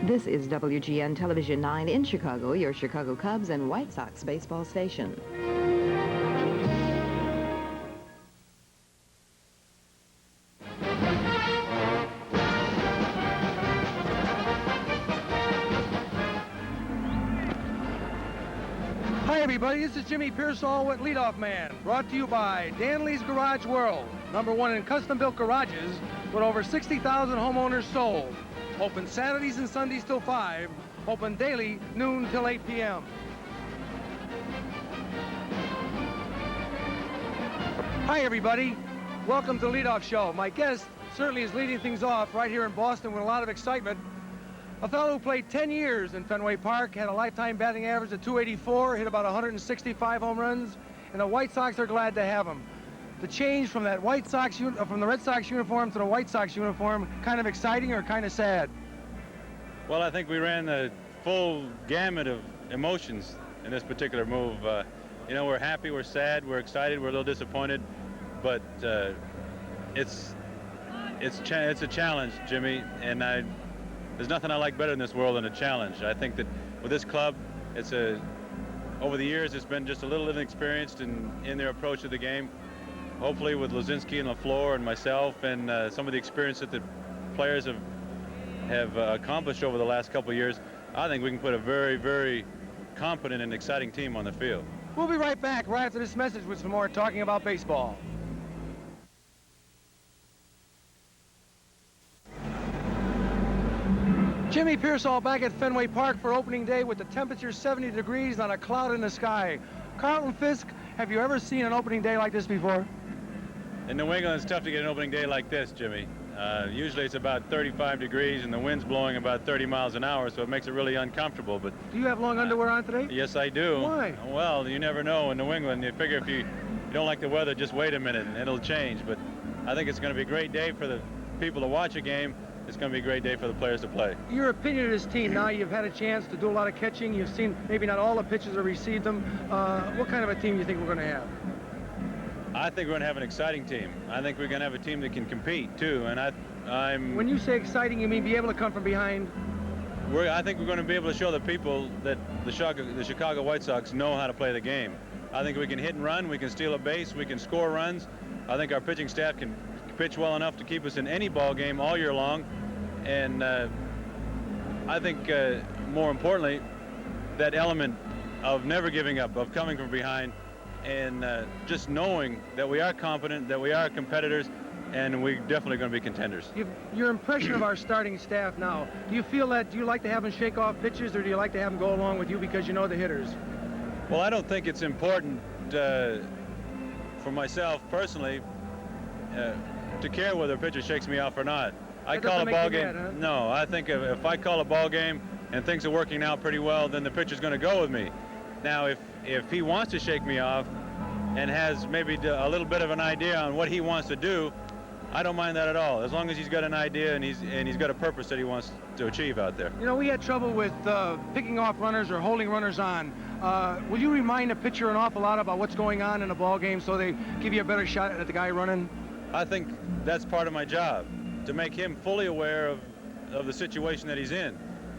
This is WGN Television 9 in Chicago, your Chicago Cubs and White Sox baseball station. Hi everybody, this is Jimmy Pearsall with Leadoff Man, brought to you by Danley's Garage World, #1 in custom-built garages with over 60,000 homeowners sold. Open Saturdays and Sundays till 5, open daily noon till 8 p.m. Hi everybody, welcome to the Leadoff Show. My guest certainly is leading things off right here in Boston with a lot of excitement. A fellow who played 10 years in Fenway Park, had a lifetime batting average of .284, hit about 165 home runs, and the White Sox are glad to have him. The change from that from the Red Sox uniform to the White Sox uniform, kind of exciting or kind of sad? Well, I think we ran the full gamut of emotions in this particular move. You know, we're happy, we're sad, we're excited, we're a little disappointed, but it's a challenge, Jimmy, and there's nothing I like better in this world than a challenge. I think that with this club, over the years, it's been just a little inexperienced in their approach to the game. Hopefully with Luzinski and LaFleur and myself and some of the experience that the players have accomplished over the last couple of years, I think we can put a very, very competent and exciting team on the field. We'll be right back right after this message with some more talking about baseball. Jimmy Pearsall back at Fenway Park for opening day with the temperature 70 degrees, not a cloud in the sky. Carlton, Fisk, have you ever seen an opening day like this before? In New England, it's tough to get an opening day like this, Jimmy. Usually it's about 35 degrees and the wind's blowing about 30 miles an hour, so it makes it really uncomfortable. But do you have long underwear on today? Yes, I do. Why? Well, you never know in New England. You figure if you don't like the weather, just wait a minute and it'll change. But I think it's going to be a great day for the people to watch a game. It's going to be a great day for the players to play. Your opinion of this team, now you've had a chance to do a lot of catching, you've seen maybe not all the pitches or received them. What kind of a team do you think we're going to have? I think we're going to have an exciting team. I think we're going to have a team that can compete, too. And I'm... When you say exciting, you mean be able to come from behind? I think we're going to be able to show the people that the Chicago White Sox know how to play the game. I think we can hit and run, we can steal a base, we can score runs. I think our pitching staff can pitch well enough to keep us in any ball game all year long. And I think, more importantly, that element of never giving up, of coming from behind, and just knowing that we are competent, that we are competitors, and we're definitely going to be contenders. Your impression of our starting staff now, do you like to have them shake off pitches, or do you like to have them go along with you because you know the hitters? Well, I don't think it's important for myself personally to care whether a pitcher shakes me off or not. I call a ball game. Huh? No, I think if I call a ball game and things are working out pretty well, then the pitcher's going to go with me. Now, if he wants to shake me off and has maybe a little bit of an idea on what he wants to do, I don't mind that at all, as long as he's got an idea and he's got a purpose that he wants to achieve out there. You know, we had trouble with picking off runners or holding runners on. Will you remind a pitcher an awful lot about what's going on in a ball game so they give you a better shot at the guy running? I think that's part of my job, to make him fully aware of the situation that he's in.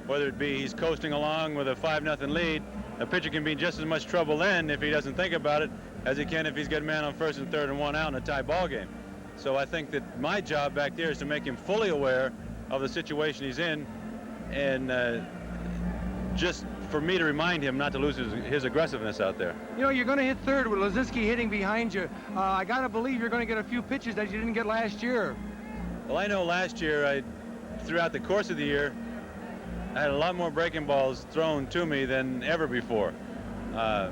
Whether it be he's coasting along with a 5-0 lead, a pitcher can be in just as much trouble then if he doesn't think about it as he can if he's got a man on first and third and one out in a tie ball game. So I think that my job back there is to make him fully aware of the situation he's in, and just for me to remind him not to lose his aggressiveness out there. You know, you're going to hit third with Luzinski hitting behind you. I got to believe you're going to get a few pitches that you didn't get last year. Well, I know last year, throughout the course of the year, I had a lot more breaking balls thrown to me than ever before. I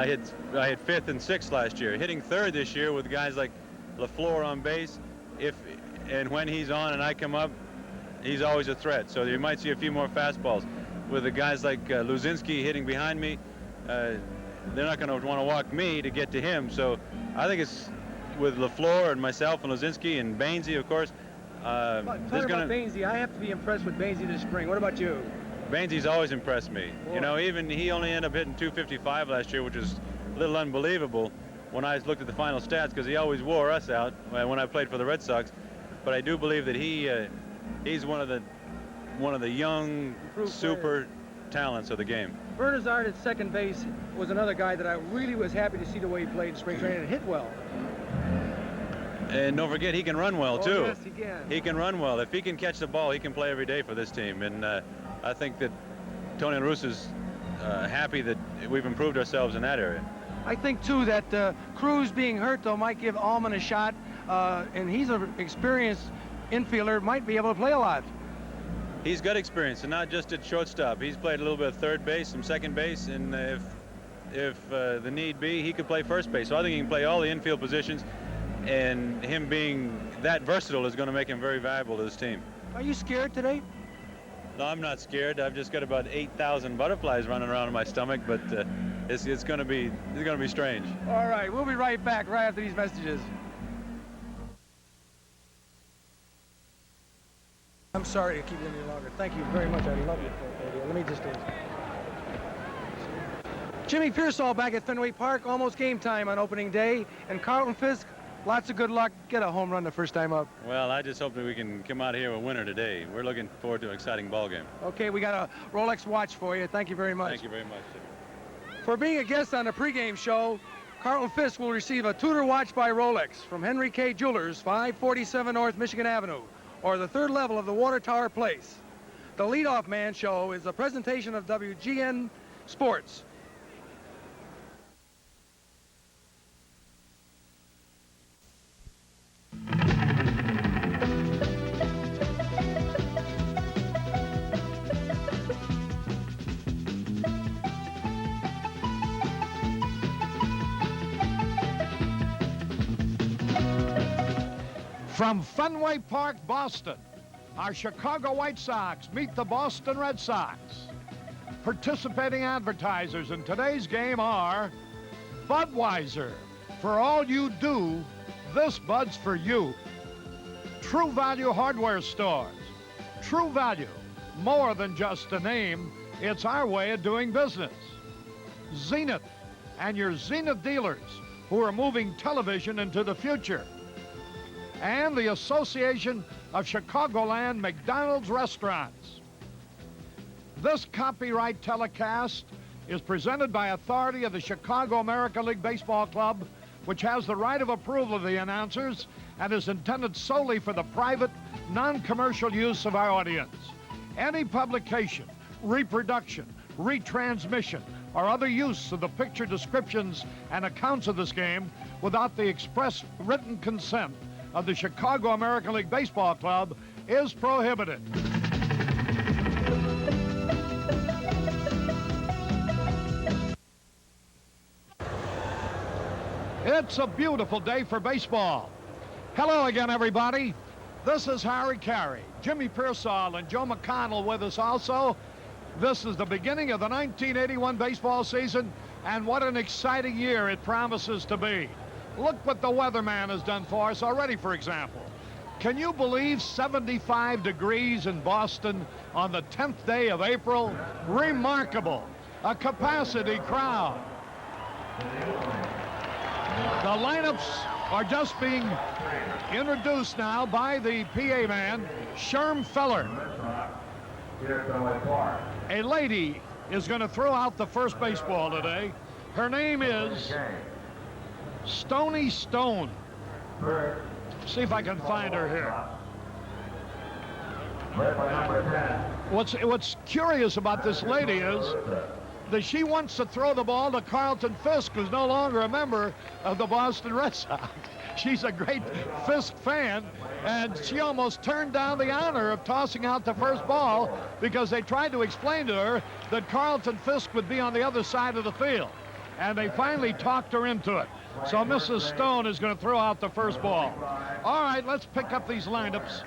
hit fifth and sixth last year. Hitting third this year with guys like LaFleur on base, and when he's on and I come up, he's always a threat. So you might see a few more fastballs. With the guys like Luzinski hitting behind me, they're not going to want to walk me to get to him. So I think it's with LaFleur and myself and Luzinski and Bainsey, of course. Talking about Bainsey, I have to be impressed with Bainsey this spring. What about you? Bainsey's always impressed me. Boy. You know, even he only ended up hitting .255 last year, which is a little unbelievable when I looked at the final stats, because he always wore us out when I played for the Red Sox. But I do believe that he he's one of the young Improved super talents of the game. Bernazard at second base was another guy that I really was happy to see the way he played in spring training and hit well. And don't forget, he can run well too. Yes, he can. He can run well. If he can catch the ball, he can play every day for this team. And I think that Tony La Russa's happy that we've improved ourselves in that area. I think too that Cruz being hurt though might give Allman a shot, and he's an experienced infielder, might be able to play a lot. He's got experience, and not just at shortstop. He's played a little bit of third base, some second base, and if the need be, he could play first base. So I think he can play all the infield positions, and him being that versatile is going to make him very valuable to this team. Are you scared today? No, I'm not scared. I've just got about 8,000 butterflies running around in my stomach, but it's going to be strange. All right, we'll be right back right after these messages. I'm sorry to keep you any longer. Thank you very much. I love you. Let me just Jimmy Pearsall back at Fenway Park. Almost game time on opening day. And Carlton Fisk, lots of good luck. Get a home run the first time up. Well, I just hope that we can come out here a winner today. We're looking forward to an exciting ball game. Okay, we got a Rolex watch for you. Thank you very much. Thank you very much, Jimmy. For being a guest on the pregame show, Carlton Fisk will receive a Tudor watch by Rolex from Henry K. Jewelers, 547 North Michigan Avenue, or the third level of the Water Tower Place. The leadoff man show is a presentation of WGN Sports. From Fenway Park, Boston, our Chicago White Sox meet the Boston Red Sox. Participating advertisers in today's game are Budweiser. For all you do, this Bud's for you. True Value Hardware Stores. True Value, more than just a name, it's our way of doing business. Zenith and your Zenith dealers who are moving television into the future. And the Association of Chicagoland McDonald's Restaurants. This copyright telecast is presented by authority of the Chicago American League Baseball Club, which has the right of approval of the announcers and is intended solely for the private, non-commercial use of our audience. Any publication, reproduction, retransmission, or other use of the picture descriptions and accounts of this game without the express written consent of the Chicago American League Baseball Club is prohibited. It's a beautiful day for baseball. Hello again, everybody. This is Harry Caray, Jimmy Pearsall, and Joe McConnell with us also. This is the beginning of the 1981 baseball season, and what an exciting year it promises to be. Look what the weatherman has done for us already, for example. Can you believe 75 degrees in Boston on the 10th day of April? Remarkable. A capacity crowd. The lineups are just being introduced now by the PA man, Sherm Feller. A lady is going to throw out the first baseball today. Her name is Stony Stone. See if I can find her here. What's curious about this lady is that she wants to throw the ball to Carlton Fisk, who's no longer a member of the Boston Red Sox. She's a great Fisk fan, and she almost turned down the honor of tossing out the first ball because they tried to explain to her that Carlton Fisk would be on the other side of the field. And they finally talked her into it. So Mrs. Stone is going to throw out the first ball. All right, let's pick up these lineups.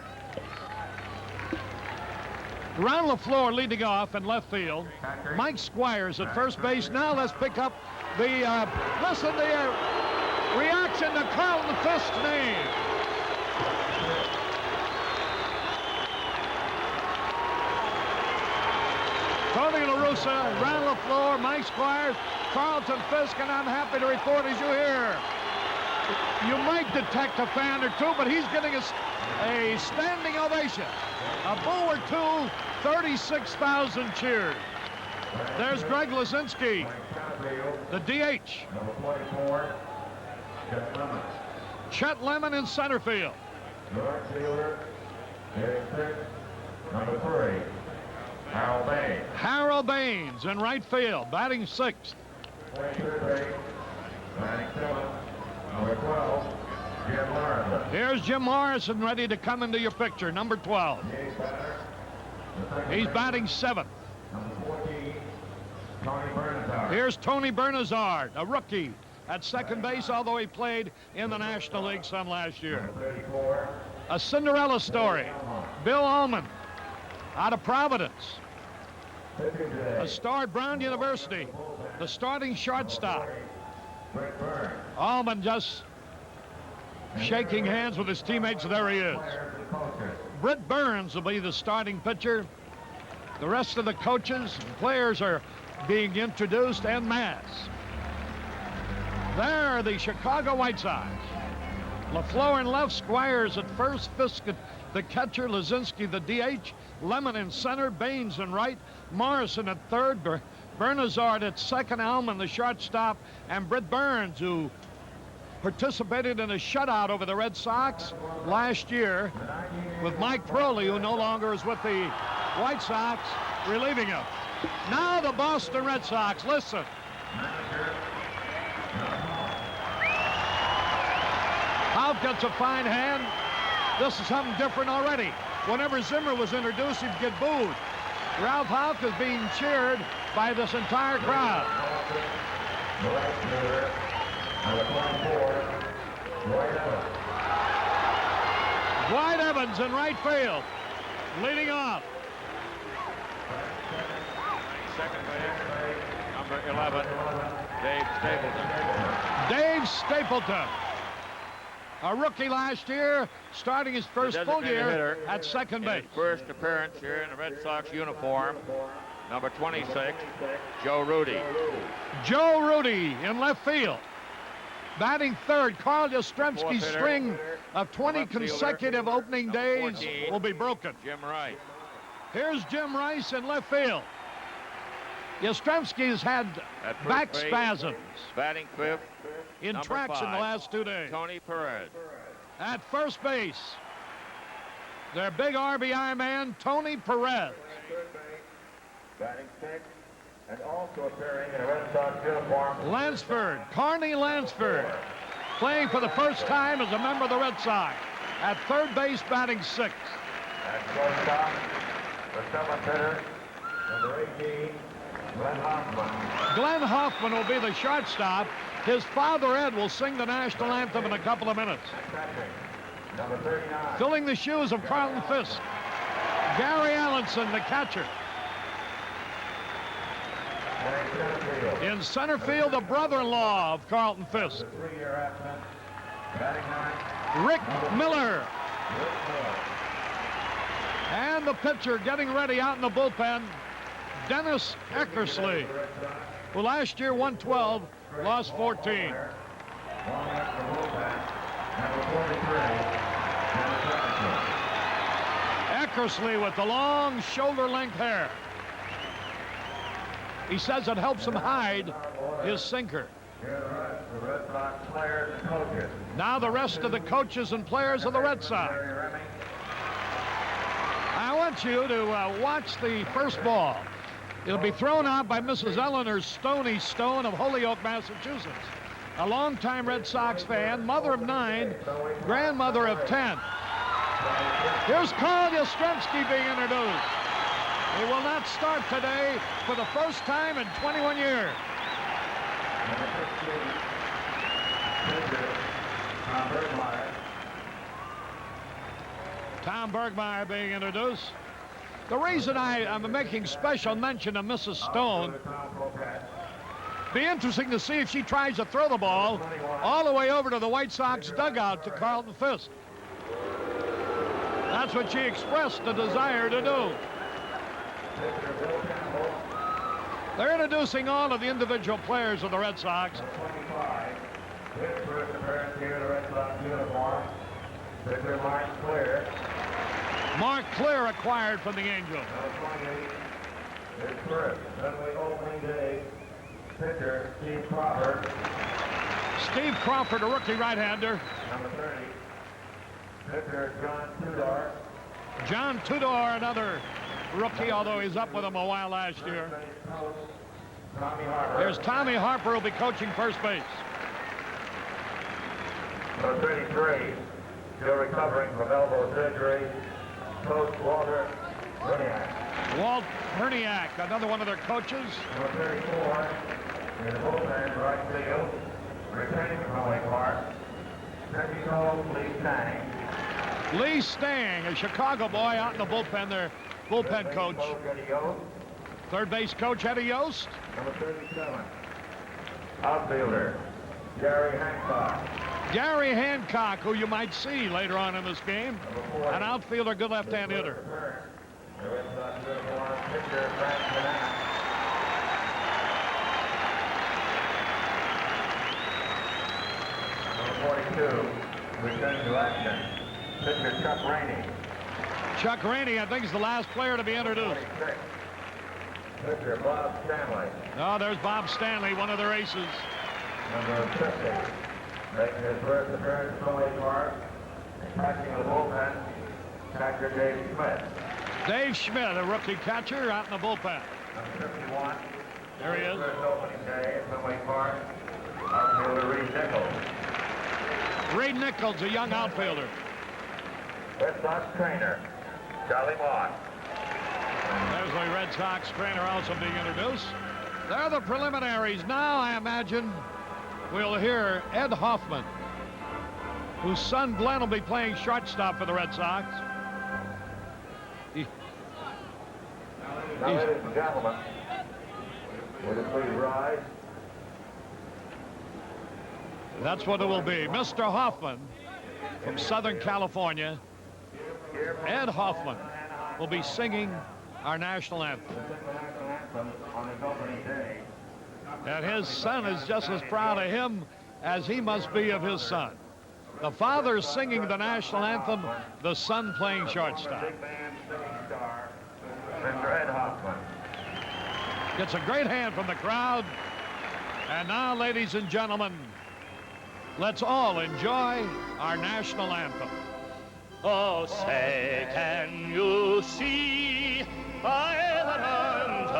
Ron LaFleur leading off in left field. Mike Squires at first base. Now let's pick up the, listen to the reaction to Carlton Fisk's name. Tony La Russa, Ron LaFleur, Mike Squires, Carlton Fisk, and I'm happy to report, as you hear, You might detect a fan or two, but he's getting a standing ovation. A boo or two, 36,000 cheers. There's Greg Lazinski, the DH. Chet Lemon in center field. Number 3, Harold Baines. Harold Baines in right field, batting sixth. Batting 7th, number 12, Jim Morrison. Here's Jim Morrison ready to come into your picture, number 12. He's batting seventh. Number 14, Tony Bernazard. Here's Tony Bernazard, a rookie at second base, although he played in the National League some last year. 34, A Cinderella story. Bill Ullman out of Providence. A star at Brown University, the starting shortstop. Britt Burns. Ullman just shaking hands with his teammates. There he is. Players and coaches. Britt Burns will be the starting pitcher. The rest of the coaches and players are being introduced en masse. There are the Chicago White Sox. LaFleur in left, Squires at first, Fisk at the catcher, Lazinski the DH, Lemon in center, Baines in right, Morrison at third, Bernazard at second, Ullman the shortstop, and Britt Burns, who participated in a shutout over the Red Sox last year with Mike Proley, who no longer is with the White Sox, relieving him. Now the Boston Red Sox, listen. Houck gets a fine hand. This is something different already. Whenever Zimmer was introduced, he'd get booed. Ralph Houck is being cheered by this entire crowd. Dwight Evans in right field, leading off. Second base, number 11, Dave Stapleton. Dave Stapleton, a rookie last year, starting his first full year at second base. His first appearance here in the Red Sox uniform, number 26, Joe Rudy. Joe Rudy in left field. Batting third, Carl Yastrzemski's string of 20 consecutive opening days will be broken. Jim Rice. Here's Jim Rice in left field. Yastrzemski's had back spasms Batting fifth, in number tracks in the 5, last 2 days. Tony Perez. At first base, their big RBI man, Tony Perez. Batting 6th, and also appearing in a Red Sox uniform. Lansford, Carney Lansford, playing for the first time as a member of the Red Sox. At third base, batting sixth. At shortstop, the 7th hitter, number 18, Glenn Hoffman. Glenn Hoffman will be the shortstop. His father, Ed, will sing the national anthem in a couple of minutes. Number 39. Filling the shoes of Carlton Fisk. Gary Allenson, the catcher. In center field, the brother-in-law of Carlton Fisk, 3-year absence. Batting 9. Rick Miller. And the pitcher getting ready out in the bullpen, Dennis Eckersley, who last year won 12, lost 14. Eckersley with the long shoulder-length hair. He says it helps him hide his sinker. Now the rest of the coaches and players of the Red Sox. I want you to watch the first ball. It'll be thrown out by Mrs. Eleanor Stoney Stone of Holyoke, Massachusetts, a longtime Red Sox fan, mother of 9, grandmother of 10. Here's Carl Yastrzemski being introduced. He will not start today for the first time in 21 years. Tom Bergmeyer being introduced. The reason I'm making special mention of Mrs. Stone, be interesting to see if she tries to throw the ball all the way over to the White Sox dugout to Carlton Fisk. That's what she expressed the desire to do. They're introducing all of the individual players of the Red Sox. here in the Red Sox uniform, pitcher Mark Clear. Mark Clear acquired from the Angels. Number 28 is first. Fenway opening day pitcher Steve Crawford. Steve Crawford, a rookie right-hander. Number 30, pitcher John Tudor. John Tudor, another rookie, although he's up with him a while last year. Tommy Harper. Here's Tommy Harper, who'll be coaching first base. Number 33, still recovering from elbow surgery, Coach Walter Herniak. Walt Herniak, another one of their coaches. Number 34, in the bullpen, right field, returning from Fenway Park, Chicago Lee Stang. Lee Stang, a Chicago boy out in the bullpen, their bullpen coach. Third base coach Eddie Yost. Number 37, outfielder, Gary Hancock. Gary Hancock, who you might see later on in this game. An outfielder, good left-hand hitter. The Red Sox uniform, pitcher Frank Canana. Number 42, returning to action, pitcher Chuck Rainey. Chuck Rainey, I think, is the last player to be introduced. 46, pitcher Bob Stanley. Oh, there's Bob Stanley, one of their aces. Number 50, making his first appearance in Fenway Park, and catching the bullpen, catcher Dave Schmidt. Dave Schmidt, a rookie catcher out in the bullpen. Number 51, There he is. first opening day at Fenway Park, outfielder Reed Nichols. Reed Nichols, a young outfielder. Red Sox trainer, Charlie Moss. There's the Red Sox trainer also being introduced. They're the preliminaries. Now, I imagine, we'll hear Ed Hoffman, whose son Glenn will be playing shortstop for the Red Sox. Now, ladies and gentlemen, will you please rise? That's what it will be. Mr. Hoffman from Southern California, Ed Hoffman, will be singing our national anthem. On his opening day. And his son is just as proud of him as he must be of his son. The father singing the national anthem, the son playing shortstop. Big band singing star, Mr. Ed Hoffman. Gets a great hand from the crowd. And now, ladies and gentlemen, let's all enjoy our national anthem. Oh, say, can you see by the dawn's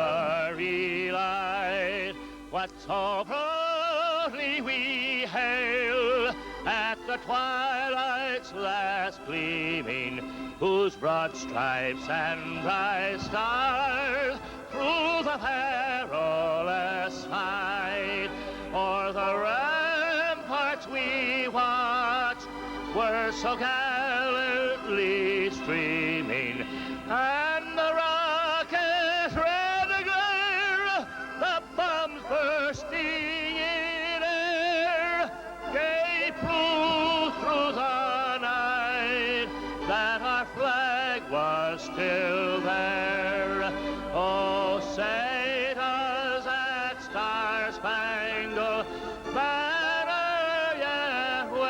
early light what so proudly we hail at the twilight's last gleaming, whose broad stripes and bright stars through the perilous fight o'er the ramparts we watched were so gallantly streaming, and the rocket's red glare, the bombs bursting in air, gave proof through the night that our flag was still there. Oh, say does that star-spangled banner yet wave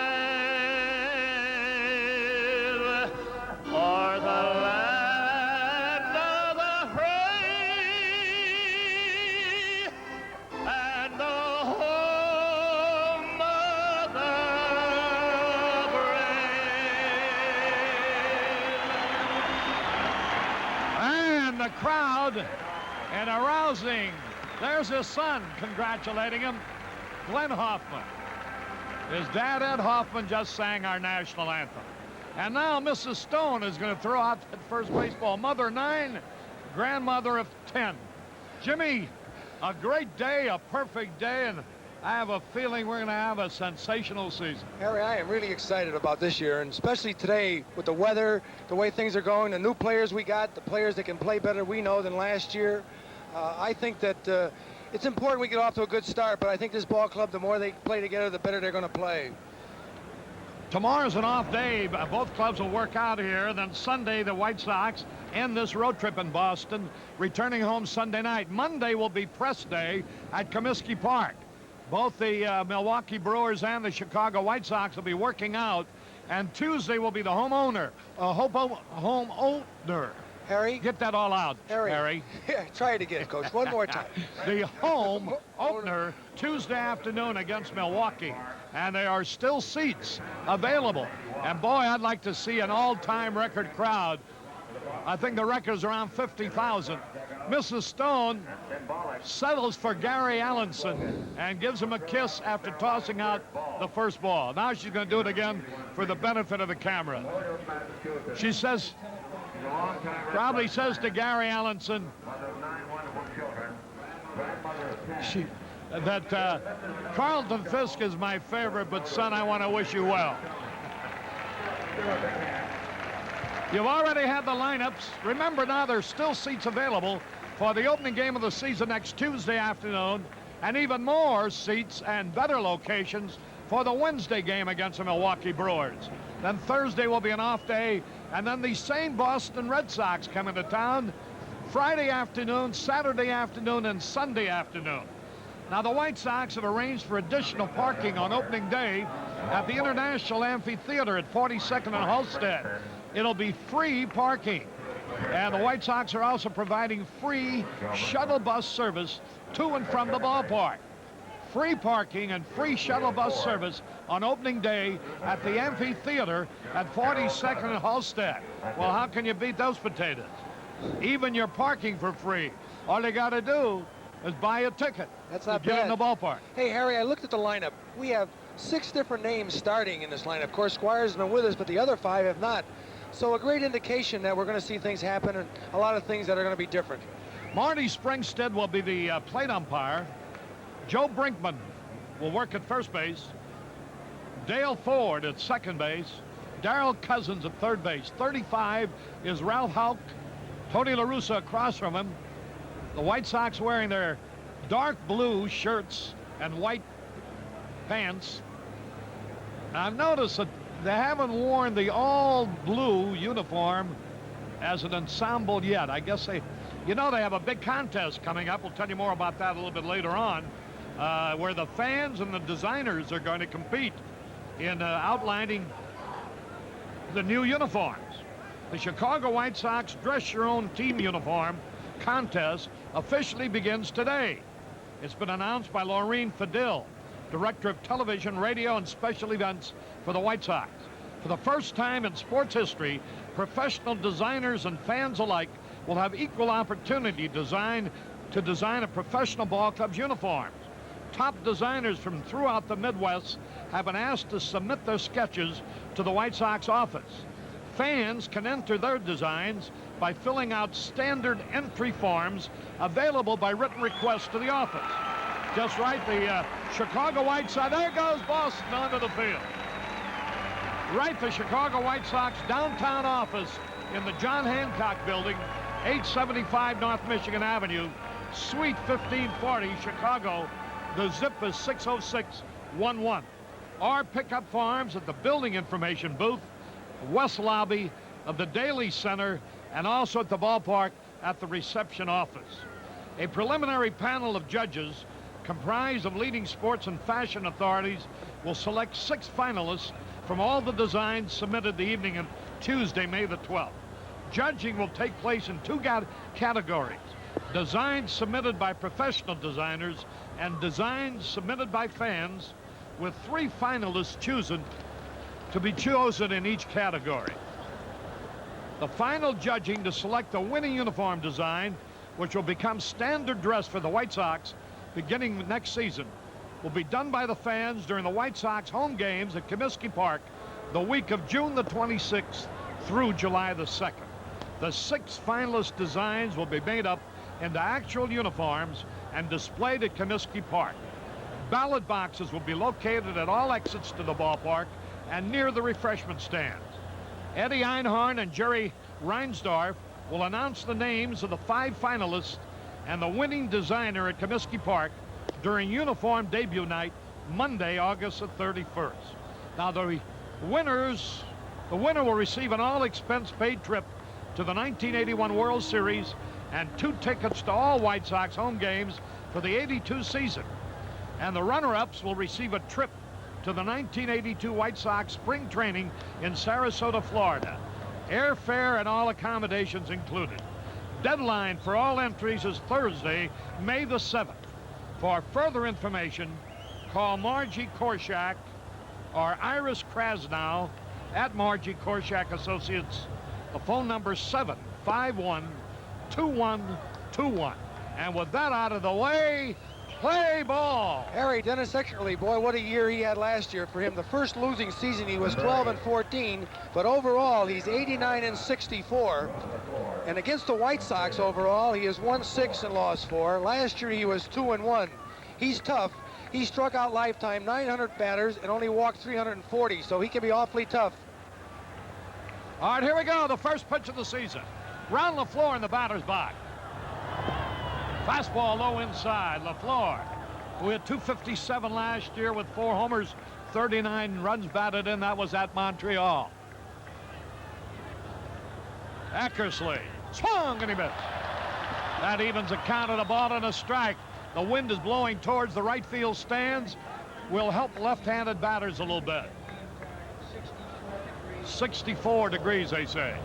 o'er the land of the free and the home of the brave. And the crowd, and arousing. There's his son congratulating him, Glenn Hoffman. His dad, Ed Hoffman, just sang our national anthem. And now Mrs. Stone is going to throw out that first baseball. Mother 9, grandmother of 10. Jimmy, a great day, a perfect day, and I have a feeling we're going to have a sensational season. Harry, I am really excited about this year, and especially today with the weather, the way things are going, the new players we got, the players that can play better we know than last year. I think that it's important we get off to a good start, but I think this ball club, the more they play together, the better they're going to play. Tomorrow's an off day. Both clubs will work out here. Then Sunday, the White Sox end this road trip in Boston, returning home Sunday night. Monday will be press day at Comiskey Park. Both the Milwaukee Brewers and the Chicago White Sox will be working out, and Tuesday will be the home opener. Harry? Get that all out, Harry. Yeah, try it again, Coach. One more time. The home opener Tuesday afternoon against Milwaukee, and there are still seats available. And boy, I'd like to see an all-time record crowd. I think the record's around 50,000. Mrs. Stone settles for Gary Allenson and gives him a kiss after tossing out the first ball. Now she's going to do it again for the benefit of the camera. She says, probably says to Gary Allenson that Carlton Fisk is my favorite, but son, I want to wish you well. You've already had the lineups. Remember now, there's still seats available for the opening game of the season next Tuesday afternoon, and even more seats and better locations for the Wednesday game against the Milwaukee Brewers. Then Thursday will be an off day, and then the same Boston Red Sox come into town Friday afternoon, Saturday afternoon, and Sunday afternoon. Now, the White Sox have arranged for additional parking on opening day at the International Amphitheater at 42nd and Halsted. It'll be free parking. And the White Sox are also providing free shuttle bus service to and from the ballpark. Free parking and free shuttle bus service on opening day at the amphitheater at 42nd and Halsted. Well, how can you beat those potatoes? Even your parking for free. All you got to do is buy a ticket. That's not to get bad. in the ballpark. Hey, Harry, I looked at the lineup. We have 6 different names starting in this lineup. Of course, Squire's has been with us, but the other 5 have not. So a great indication that we're going to see things happen and a lot of things that are going to be different. Marty Springstead will be the plate umpire. Joe Brinkman will work at first base. Dale Ford at second base. Darrell Cousins at third base. 35 is Ralph Houck. Tony La Russa across from him. The White Sox wearing their dark blue shirts and white pants. I've noticed that they haven't worn the all blue uniform as an ensemble yet. I guess they have a big contest coming up. We'll tell you more about that a little bit later on, where the fans and the designers are going to compete in outlining the new uniforms. The Chicago White Sox Dress Your Own Team Uniform contest officially begins today. It's been announced by Laureen Fadil, Director of Television, Radio, and Special Events for the White Sox. For the first time in sports history, professional designers and fans alike will have equal opportunity to design a professional ball club's uniforms. Top designers from throughout the Midwest have been asked to submit their sketches to the White Sox office. Fans can enter their designs by filling out standard entry forms available by written request to the office. Just right, the Chicago White Sox, there goes Boston onto the field. Right, the Chicago White Sox downtown office in the John Hancock Building, 875 North Michigan Avenue, Suite 1540, Chicago. The zip is 60611. Or pick up forms at the building information booth, west lobby of the Daily Center, and also at the ballpark at the reception office. A preliminary panel of judges comprised of leading sports and fashion authorities will select 6 finalists from all the designs submitted the evening of Tuesday, May the 12th. Judging will take place in 2 categories: designs submitted by professional designers and designs submitted by fans, with 3 finalists to be chosen in each category. The final judging to select the winning uniform design, which will become standard dress for the White Sox beginning next season, will be done by the fans during the White Sox home games at Comiskey Park the week of June the 26th through July the 2nd. The 6 finalist designs will be made up into actual uniforms and displayed at Comiskey Park. Ballot boxes will be located at all exits to the ballpark and near the refreshment stands. Eddie Einhorn and Jerry Reinsdorf will announce the names of the 5 finalists and the winning designer at Comiskey Park during uniform debut night, Monday, August the 31st. Now, the winner will receive an all-expense-paid trip to the 1981 World Series and 2 tickets to all White Sox home games for the '82 season. And the runner-ups will receive a trip to the 1982 White Sox spring training in Sarasota, Florida. Airfare and all accommodations included. Deadline for all entries is Thursday, May the 7th. For further information, call Margie Korshak or Iris Krasnow at Margie Korshak Associates. The phone number is 751-2121. And with that out of the way, play ball. Harry, Dennis Eckersley, boy, what a year he had last year for him. The first losing season, he was 12-14, but overall, he's 89-64. And against the White Sox overall, he has won 6 and lost 4. Last year, he was 2-1. He's tough. He struck out lifetime 900 batters and only walked 340, so he can be awfully tough. All right, here we go. The first pitch of the season. Round LaFleur in the batter's box. Fastball low inside. LaFleur, who had 257 last year with 4 homers, 39 runs batted in. That was at Montreal. Eckersley swung and he missed. That evens the count of the ball and a strike. The wind is blowing towards the right field stands. Will help left-handed batters a little bit. 64 degrees, they say.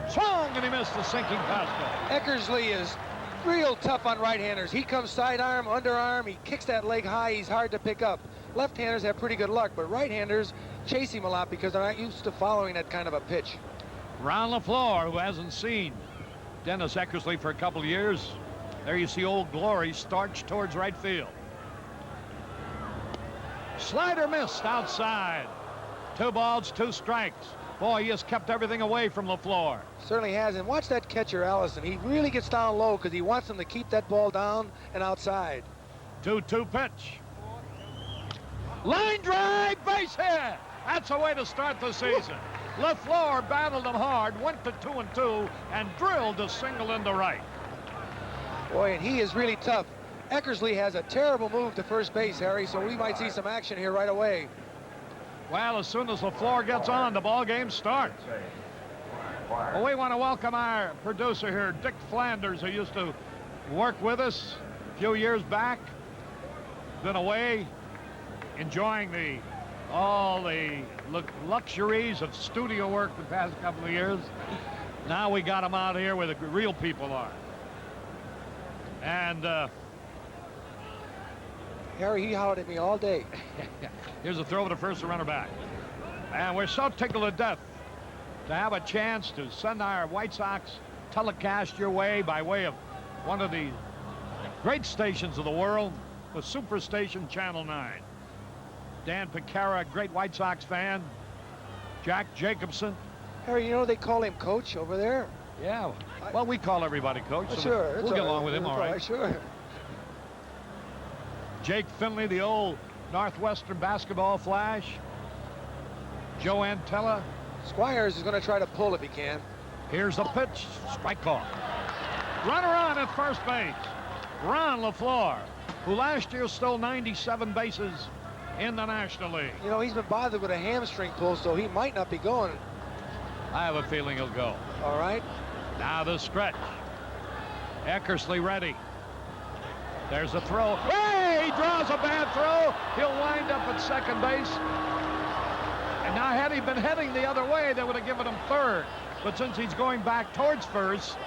Swung and he missed the sinking fastball. Eckersley is real tough on right-handers. He comes sidearm, underarm. He kicks that leg high. He's hard to pick up. Left-handers have pretty good luck, but right-handers chase him a lot because they're not used to following that kind of a pitch. Ron LaFleur, who hasn't seen Dennis Eckersley for a couple of years. There you see Old Glory starch towards right field. Slider missed outside. 2 balls, 2 strikes. Boy, he has kept everything away from LaFleur. Certainly has. And watch that catcher, Allison. He really gets down low because he wants him to keep that ball down and outside. 2-2 pitch. Line drive, base hit. That's a way to start the season. LaFleur battled him hard, went to 2-2, and drilled a single into right. Boy, and he is really tough. Eckersley has a terrible move to first base, Harry, so we might see some action here right away. Well, as soon as LaFleur gets on, the ball game starts. Well, we want to welcome our producer here, Dick Flanders, who used to work with us a few years back. Been away, enjoying all the luxuries of studio work the past couple of years. Now we got him out here where the real people are. And Harry, he hollered at me all day. Here's a throw to first, the runner back. And we're so tickled to death to have a chance to send our White Sox telecast your way by way of one of the great stations of the world, the Superstation Channel 9. Dan Picara, great White Sox fan. Jack Jacobson. Harry, you know they call him Coach over there? Yeah, well, we call everybody Coach. So sure. We'll get along with him, all right. Sure. Jake Finley, the old Northwestern basketball flash. Joe Antella. Squires is going to try to pull if he can. Here's the pitch. Strike call. Runner on at first base. Ron LaFleur, who last year stole 97 bases in the National League. You know, he's been bothered with a hamstring pull, so he might not be going. I have a feeling he'll go. All right. Now the stretch. Eckersley ready. There's a throw. Hey, he draws a bad throw. He'll wind up at second base. And now had he been heading the other way, they would have given him third. But since he's going back towards first,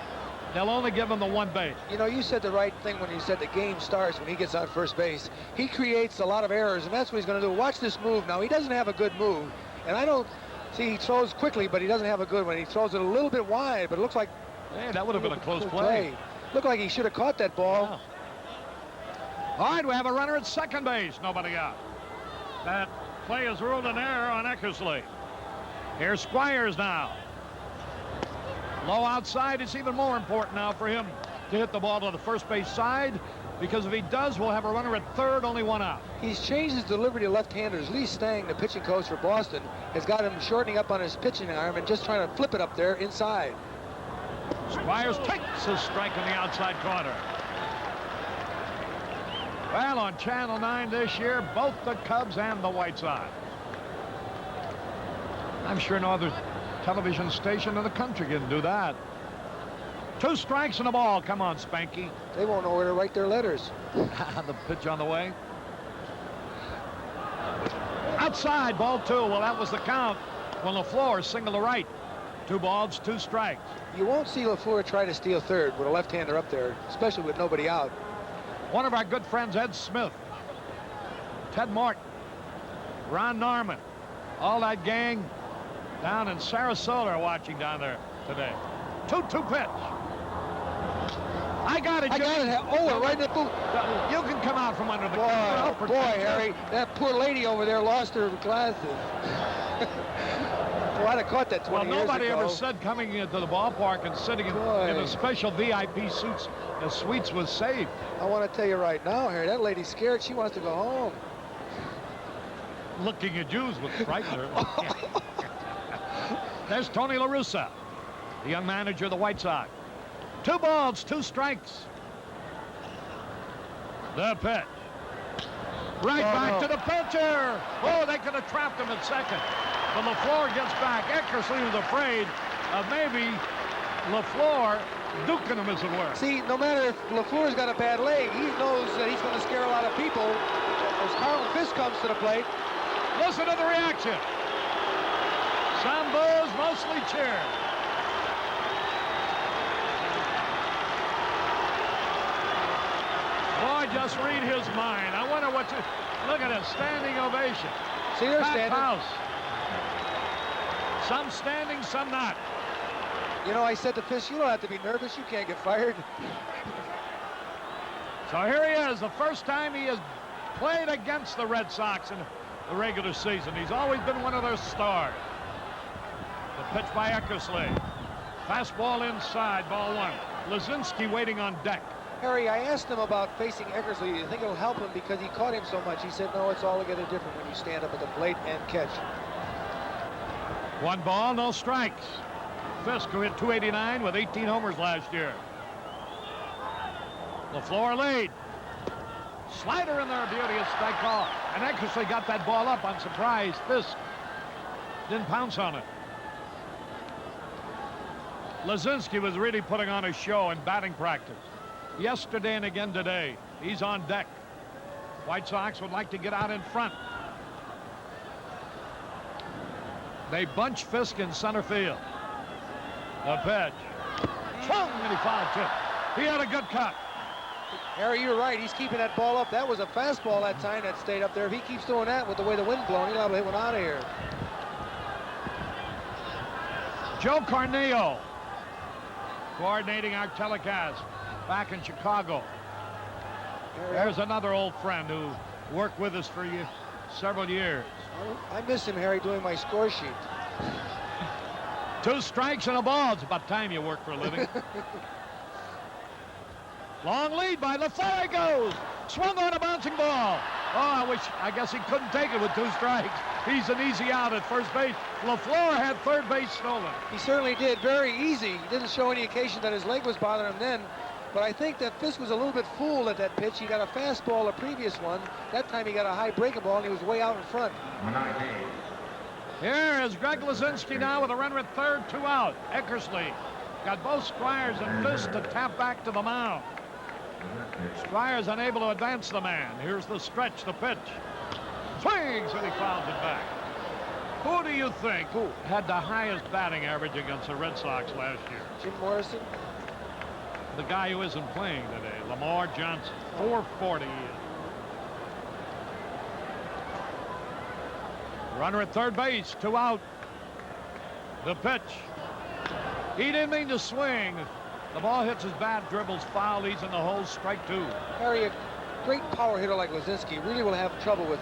they'll only give him the 1 base. You know, you said the right thing when you said the game starts when he gets on first base. He creates a lot of errors, and that's what he's going to do. Watch this move now. He doesn't have a good move. And I don't see he throws quickly, but he doesn't have a good one. He throws it a little bit wide, but it looks like... Hey, that would have been a close play. Looked like he should have caught that ball. Yeah. All right, we have a runner at second base. Nobody out. That play is ruled an error on Eckersley. Here's Squires now. Low outside. It's even more important now for him to hit the ball to the first base side, because if he does, we'll have a runner at third, only 1 out. He's changed his delivery to left-handers. Lee Stang, the pitching coach for Boston, has got him shortening up on his pitching arm and just trying to flip it up there inside. Squires takes a strike in the outside corner. Well, on Channel 9 this year, both the Cubs and the White Sox. I'm sure no other television station in the country can do that. 2 strikes and a ball. Come on, Spanky. They won't know where to write their letters. The pitch on the way. Outside, ball 2. Well, that was the count when LaFleur singled to right. 2 balls, 2 strikes. You won't see LaFleur try to steal third with a left-hander up there, especially with nobody out. One of our good friends, Ed Smith, Ted Martin, Ron Norman, all that gang down in Sarasota are watching down there today. 2-2 pitch. I got it, Jimmy. I got it. Oh, right in the boot. You can come out from under the Boy, Harry, that poor lady over there lost her glasses. Boy, I'd have caught that 20 years ago. Well, nobody ever said coming into the ballpark and sitting in the special VIP suites was safe. I want to tell you right now, Harry, that lady's scared. She wants to go home. Looking at Jews would frighten her. There's Tony La Russa, the young manager of the White Sox. 2 balls, 2 strikes. The pitch. Right back to the pitcher. Oh, they could have trapped him at second. But LaFleur gets back. Eckersley was afraid of maybe LaFleur duking him, as it were. See, no matter if LaFleur's got a bad leg, he knows that he's going to scare a lot of people. As Carlton Fisk comes to the plate. Listen to the reaction. Some boos, mostly cheers. Boy, just read his mind. I wonder what you... Look at it, standing ovation. See, they're standing. House. Some standing, some not. You know, I said to Fisk, you don't have to be nervous. You can't get fired. So here he is, the first time he has played against the Red Sox in the regular season. He's always been one of their stars. The pitch by Eckersley. Fastball inside, ball 1. Lazinski waiting on deck. Harry, I asked him about facing Eckersley. Do you think it'll help him because he caught him so much? He said, no, it's altogether different when you stand up at the plate and catch. 1 ball, no strikes. Fisk, who hit .289 with 18 homers last year. LaFleur lead. Slider in there, beauty, a strike call. And Eckersley got that ball up on surprise. Fisk didn't pounce on it. Lazinski was really putting on a show in batting practice. Yesterday and again today. He's on deck. White Sox would like to get out in front. They bunch Fisk in center field. The pitch. Swung, and he fouled tip. He had a good cut. Harry, you're right. He's keeping that ball up. That was a fastball that time that stayed up there. If he keeps doing that with the way the wind's blowing, he'll have to hit one out of here. Joe Carneo coordinating our telecast back in Chicago. There's another old friend who worked with us for several years. I miss him, Harry, doing my score sheet. 2 strikes and a ball. It's about time you work for a living. Long lead by LaFleur. He goes. Swung on a bouncing ball. Oh, I guess he couldn't take it with 2 strikes. He's an easy out at first base. LaFleur had third base stolen. He certainly did. Very easy. He didn't show any occasion that his leg was bothering him then. But I think that Fisk was a little bit fooled at that pitch. He got a fastball, a previous one. That time he got a high breaking ball, and he was way out in front. Here is Greg Lazinski now with a runner at third, 2 out. Eckersley got both Squires and Fisk to tap back to the mound. Squires unable to advance the man. Here's the stretch, the pitch. Swings, and he fouls it back. Who do you think had the highest batting average against the Red Sox last year? Jim Morrison? The guy who isn't playing today, Lamar Johnson. 440 he is. Runner at third base, 2 out. The pitch. He didn't mean to swing. The ball hits his bat, dribbles foul. He's in the hole, strike 2. Harry, a great power hitter like Lazinski really will have trouble with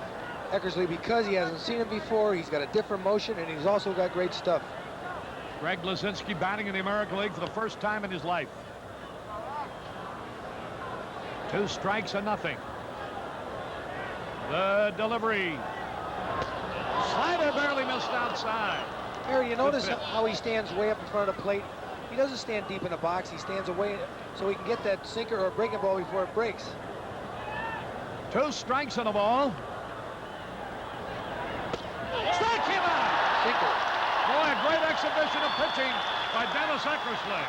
Eckersley because he hasn't seen him before. He's got a different motion, and he's also got great stuff. Greg Lazinski batting in the American League for the first time in his life. 2 strikes and nothing. The delivery. Slider barely missed outside. Harry, you notice how he stands way up in front of the plate? He doesn't stand deep in the box. He stands away so he can get that sinker or breaking ball before it breaks. 2 strikes and a ball. Strike him out! Sinker. Boy, a great exhibition of pitching by Dennis Eckersley.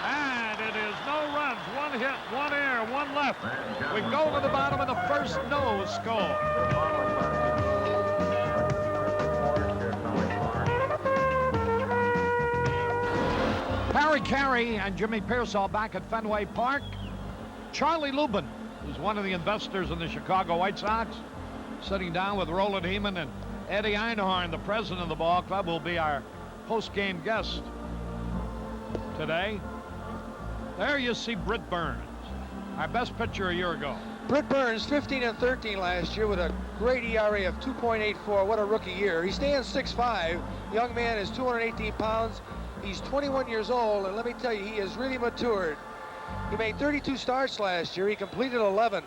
And it is no runs, 1 hit, 1 error, 1 left. We go to the bottom of the first, no score. Harry Caray and Jimmy Pearsall back at Fenway Park. Charlie Lubin, who's one of the investors in the Chicago White Sox, sitting down with Roland Heeman, and Eddie Einhorn, the president of the ball club, will be our post-game guest today. There you see Britt Burns, our best pitcher a year ago. Britt Burns, 15 and 13 last year with a great ERA of 2.84. What a rookie year. He stands 6'5". Young man is 218 pounds. He's 21 years old, and let me tell you, he has really matured. He made 32 starts last year. He completed 11.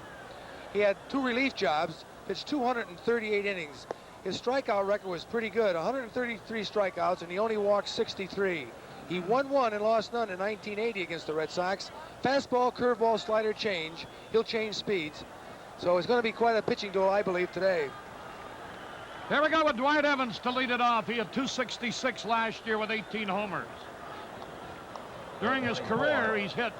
He had 2 relief jobs, pitched 238 innings. His strikeout record was pretty good, 133 strikeouts, and he only walked 63. He won 1 and lost none in 1980 against the Red Sox. Fastball, curveball, slider change. He'll change speeds. So it's going to be quite a pitching duel, I believe, today. Here we go with Dwight Evans to lead it off. He had 266 last year with 18 homers. During his career, he's hit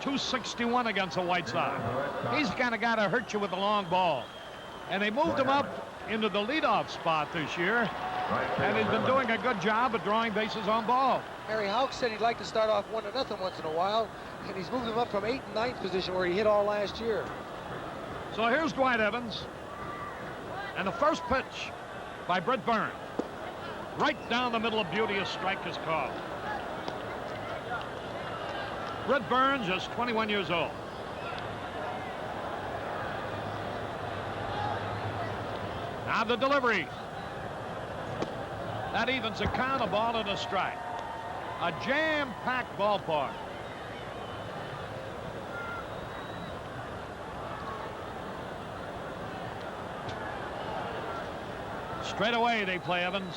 261 against the White Sox. He's the kind of guy to hurt you with a long ball. And they moved him up into the leadoff spot this year, and he's been doing a good job of drawing bases on ball. Harry Houck said he'd like to start off 1-0 once in a while, and he's moved him up from 8th and 9th position where he hit all last year. So here's Dwight Evans, and the first pitch by Britt Burns. Right down the middle of beauty, a strike is called. Britt Burns, just 21 years old. Now the delivery. That evens the count, a ball and a strike. A jam-packed ballpark. Straight away they play Evans.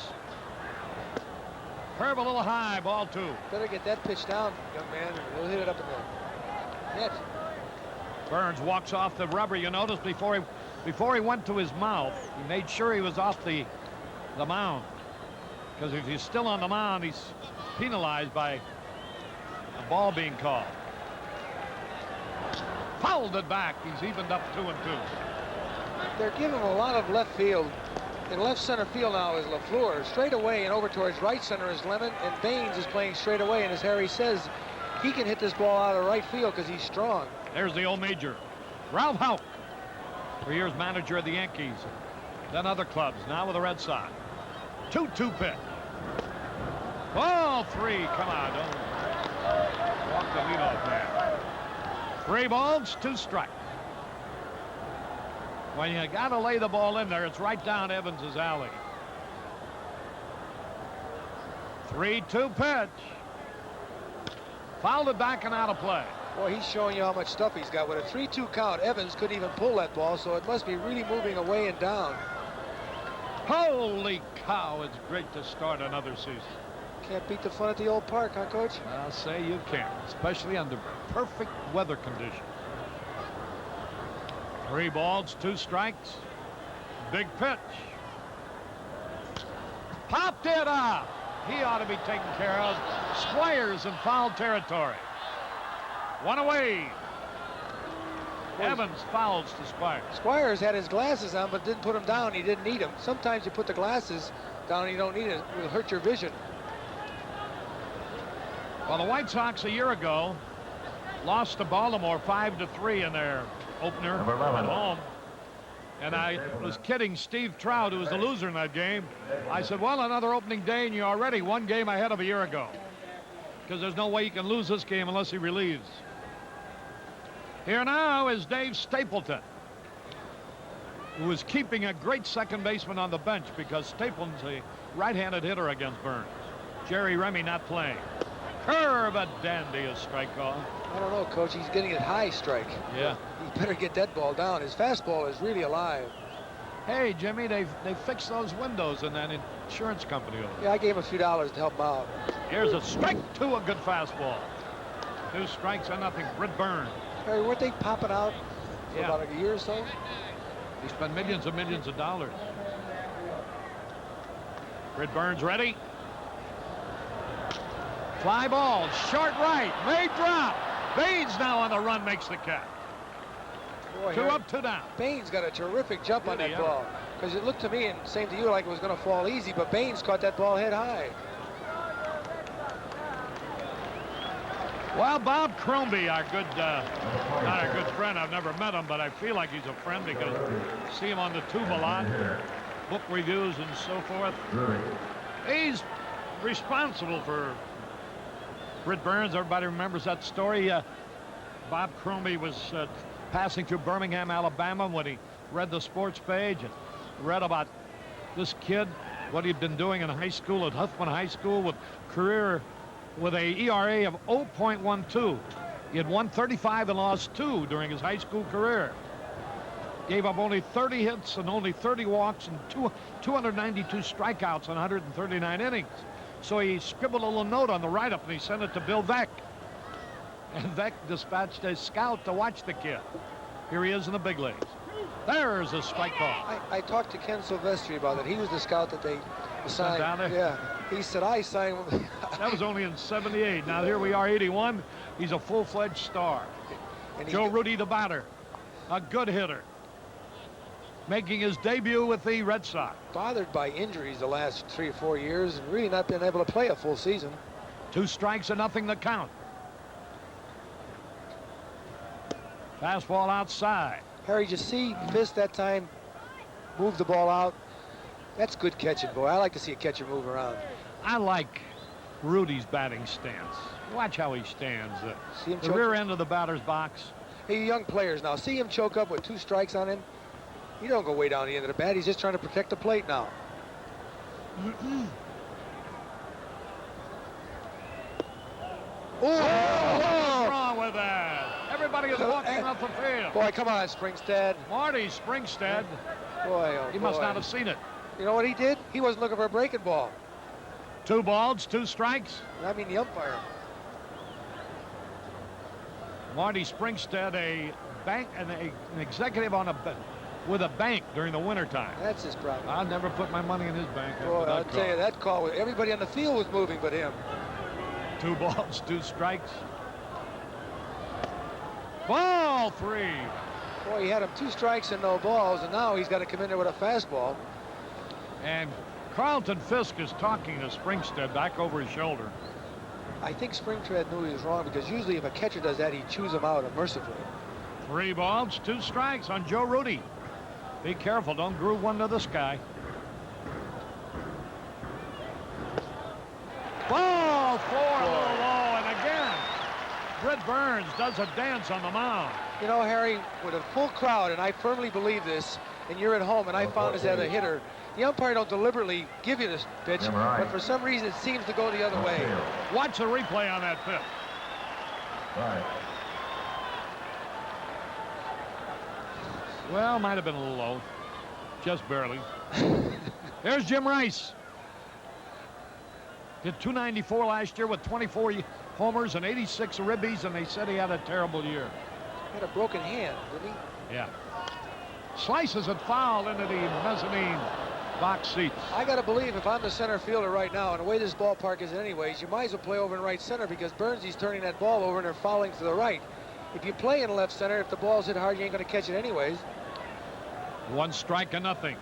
Curve a little high, ball 2. Better get that pitch down, young man. He'll hit it up in the net. Burns walks off the rubber. You notice before he went to his mouth, he made sure he was off the mound. Because if he's still on the mound, he's penalized by a ball being called. Fouled it back. He's evened up 2-2. They're giving him a lot of left field. In left center field now is LaFleur. Straight away and over towards right center is Lemon, and Baines is playing straight away. And as Harry says, he can hit this ball out of right field because he's strong. There's the old major, Ralph Houck, for years manager of the Yankees, then other clubs, now with the Red Sox. 2-2 pitch. Ball 3. Come on, don't walk the leadoff man. 3 balls, 2 strikes. When you got to lay the ball in there, it's right down Evans's alley. 3-2 pitch. Fouled it back and out of play. Boy, he's showing you how much stuff he's got. With a 3-2 count, Evans couldn't even pull that ball, so it must be really moving away and down. Holy cow, it's great to start another season. Can't beat the fun at the old park, huh, Coach? I'll say you can't, especially under perfect weather conditions. 3 balls, 2 strikes. Big pitch. Popped it up. He ought to be taken care of. Squires in foul territory. 1 away. Evans fouls to Squires. Squires had his glasses on, but didn't put them down. He didn't need them. Sometimes you put the glasses down, you don't need it. It will hurt your vision. Well, the White Sox a year ago lost to Baltimore 5-3 in their opener at home. And I was kidding Steve Trout, who was the loser in that game. I said, well, another opening day, and you're already 1 game ahead of a year ago. Because there's no way you can lose this game unless he relieves. Here now is Dave Stapleton, who is keeping a great second baseman on the bench because Stapleton's a right-handed hitter against Burns. Jerry Remy not playing. Curve a dandy, a strike call. I don't know, Coach. He's getting it high strike. Yeah. He better get that ball down. His fastball is really alive. Hey, Jimmy, they fixed those windows in that insurance company over there. Yeah, I gave him a few dollars to help him out. Here's a strike to a good fastball. 2 strikes and nothing. Britt Burns. Harry, weren't they popping out for about a year or so? They spent millions and millions of dollars. Britt Burns ready. Fly ball, short right, may drop. Baines now on the run, makes the catch. Boy, 2 up, 2 down. Baines got a terrific jump on that ball. Because it looked to me, and same to you, like it was going to fall easy, but Baines caught that ball head high. Well, Bob Crombie, our good, not our good friend. I've never met him, but I feel like he's a friend because I see him on the tube a lot, book reviews and so forth. He's responsible for Britt Burns. Everybody remembers that story. Bob Crombie was passing through Birmingham, Alabama when he read the sports page and read about this kid, what he'd been doing in high school at Huffman High School with a ERA of 0.12. He had won 35 and lost 2 during his high school career. Gave up only 30 hits and only 30 walks and 292 strikeouts in 139 innings. So he scribbled a little note on the write-up and he sent it to Bill Veeck. And Veeck dispatched a scout to watch the kid. Here he is in the big leagues. There's a strike ball. I talked to Ken Silvestri about it. He was the scout that they assigned. Down there? Yeah. He said, I signed. That was only in '78. Now here we are, 81. He's a full-fledged star. And Joe Rudy, the batter, a good hitter, making his debut with the Red Sox. Bothered by injuries the last 3 or 4 years and really not been able to play a full season. 2 strikes and nothing to count. Fastball outside. Harry, just see Fisk that time move the ball out. That's good catching, boy. I like to see a catcher move around. I like Rudy's batting stance. Watch how he stands. See him The choke rear end of the batter's box. Hey, young players now. See him choke up with 2 strikes on him. He don't go way down the end of the bat. He's just trying to protect the plate now. What's wrong with that? Everybody is walking off the field. Boy, come on, Springstead. Marty Springstead. Boy, oh He must boy. not have seen it. You know what he did? He wasn't looking for a breaking ball. 2 balls, 2 strikes. I mean, the umpire. Marty Springstead, an executive on with a bank during the wintertime. That's his problem. I'll never put my money in his bank. after Boy, that I'll call. tell you, that call, everybody on the field was moving but him. 2 balls, 2 strikes. Ball 3. Boy, he had him 2 strikes and no balls, and now he's got to come in there with a fastball. And Carlton Fisk is talking to Springstead back over his shoulder. I think Springstead knew he was wrong because usually if a catcher does that, he chews him out mercifully. 3 balls, 2 strikes on Joe Rudy. Be careful, don't groove one to this guy. Ball 4, a little low, and again, Britt Burns does a dance on the mound. You know, Harry, with a full crowd, and I firmly believe this, and you're at home, and I found this as a hitter, the umpire don't deliberately give you this pitch, but for some reason it seems to go the other way. Watch the replay on that pitch. Right. Well, might have been a little low, just barely. There's Jim Rice. Hit .294 last year with 24 homers and 86 ribbies, and they said he had a terrible year. He had a broken hand, didn't he? Yeah. Slices it foul into the mezzanine box seats. I got to believe if I'm the center fielder right now, and the way this ballpark is anyways, you might as well play over in right center because Burnsy's turning that ball over and they're fouling to the right. If you play in left center, if the ball's hit hard, you ain't going to catch it anyways. 1 strike and nothing.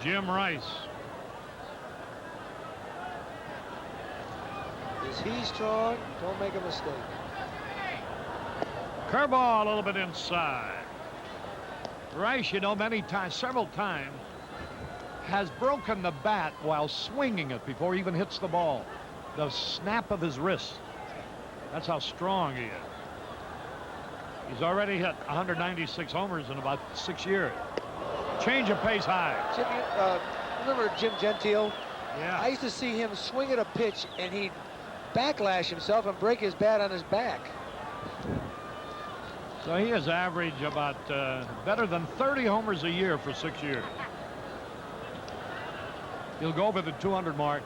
Jim Rice. Is he strong? Don't make a mistake. Curveball a little bit inside. Rice, you know, several times, has broken the bat while swinging it before he even hits the ball. The snap of his wrist. That's how strong he is. He's already hit 196 homers in about 6 years. Change of pace high. Jim, remember Jim Gentile? Yeah. I used to see him swing at a pitch and he'd backlash himself and break his bat on his back. So he has averaged about better than 30 homers a year for 6 years. He'll go over the 200 mark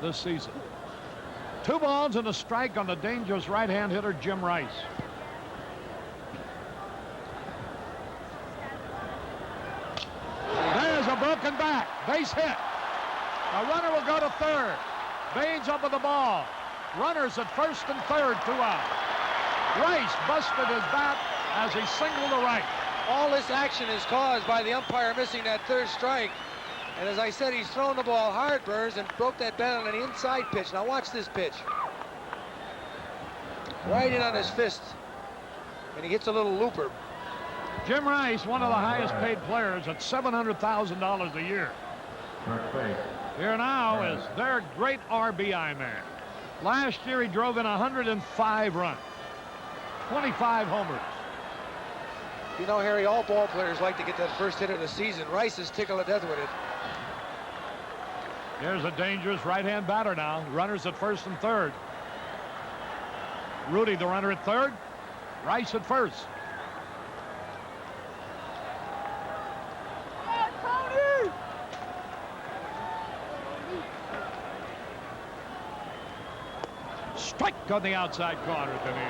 this season. 2 balls and a strike on the dangerous right-hand hitter, Jim Rice. There's a broken bat. Base hit. A runner will go to third. Baines up with the ball. Runners at first and third, 2 out. Rice busted his bat as he singled to right. All this action is caused by the umpire missing that 3rd strike. And as I said, he's thrown the ball hard, Burns, and broke that bat on an inside pitch. Now watch this pitch. Right in on his fist. And he hits a little looper. Jim Rice, one of the highest paid players at $700,000 a year. Here now is their great RBI man. Last year he drove in 105 runs, 25 homers. You know, Harry, all ball players like to get that first hit of the season. Rice is tickled to death with it. Here's a dangerous right-hand batter now. Runners at first and third. Rudy, the runner at third. Rice at first. Strike on the outside corner to me.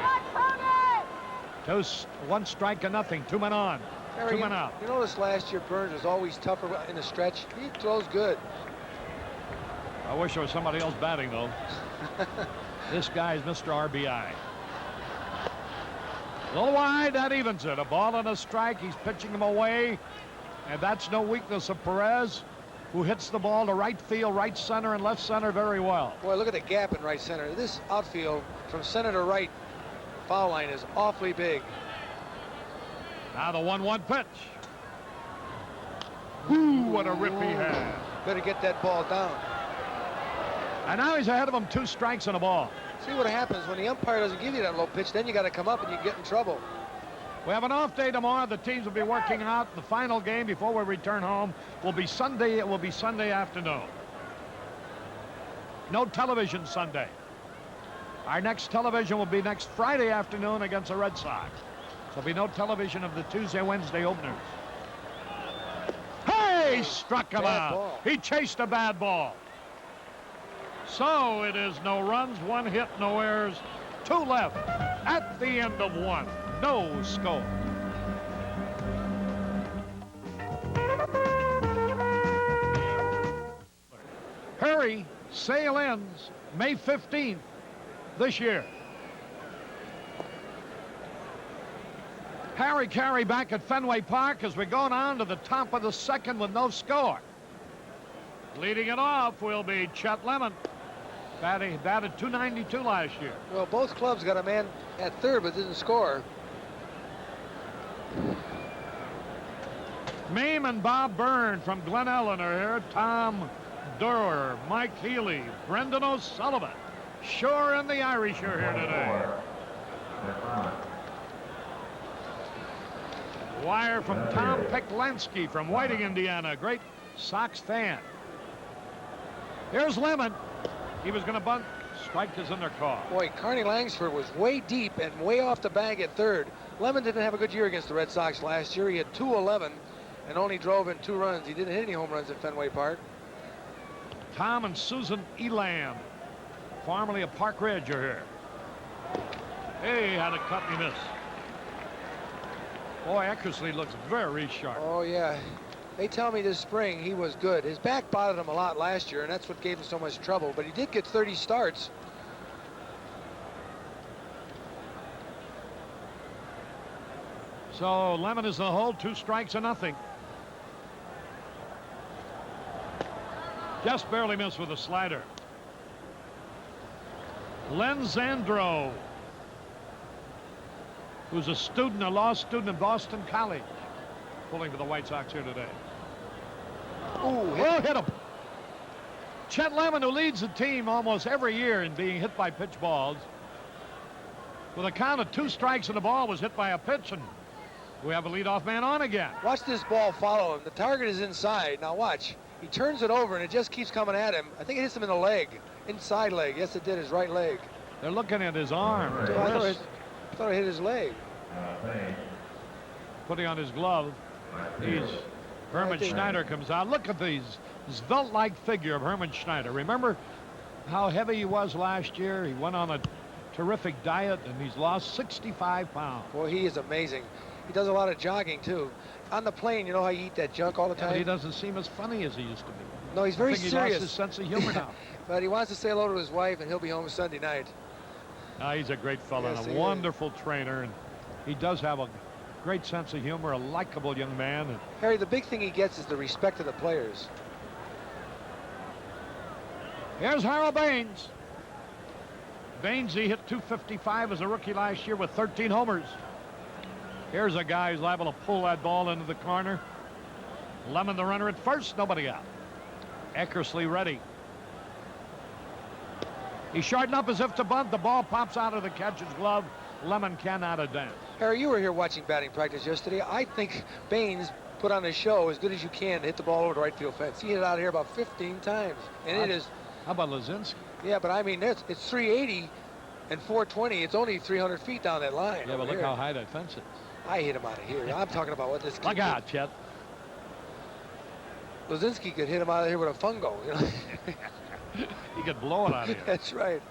One strike and nothing. 2 men on. Harry, 2 men out. You notice last year Burns was always tougher in the stretch. He throws good. I wish there was somebody else batting, though. This guy's Mr. RBI. A little wide, that evens it. A ball and a strike. He's pitching him away. And that's no weakness of Perez, who hits the ball to right field, right center, and left center very well. Boy, look at the gap in right center. This outfield from center to right foul line is awfully big. Now the 1-1 pitch. Ooh, what a rip he has. Better get that ball down. And now he's ahead of him, 2 strikes and a ball. See what happens when the umpire doesn't give you that low pitch, then you got to come up and you get in trouble. We have an off day tomorrow. The teams will be working out. The final game before we return home will be Sunday. It will be Sunday afternoon. No television Sunday. Our next television will be next Friday afternoon against the Red Sox. There'll be no television of the Tuesday, Wednesday openers. Hey, struck him Bad out. ball. He chased a bad ball. So it is no runs, 1 hit, no errors, 2 left at the end of 1. No score. Hurry, sale ends May 15th this year. Harry Caray back at Fenway Park as we go on to the top of the second with no score. Leading it off will be Chet Lemon. Batted .292 last year. Well, both clubs got a man at third but didn't score. Mame and Bob Byrne from Glen Ellen are here. Tom Durer, Mike Healy, Brendan O'Sullivan. Shore and the Irish are here today. Wire from Tom Peklansky from Whiting, Indiana. Great Sox fan. Here's Lemon. He was going to bunt. Strike is in their call. Boy, Carney Langsford was way deep and way off the bag at third. Lemon didn't have a good year against the Red Sox last year. He had .211 and only drove in 2 runs. He didn't hit any home runs at Fenway Park. Tom and Susan Elam, formerly of Park Ridge, are here. Hey, had a cut and miss. Boy, Eckersley looks very sharp. Oh, yeah. They tell me this spring he was good. His back bothered him a lot last year, and that's what gave him so much trouble. But he did get 30 starts. So Lemon is in the hole, 2 strikes and nothing. Just barely missed with a slider. Len Zandro, who's a student, a law student at Boston College, pulling for the White Sox here today. Ooh, hit him. Chet Lemon, who leads the team almost every year in being hit by pitch balls, with a count of 2 strikes and a ball, was hit by a pitch, and we have a leadoff man on again. Watch this ball follow him. The target is inside. Now watch. He turns it over, and it just keeps coming at him. I think it hits him in the leg, inside leg. Yes, it did, his right leg. They're looking at his arm. I thought it hit his leg. Putting on his glove. Herman Schneider comes out. Look at this svelte-like figure of Herman Schneider. Remember how heavy he was last year? He went on a terrific diet, and he's lost 65 pounds. Boy, he is amazing. He does a lot of jogging, too. On the plane, you know how you eat that junk all the time? But he doesn't seem as funny as he used to be. No, he's very I think serious. He lost his sense of humor now. But he wants to say hello to his wife, and he'll be home Sunday night. He's a great fellow, Yes, and a wonderful trainer, and he does have a great sense of humor, a likable young man. And Harry, the big thing he gets is the respect of the players. here's Harold Baines. Bainesy hit .255 as a rookie last year with 13 homers. Here's a guy who's liable to pull that ball into the corner. Lemon the runner at first, nobody out. Eckersley ready. He's shorting up as if to bunt. The ball pops out of the catcher's glove. Lemon cannot advance. Harry, you were here watching batting practice yesterday. I think Baines put on a show as good as you can to hit the ball over the right field fence. He hit it out here about 15 times. And it is... How about Lazinski? Yeah, but I mean, it's 380 and 420. It's only 300 feet down that line. Yeah, but look how high that fence is. I hit him out of here. I'm talking about what this kid Look out, Chet. Lazinski could hit him out of here with a fungo, you know. He could blow it out of here. That's right.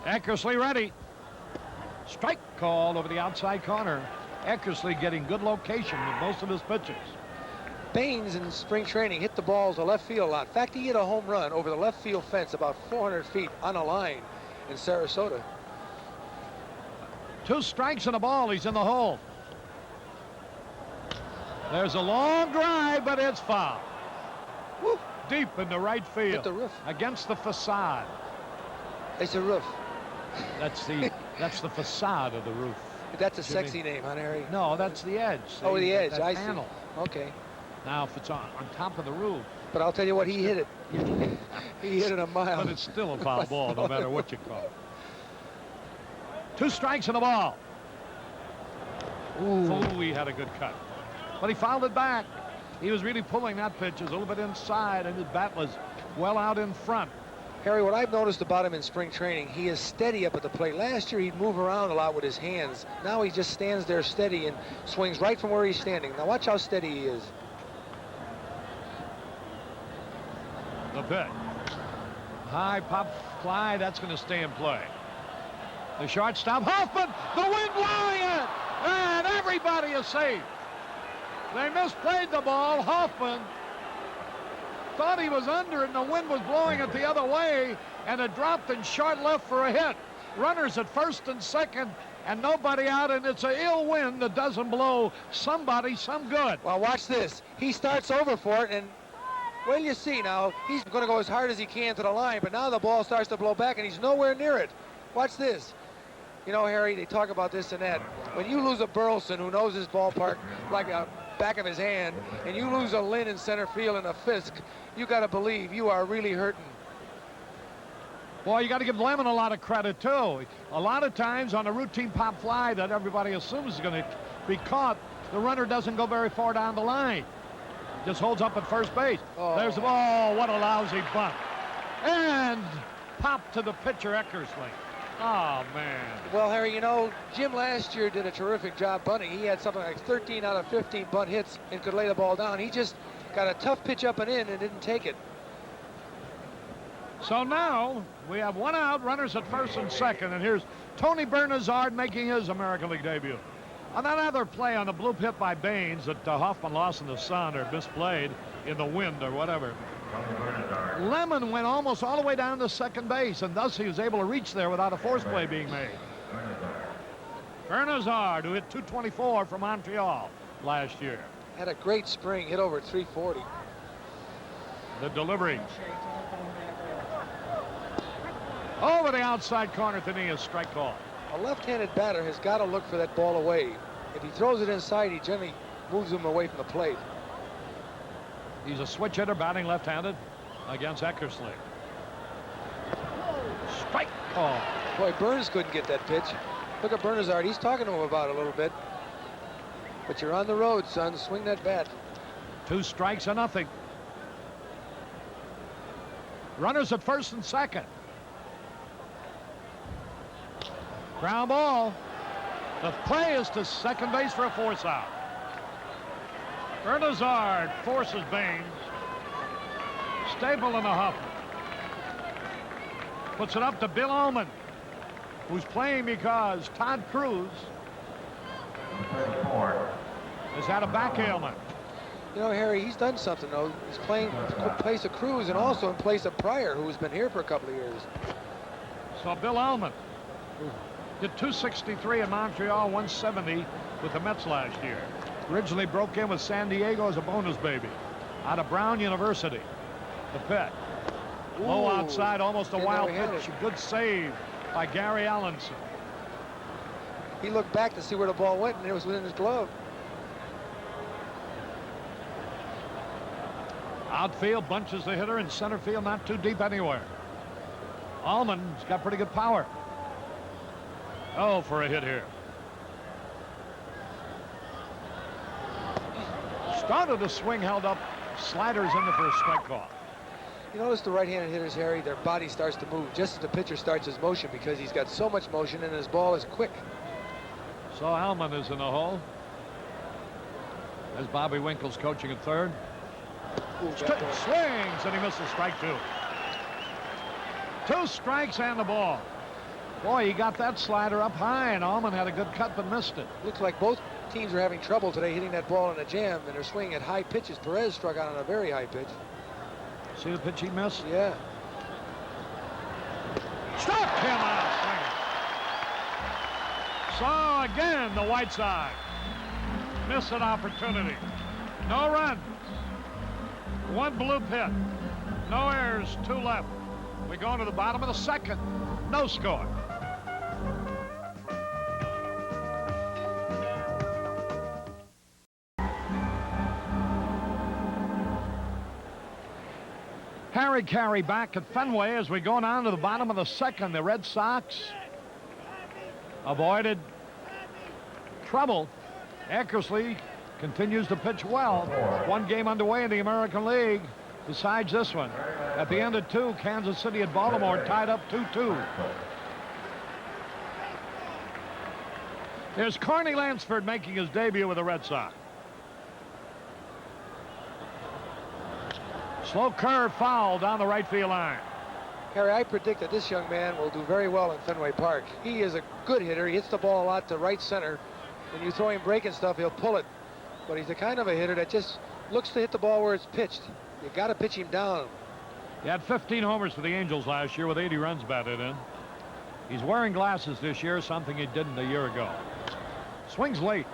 Eckersley ready. Strike called over the outside corner. Eckersley getting good location with most of his pitches. Baines in spring training hit the ball to left field a lot. In fact, he hit a home run over the left field fence about 400 feet on a line in Sarasota. 2 strikes and a ball. He's in the hole. There's a long drive, but it's foul. Woo. Deep in the right field. Hit the roof. Against the facade. It's a roof. That's the facade of the roof. That's a sexy name, huh, Harry? No, that's the edge. Oh, the edge. That I panel. see. Okay. Now, if it's on top of the roof. But I'll tell you what, he hit it. He hit it a mile. But it's still a foul ball, no matter what you call it. 2 strikes and a ball. Ooh, he had a good cut. But he fouled it back. He was really pulling that pitch. It was a little bit inside, and his bat was well out in front. Harry, what I've noticed about him in spring training, he is steady up at the plate. Last year, he'd move around a lot with his hands. Now he just stands there steady and swings right from where he's standing. Now watch how steady he is. The pitch. High pop fly. That's going to stay in play. The shortstop, Hoffman, the wind blowing it, and everybody is safe. They misplayed the ball. Hoffman thought he was under it, and the wind was blowing it the other way, and it dropped in short left for a hit. Runners at first and second, and nobody out, and it's an ill wind that doesn't blow somebody some good. Well, watch this. He starts over for it, and well, you see now, he's going to go as hard as he can to the line, but now the ball starts to blow back, and he's nowhere near it. Watch this. You know, Harry, they talk about this and that. When you lose a Burleson who knows his ballpark like a back of his hand, and you lose a Lynn in center field and a Fisk, you got to believe you are really hurting. Boy, you got to give Lemon a lot of credit, too. A lot of times on a routine pop fly that everybody assumes is going to be caught, the runner doesn't go very far down the line. Just holds up at first base. Oh. There's the ball. What a lousy bunt. And pop to the pitcher, Eckersley. Oh, man. Well, Harry, you know, Jim last year did a terrific job bunting. He had something like 13 out of 15 bunt hits and could lay the ball down. He just got a tough pitch up and in and didn't take it. So now we have 1 out, runners at first and second, and here's Tony Bernazard making his American League debut. On that other play on the bloop hit by Baines that Hoffman lost in the sun or misplayed in the wind or whatever, Lemon went almost all the way down to second base, and thus he was able to reach there without a force play being made. Bernazard, who hit .224 from Montreal last year. Had a great spring, hit over 340. The delivery. Over the outside corner to knee, a strike call. A left-handed batter has got to look for that ball away. If he throws it inside, he generally moves him away from the plate. He's a switch hitter batting left-handed against Eckersley. Strike call. Boy, Burns couldn't get that pitch. Look at Bernazard. He's talking to him about it a little bit. But you're on the road, son. Swing that bat. 2 strikes and nothing. Runners at first and second. Ground ball. The play is to second base for a force out. Bernazard forces Baines. Stable in the Hoffman. Puts it up to Bill Ullman, who's playing because Todd Cruz has had a back ailment. You know, Harry, he's done something, though. He's playing in place of Cruz and also in place of Pryor, who's been here for a couple of years. So Bill Ullman did .263 in Montreal, 170 with the Mets last year. Originally broke in with San Diego as a bonus baby out of Brown University. The pitch. Low outside, almost a And wild there we had pitch. A good save by Gary Allenson. He looked back to see where the ball went, and it was within his glove. Outfield bunches the hitter, in center field not too deep anywhere. Allman's got pretty good power. Oh, for a hit here. Started the swing, held up. Sliders in the first strike call. You notice the right-handed hitters, Harry, their body starts to move just as the pitcher starts his motion because he's got so much motion and his ball is quick. So Allman is in the hole. As Bobby Winkle's coaching at third. Swings, and he misses strike 2. 2 strikes and the ball. Boy, he got that slider up high, and Allman had a good cut but missed it. Looks like both teams are having trouble today hitting that ball in a jam, and they're swinging at high pitches. Perez struck out on a very high pitch. See the pitch he missed? Yeah. Struck him out swinging. So again, the White Sox miss an opportunity. No runs. 1 blue pit. No errors, 2 left. We go into the bottom of the second. No score. Harry Caray back at Fenway as we go down to the bottom of the second. The Red Sox avoided trouble. Eckersley continues to pitch well. 1 game underway in the American League besides this one. At the end of 2, Kansas City at Baltimore tied up 2-2. Here's Carney Lansford making his debut with the Red Sox. Slow curve foul down the right field line. Harry, I predict that this young man will do very well in Fenway Park. He is a good hitter. He hits the ball a lot to right center. When you throw him breaking stuff, he'll pull it. But he's the kind of a hitter that just looks to hit the ball where it's pitched. You got to pitch him down. He had 15 homers for the Angels last year with 80 runs batted in. He's wearing glasses this year, something he didn't a year ago. Swings late.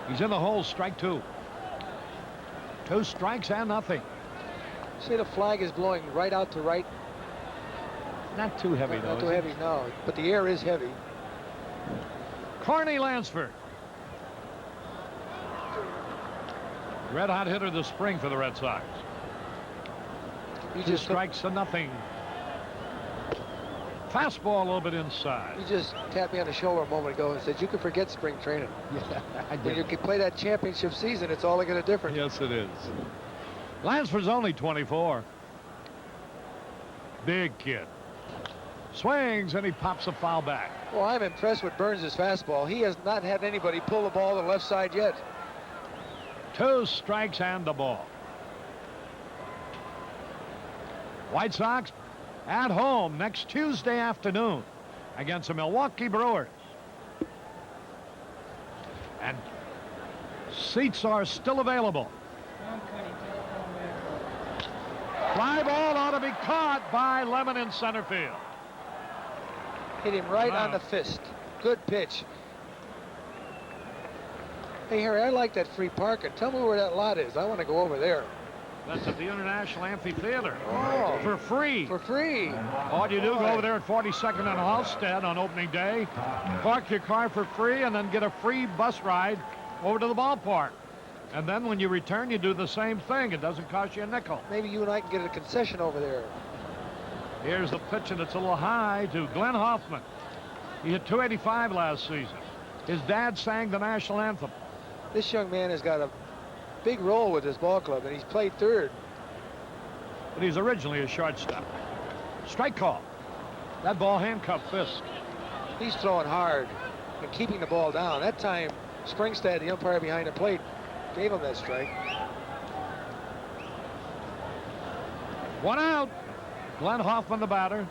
He's in the hole, strike 2. 2 strikes and nothing. Say the flag is blowing right out to right. Not too heavy, though. Not too heavy, no. But the air is heavy. Carney Lansford. Red hot hitter of the spring for the Red Sox. You 2 just strikes to nothing. Fastball a little bit inside. You just tapped me on the shoulder a moment ago and said you can forget spring training. Yeah, I When you did. can play that championship season, it's all going to different. Yes, it is. Lansford's only 24. Big kid. Swings, and he pops a foul back. Well, I'm impressed with Burns' fastball. He has not had anybody pull the ball to the left side yet. 2 strikes and the ball. White Sox at home next Tuesday afternoon against the Milwaukee Brewers. And seats are still available. Fly ball ought to be caught by Lemon in center field. Hit him right on the fist. Good pitch. Hey, Harry, I like that free parking. Tell me where that lot is. I want to go over there. That's at the International Amphitheater. Oh. For free. For free. All you do, go over there at 42nd and Halstead on opening day, park your car for free, and then get a free bus ride over to the ballpark. And then when you return, you do the same thing. It doesn't cost you a nickel. Maybe you and I can get a concession over there. Here's the pitch, and it's a little high to Glenn Hoffman. He hit 285 last season. His dad sang the national anthem. This young man has got a big role with his ball club, and he's played third. But he's originally a shortstop. Strike call. That ball handcuffed Fisk. He's throwing hard and keeping the ball down. That time, Springstad, the umpire behind the plate, gave him that strike. 1 out. Glenn Hoffman, the batter.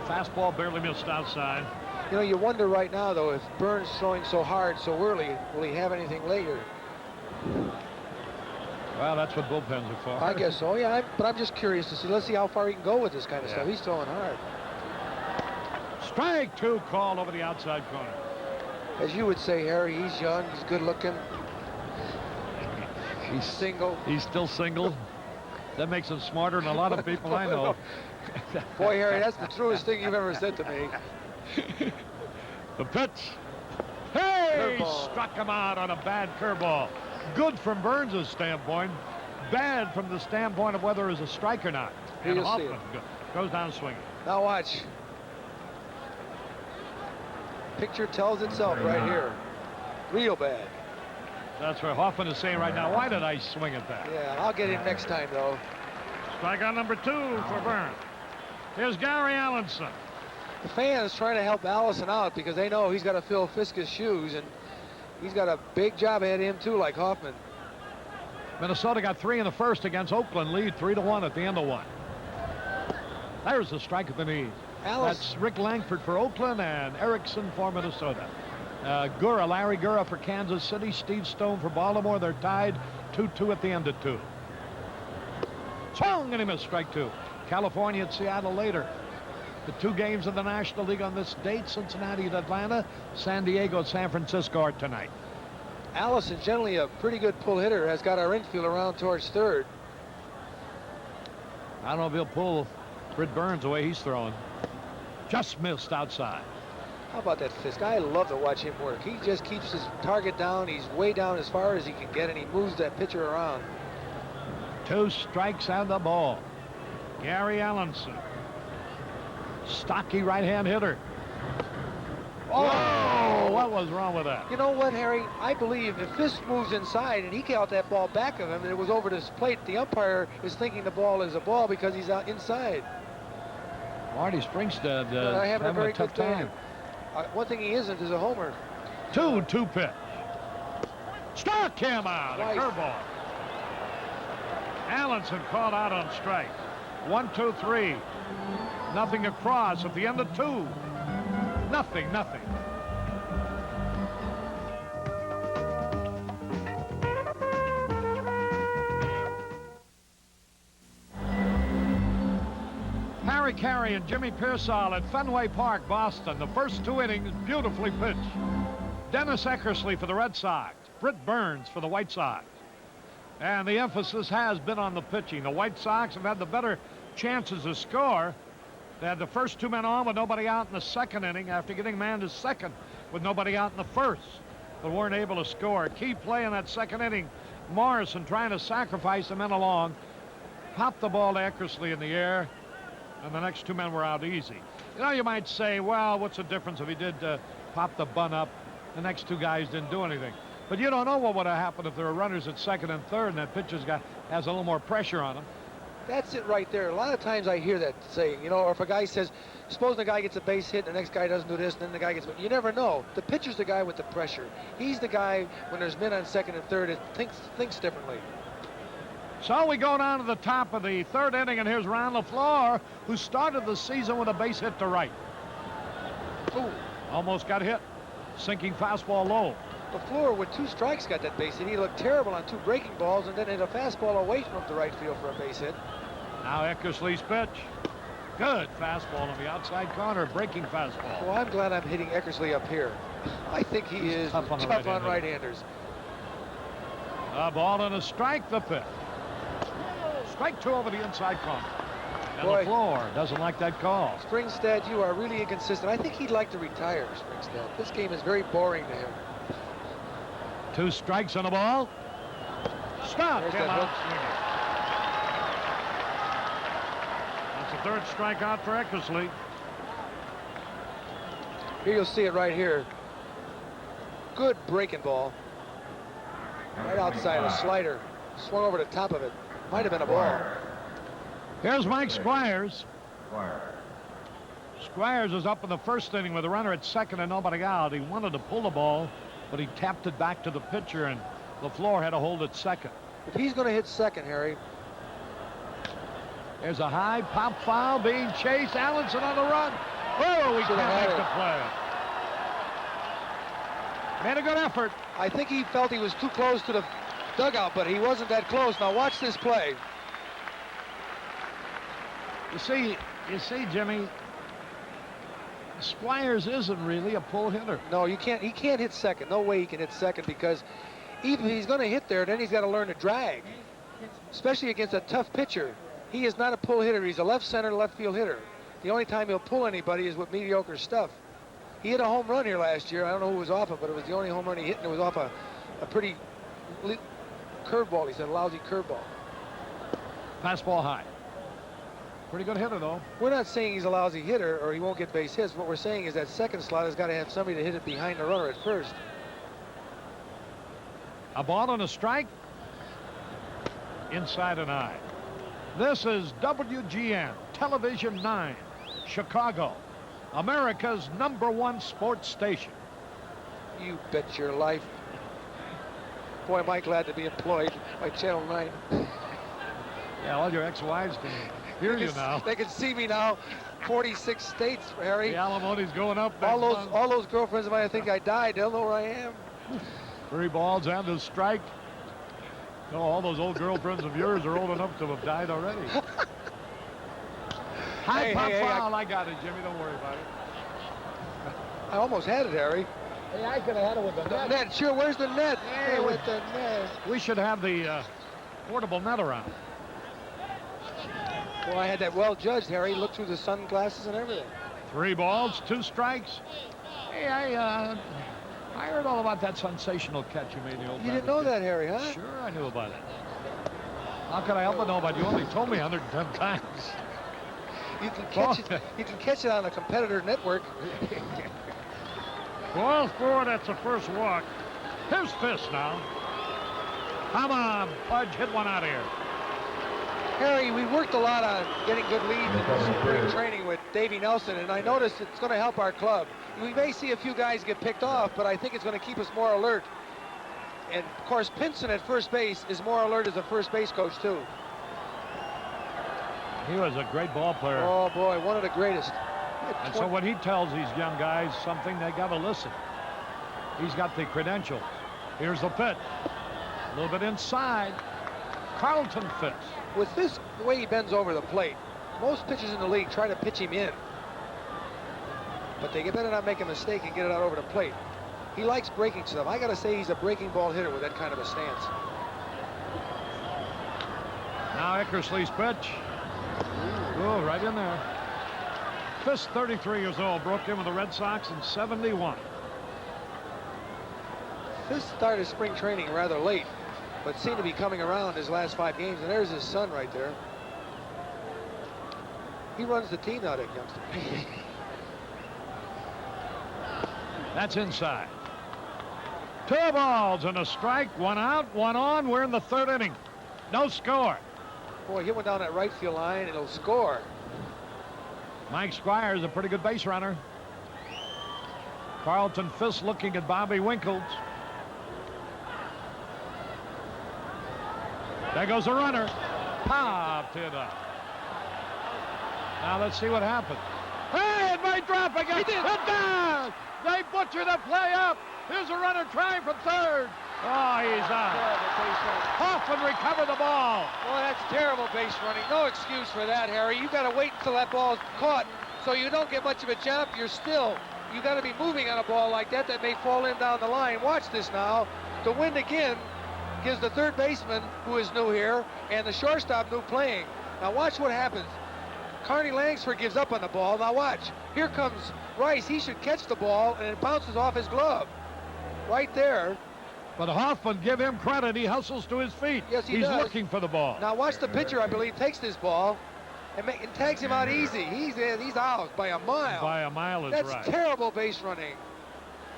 Fastball barely missed outside. You know, you wonder right now, though, if Burns throwing so hard so early, will he have anything later? Well, that's what bullpens are for. I guess so, yeah. But I'm just curious to see. Let's see how far he can go with this kind of stuff. He's throwing hard. Strike 2 called over the outside corner. As you would say, Harry, he's young, he's good looking. He's single. He's still single. That makes him smarter than a lot of people I know. Boy, Harry, that's the truest thing you've ever said to me. The pitch. Hey! Curveball. Struck him out on a bad curveball. Good from Burns' standpoint. Bad from the standpoint of whether it's a strike or not. Here And you'll see Hoffman goes down swinging. Now watch. Picture tells itself right here. Real bad. That's what Hoffman is saying right now. Why did I swing at that? Yeah, I'll get him next time, though. Strikeout number 2 for Burns. Here's Gary Allenson. The fans trying to help Allison out because they know he's got to fill Fisk's shoes, and he's got a big job ahead of him, too, like Hoffman. Minnesota got 3 in the first against Oakland, lead 3-1 at the end of 1. There's the strike at the knee. That's Rick Langford for Oakland and Erickson for Minnesota. Larry Gura for Kansas City, Steve Stone for Baltimore. They're tied 2-2 at the end of 2. Swung and he missed, strike 2. California at Seattle later. The 2 games of the National League on this date, Cincinnati at Atlanta, San Diego at San Francisco are tonight. Allison, generally a pretty good pull hitter, has got our infield around towards third. I don't know if he'll pull Britt Burns the way he's throwing. Just missed outside. How about that Fisk? I love to watch him work. He just keeps his target down. He's way down as far as he can get, and he moves that pitcher around. 2 strikes and the ball. Gary Allenson. Stocky right-hand hitter. Oh, what was wrong with that? You know what, Harry? I believe if Fisk moves inside and he got that ball back of him and it was over this plate, the umpire is thinking the ball is a ball because he's out inside. Marty Springstead having a very tough good time. One thing he isn't is a homer. 2-2 pitch. Struck him out. Twice. A curveball. Allenson called out on strike. 1-2-3. Nothing across at the end of 2. Nothing. Harry Caray and Jimmy Pearsall at Fenway Park, Boston. The first 2 innings beautifully pitched. Dennis Eckersley for the Red Sox. Britt Burns for the White Sox. And the emphasis has been on the pitching. The White Sox have had the better chances to score. They had the first 2 men on with nobody out in the second inning after getting man to second with nobody out in the first, but weren't able to score. Key play in that second inning, Morrison trying to sacrifice the men along, popped the ball to Eckersley in the air, and the next 2 men were out easy. You know, you might say, well, what's the difference if he did pop the bunt up? The next 2 guys didn't do anything. But you don't know what would have happened if there were runners at second and third and that pitcher's has a little more pressure on him. That's it right there. A lot of times I hear that saying, you know, or if a guy says, suppose the guy gets a base hit and the next guy doesn't do this, and then the guy gets, you never know. The pitcher's the guy with the pressure. He's the guy, when there's men on second and third, that thinks differently. So we go down to the top of the 3rd inning, and here's Ron LaFleur, who started the season with a base hit to right. Ooh, almost got hit. Sinking fastball low. LaFleur, with 2 strikes, got that base hit. He looked terrible on 2 breaking balls and then hit a fastball away from the right field for a base hit. Now Eckersley's pitch. Good fastball on the outside corner, breaking fastball. Well, I'm glad I'm hitting Eckersley up here. I think he is tough on right-handers. A ball and a strike, the pitch. Strike 2 over the inside corner. And LaFleur doesn't like that call. Springstead, you are really inconsistent. I think he'd like to retire, Springstead. This game is very boring to him. 2 strikes on the ball. Stop. Came out swinging. That's the 3rd strikeout for Eckersley. Here you'll see it right here. Good breaking ball. Right outside, a slider. Swung over the top of it. Might have been a ball. Here's Mike Squires. Squires is up in the 1st inning with a runner at second and nobody out. He wanted to pull the ball, but he tapped it back to the pitcher, and LaFleur had to hold it second. If he's going to hit second, Harry. There's a high pop foul being chased. Allenson on the run. Oh, we can't make the play. Made a good effort. I think he felt he was too close to the dugout, but he wasn't that close. Now watch this play. You see, Jimmy, Squires isn't really a pull hitter. No, you can't. He can't hit second. No way he can hit second because even if he's going to hit there, then he's got to learn to drag, especially against a tough pitcher. He is not a pull hitter. He's a left center, left field hitter. The only time he'll pull anybody is with mediocre stuff. He hit a home run here last year. I don't know who was off it, but it was the only home run he hit, and it was off a pretty curveball. He said, a lousy curveball. Fastball high. Pretty good hitter, though. We're not saying he's a lousy hitter or he won't get base hits. What we're saying is that second slot has got to have somebody to hit it behind the runner at first. A ball and a strike. Inside and high. This is WGN, Television 9, Chicago, America's #1 sports station. You bet your life. Boy, am I glad to be employed by Channel 9. Yeah, all your ex-wives can hear you now. They can see me now. 46 states, Harry. The alimony's going up. All those girlfriends of mine, I think I died. They'll know where I am. 3 balls and a strike. No, all those old girlfriends of yours are old enough to have died already. High pop foul. I got it, Jimmy. Don't worry about it. I almost had it, Harry. Hey, I could have had it with the net. Sure, where's the net? Hey, with the net. We should have the portable net around. Well, I had that well judged, Harry. Look through the sunglasses and everything. 3 balls, 2 strikes. Hey, I heard all about that sensational catch you made in the old. You didn't know that, Harry, huh? Sure, I knew about it. How could I help but know about it? You only told me 110 times. You can catch it. You can catch it on a competitor network. Ball 4, that's the first walk. Here's Fisk now. Come on, Pudge, hit one out of here. Harry, we worked a lot on getting good leads in spring training with Davey Nelson, and I noticed it's going to help our club. We may see a few guys get picked off, but I think it's going to keep us more alert. And, of course, Pinson at first base is more alert as a first base coach, too. He was a great ball player. Oh, boy, one of the greatest. And so when he tells these young guys something, they got to listen. He's got the credentials. Here's the pitch. A little bit inside. Carlton Fisk. With this, the way he bends over the plate, most pitchers in the league try to pitch him in. But they better not make a mistake and get it out over the plate. He likes breaking stuff. I got to say he's a breaking ball hitter with that kind of a stance. Now Eckersley's pitch. Oh, right in there. Fisk, 33 years old, broke in with the Red Sox in '71. Fisk started spring training rather late, but seemed to be coming around his last 5 games, and there's his son right there. He runs the team now, that youngster. That's inside. 2 balls and a strike, 1 out, 1 on. We're in the 3rd inning. No score. Boy, he went down that right field line, and he'll score. Mike Squire's a pretty good base runner. Carlton Fisk looking at Bobby Winkles. There goes the runner. Popped it up. Now let's see what happens. Hey, it might drop again. It does. They butcher the play up. Here's a runner trying from 3rd. Oh, he's out. Hoffman recovered the ball. Boy, that's terrible base running. No excuse for that, Harry. You got to wait until that ball is caught so you don't get much of a jump. You got to be moving on a ball like that may fall in down the line. Watch this now. The wind again gives the 3rd baseman, who is new here, and the shortstop new playing. Now watch what happens. Carney Langsford gives up on the ball. Now watch. Here comes Rice. He should catch the ball, and it bounces off his glove. Right there. But Hoffman, give him credit. He hustles to his feet. Yes, He's does. looking for the ball. Now watch the pitcher, I believe, takes this ball and tags him out easy. He's out by a mile. By a mile is That's right. terrible base running.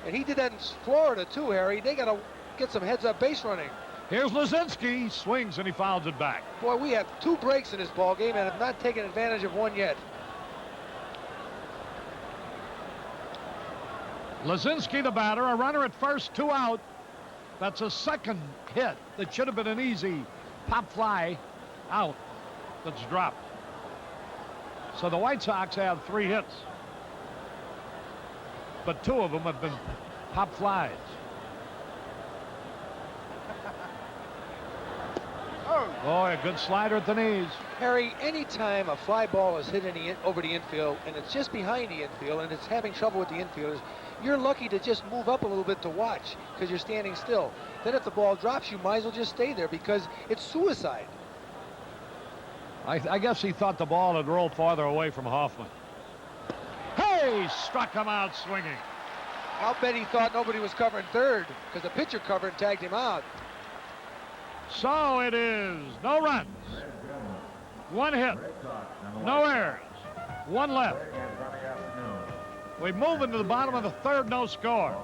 And he did that in Florida, too, Harry. They got to get some heads-up base running. Here's Lazinski. He swings and he fouls it back. Boy, we have 2 breaks in this ball game and have not taken advantage of one yet. Lazinski, the batter, a runner at first, 2 out. That's a 2nd hit that should have been an easy pop fly out that's dropped. So the White Sox have 3 hits, but 2 of them have been pop flies. Boy, a good slider at the knees. Harry, anytime a fly ball is hit over the infield and it's just behind the infield and it's having trouble with the infielders, you're lucky to just move up a little bit to watch because you're standing still. then if the ball drops, you might as well just stay there because it's suicide. I guess he thought the ball had rolled farther away from Hoffman. Hey, struck him out swinging. I'll bet he thought nobody was covering third because the pitcher covered and tagged him out. So it is no runs, 1 hit, no errors, 1 left. We move into the bottom of the third, no score.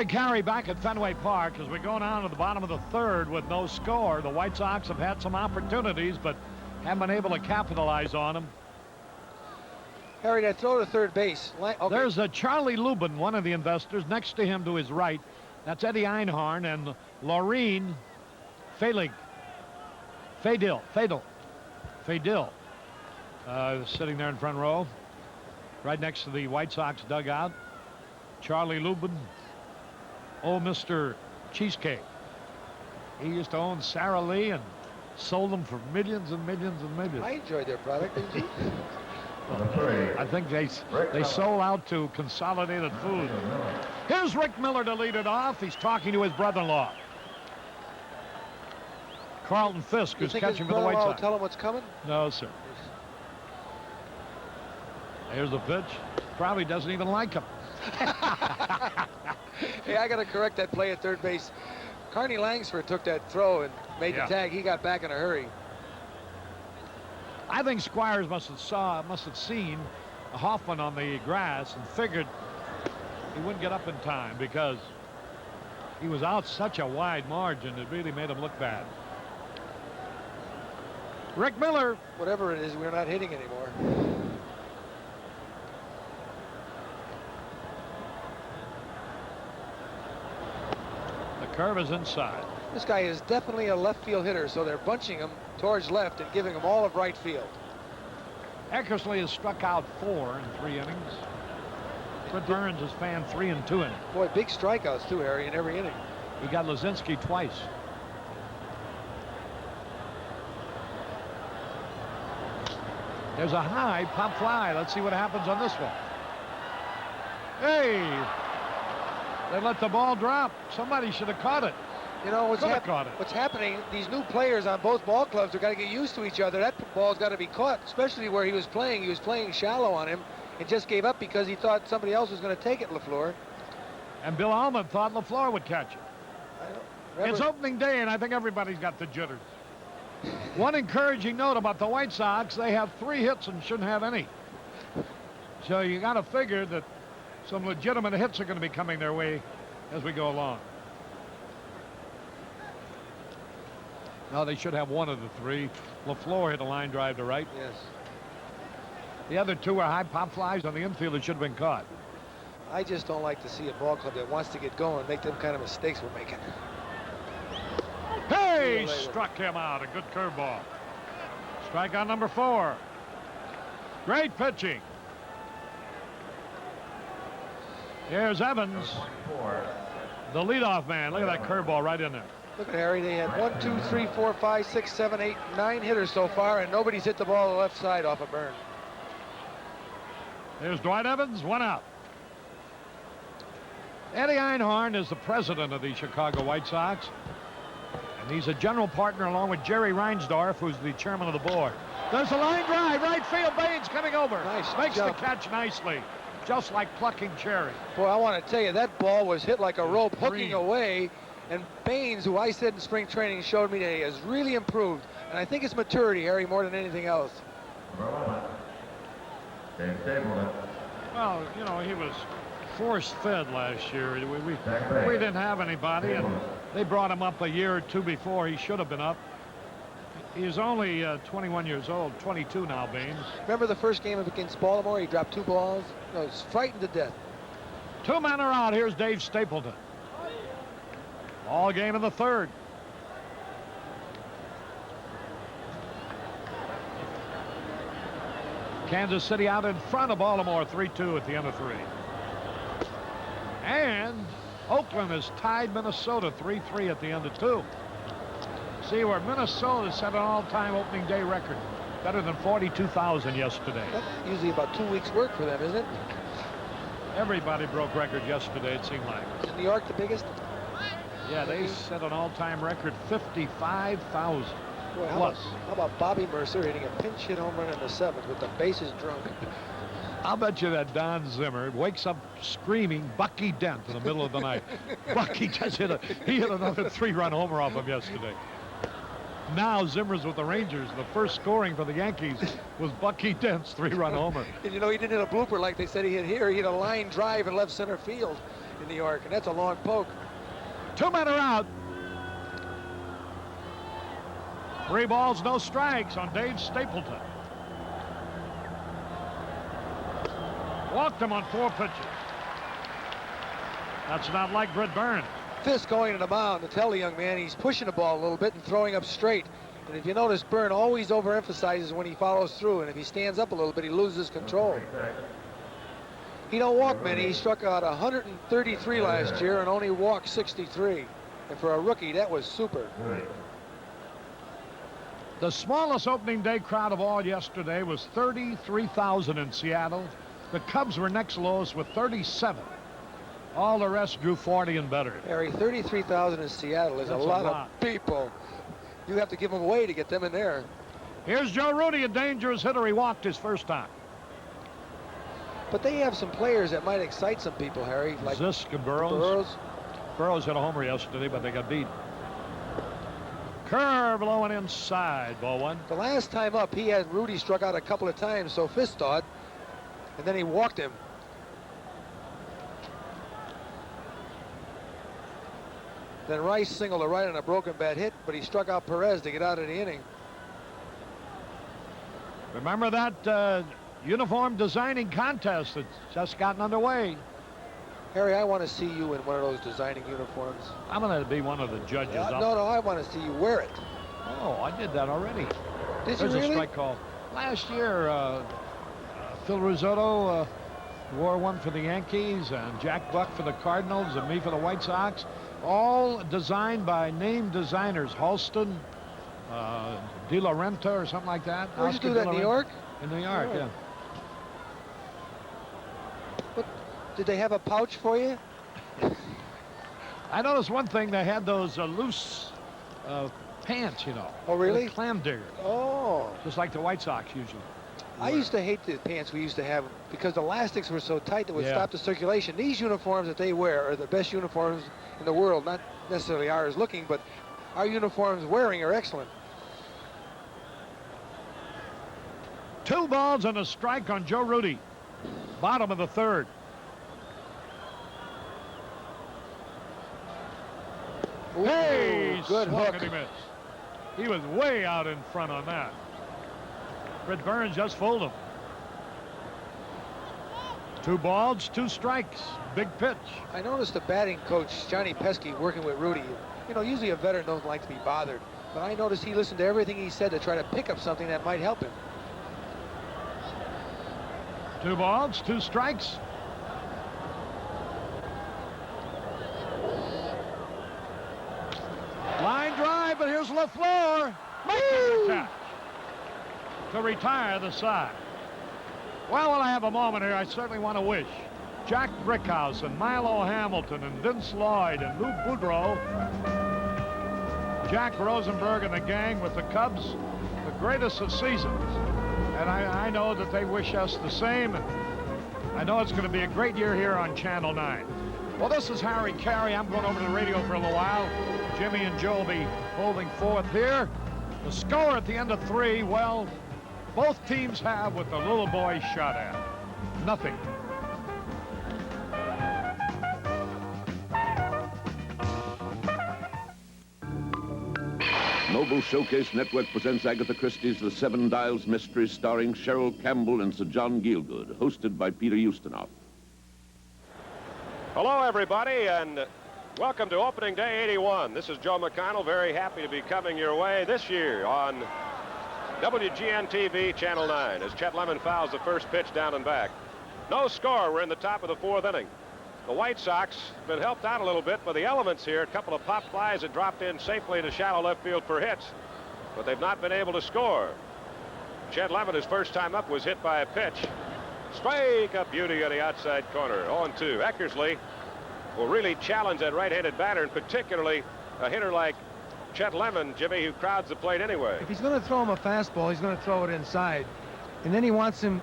Caray back at Fenway Park as we go down to the bottom of the third with no score. The White Sox have had some opportunities, but haven't been able to capitalize on them. Harry, that throw to third base. Okay. There's Charlie Lubin, one of the investors. Next to him to his right, that's Eddie Einhorn and Laureen Fadil, sitting there in front row, right next to the White Sox dugout. Charlie Lubin, old Mr. Cheesecake. He used to own Sara Lee and sold them for millions and millions and millions. I enjoyed their product, didn't you? I think they sold out to Consolidated Food. Here's Rick Miller to lead it off. He's talking to his brother-in-law, Carlton Fisk, who's catching for the White Sox. Tell him what's coming? No, sir. Here's the pitch. Probably doesn't even like him. Hey, I got to correct that play at third base. Carney Langsford took that throw and made the tag. He got back in a hurry. I think Squires must have seen Hoffman on the grass and figured he wouldn't get up in time because he was out such a wide margin. It really made him look bad. Rick Miller. Whatever it is, we're not hitting anymore. The curve is inside. This guy is definitely a left field hitter, so they're bunching him towards left and giving him all of right field. Eckersley has struck out 4 in 3 innings. Britt Burns has fanned 3 in 2 innings. Boy, big strikeouts too, Harry, in every inning. He got Lazinski twice. There's a high pop fly. Let's see what happens on this one. Hey, they let the ball drop. Somebody should have caught it. You know, what's happening, these new players on both ball clubs have got to get used to each other. That ball's got to be caught, especially where he was playing. He was playing shallow on him and just gave up because he thought somebody else was going to take it, LaFleur. And Bill Allman thought LaFleur would catch it. It's opening day, and I think everybody's got the jitters. One encouraging note about the White Sox, they have 3 hits and shouldn't have any. So you got to figure that some legitimate hits are going to be coming their way as we go along. No, they should have 1 of the 3. LaFleur hit a line drive to right. Yes. The other 2 are high pop flies on the infield that should have been caught. I just don't like to see a ball club that wants to get going make them kind of mistakes we're making. Hey, struck him out. A good curveball. Strikeout number 4. Great pitching. Here's Evans, the leadoff man. Look at that curveball right in there. Look at Harry. They had 1, 2, 3, 4, 5, 6, 7, 8, 9 hitters so far, and nobody's hit the ball on the left side off of Burns. Here's Dwight Evans, 1 out. Eddie Einhorn is the president of the Chicago White Sox, and he's a general partner along with Jerry Reinsdorf, who's the chairman of the board. There's a line drive, right field. Baines coming over. Nice Makes jump. the catch nicely, just like plucking cherry. Boy, I want to tell you, that ball was hit like a rope, hooking away. And Baines, who I said in spring training, showed me that he has really improved. And I think it's maturity, Harry, more than anything else. Well, you know, he was force-fed last year. We didn't have anybody, and they brought him up a year or 2 before he should have been up. He's only 21 years old, 22 now, Baines. Remember the first game against Baltimore? He dropped 2 balls. No, he's frightened to death. 2 men are out. Here's Dave Stapleton. All game in the 3rd. Kansas City out in front of Baltimore, 3-2 at the end of 3. And Oakland has tied Minnesota 3-3 at the end of 2. See where Minnesota set an all-time opening day record. Better than 42,000 yesterday. That's usually about 2 weeks' work for them, isn't it? Everybody broke records yesterday, it seemed like. Is New York the biggest? Yeah, they set an all-time record, 55,000 plus. How about Bobby Mercer hitting a pinch hit home run in the 7th with the bases drunk? I'll bet you that Don Zimmer wakes up screaming Bucky Dent in the middle of the night. Bucky just hit another 3-run homer off him yesterday. Now Zimmer's with the Rangers. The first scoring for the Yankees was Bucky Dent's 3-run homer. And you know, he didn't hit a blooper like they said he hit here. He hit a line drive in left center field in New York, and that's a long poke. 2 men are out. 3 balls, no strikes on Dave Stapleton. Walked him on 4 pitches. That's not like Britt Burns. Fisk going to the mound to tell the young man he's pushing the ball a little bit and throwing up straight. And if you notice, Burns always overemphasizes when he follows through, and if he stands up a little bit, he loses control. He don't walk many. He struck out 133 last year and only walked 63. And for a rookie, that was super. The smallest opening day crowd of all yesterday was 33,000 in Seattle. The Cubs were next lowest with 37. All the rest drew 40 and better. Harry, 33,000 in Seattle is a lot of people. You have to give them away to get them in there. Here's Joe Rudy, a dangerous hitter. He walked his first time. But they have some players that might excite some people, Harry. Like Fisk and Burrows. Burrows hit a homer yesterday, but they got beat. Curve blowing inside, ball 1. The last time up, he had Rudy struck out a couple of times, so Fisk thought, and then he walked him. Then Rice singled to right on a broken bat hit, but he struck out Perez to get out of the inning. Remember that uniform designing contest that's just gotten underway? Harry, I want to see you in one of those designing uniforms. I'm going to be one of the judges. No, I want to see you wear it. Oh, I did that already. Did There's you really? a strike call. Last year, Phil Risotto wore one for the Yankees, and Jack Buck for the Cardinals, and me for the White Sox. All designed by named designers, Halston, De La Renta, or something like that. Where'd you do that, in New York? In New York, yeah. What, did they have a pouch for you? I noticed one thing, they had those loose pants, you know. Oh, really? Clam diggers. Oh. Just like the White Sox usually. I used to hate the pants we used to have because the elastics were so tight that would stop the circulation. These uniforms that they wear are the best uniforms in the world, not necessarily ours looking, but our uniforms wearing are excellent. 2 balls and a strike on Joe Rudy. Bottom of the 3rd. Ooh, Hey, good hook. And he missed. He was way out in front on that. Britt Burns just fooled him. 2 balls, 2 strikes. Big pitch. I noticed the batting coach, Johnny Pesky, working with Rudy. You know, usually a veteran doesn't like to be bothered, but I noticed he listened to everything he said to try to pick up something that might help him. 2 balls, 2 strikes. Line drive, and here's LaFleur making the catch to retire the side. Well, while I have a moment here, I certainly want to wish Jack Brickhouse and Milo Hamilton and Vince Lloyd and Lou Boudreau, Jack Rosenberg and the gang with the Cubs, the greatest of seasons. And I know that they wish us the same. And I know it's going to be a great year here on Channel 9. Well, this is Harry Caray. I'm going over to the radio for a little while. Jimmy and Joe will be holding forth here. The score at the end of 3, well, both teams have what the little boy shot at. Nothing. Noble Showcase Network presents Agatha Christie's The 7 Dials Mystery, starring Cheryl Campbell and Sir John Gielgud, hosted by Peter Ustinov. Hello, everybody, and welcome to Opening Day 81. This is Joe McConnell, very happy to be coming your way this year on WGN TV, Channel 9, as Chet Lemon fouls the first pitch down and back. No score. We're in the top of the 4th inning. the White Sox have been helped out a little bit by the elements here. A couple of pop flies that dropped in safely to shallow left field for hits, but they've not been able to score. Chet Lemon, his first time up, was hit by a pitch. Strike, a beauty on the outside corner. 0-2. Eckersley will really challenge that right-handed batter, and particularly a hitter like Chet Lemon, Jimmy, who crowds the plate anyway. If he's going to throw him a fastball, he's going to throw it inside. And then he wants him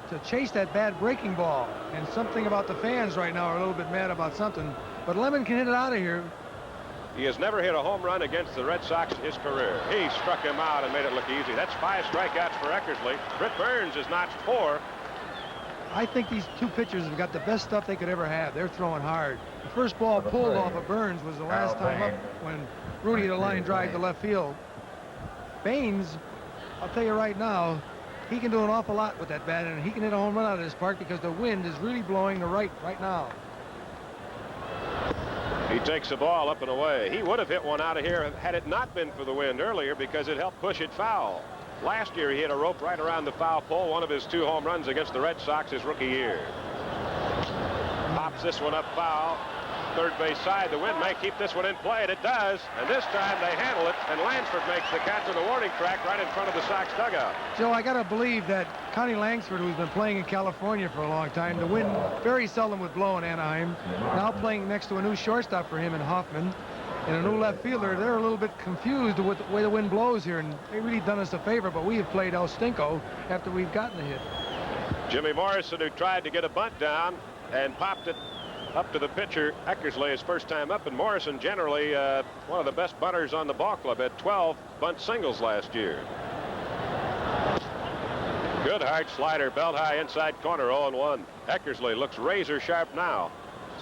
to chase that bad breaking ball. And something about the fans right now are a little bit mad about something. But Lemon can hit it out of here. He has never hit a home run against the Red Sox in his career. He struck him out and made it look easy. That's 5 strikeouts for Eckersley. Britt Burns has notched 4. I think these two pitchers have got the best stuff they could ever have. They're throwing hard. The first ball pulled off of Burns was the last time up when Rudy had a line drive to left field. Baines, I'll tell you right now, he can do an awful lot with that bat, and he can hit a home run out of this park because the wind is really blowing to right now. He takes the ball up and away. He would have hit one out of here had it not been for the wind earlier because it helped push it foul. Last year he hit a rope right around the foul pole, one of his 2 home runs against the Red Sox his rookie year. Pops this one up foul. Third base side. The wind may keep this one in play, and it does. And this time they handle it, and Lansford makes the catch on the warning track right in front of the Sox dugout. Joe, I got to believe that Connie Langsford, who's been playing in California for a long time, the wind very seldom would blow in Anaheim. Now playing next to a new shortstop for him in Hoffman and a new left fielder, they're a little bit confused with the way the wind blows here, and they really done us a favor, but we have played El Stinko after we've gotten the hit. Jimmy Morrison, who tried to get a bunt down and popped it up to the pitcher, Eckersley, his first time up, and Morrison generally one of the best bunters on the ball club. Had 12 bunt singles last year. Good hard slider, belt high inside corner, 0-1. Eckersley looks razor sharp now.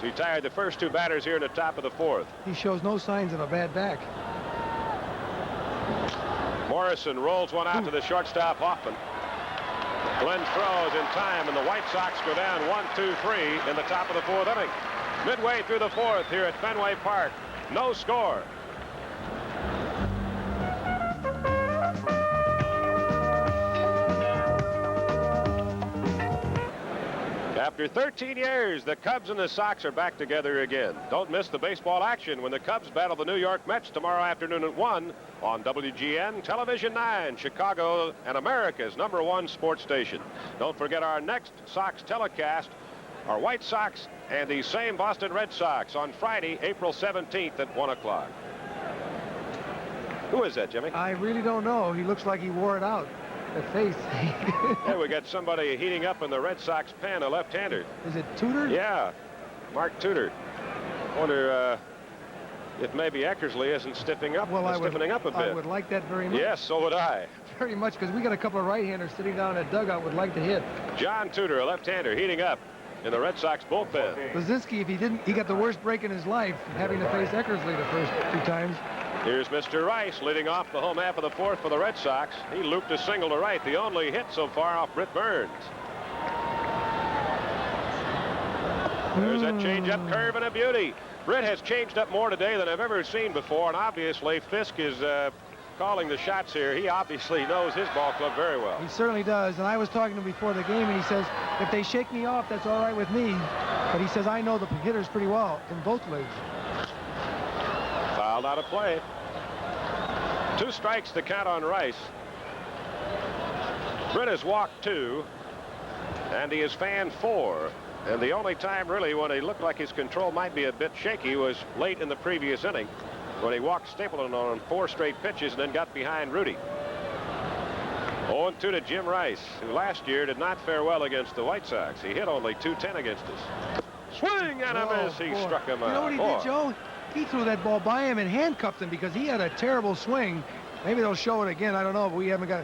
So he tired the first 2 batters here in the top of the 4th. He shows no signs of a bad back. Morrison rolls one out to the shortstop, Hoffman. Glenn throws in time, and the White Sox go down 1-2-3 in the top of the 4th inning. Midway through the 4th here at Fenway Park. No score. After 13 years, the Cubs and the Sox are back together again. Don't miss the baseball action when the Cubs battle the New York Mets tomorrow afternoon at 1 on WGN Television 9, Chicago and America's #1 sports station. Don't forget our next Sox telecast, our White Sox and the same Boston Red Sox on Friday, April 17th at 1 o'clock. Who is that, Jimmy? I really don't know. He looks like he wore it out. The face. Hey, we got somebody heating up in the Red Sox pen, a left-hander. Is it Tudor? Yeah, Mark Tudor. Wonder if maybe Eckersley isn't stiffening up, stiffening up a bit. I would like that very much. Yes, so would I. Very much, because we got a couple of right-handers sitting down in the dugout would like to hit. John Tudor, a left-hander, heating up in the Red Sox bullpen. Blazinski, if he got the worst break in his life, having to face Eckersley the first 2 times. Here's Mr. Rice leading off the home half of the 4th for the Red Sox. He looped a single to right, the only hit so far off Britt Burns. There's that change-up curve and a beauty. Britt has changed up more today than I've ever seen before, and obviously Fisk is calling the shots here. He obviously knows his ball club very well. He certainly does, and I was talking to him before the game, and he says, if they shake me off, that's all right with me. But he says, I know the hitters pretty well in both legs. Fouled out of play. 2 strikes to count on Rice. Britt has walked 2, and he has fanned 4. And the only time really when he looked like his control might be a bit shaky was late in the previous inning when he walked Stapleton on 4 straight pitches and then got behind Rudy. 0-2 to Jim Rice, who last year did not fare well against the White Sox. He hit only .210 against us. Swing and a miss. He struck him out. You know what he did, Joe? He threw that ball by him and handcuffed him because he had a terrible swing. Maybe they'll show it again. I don't know, but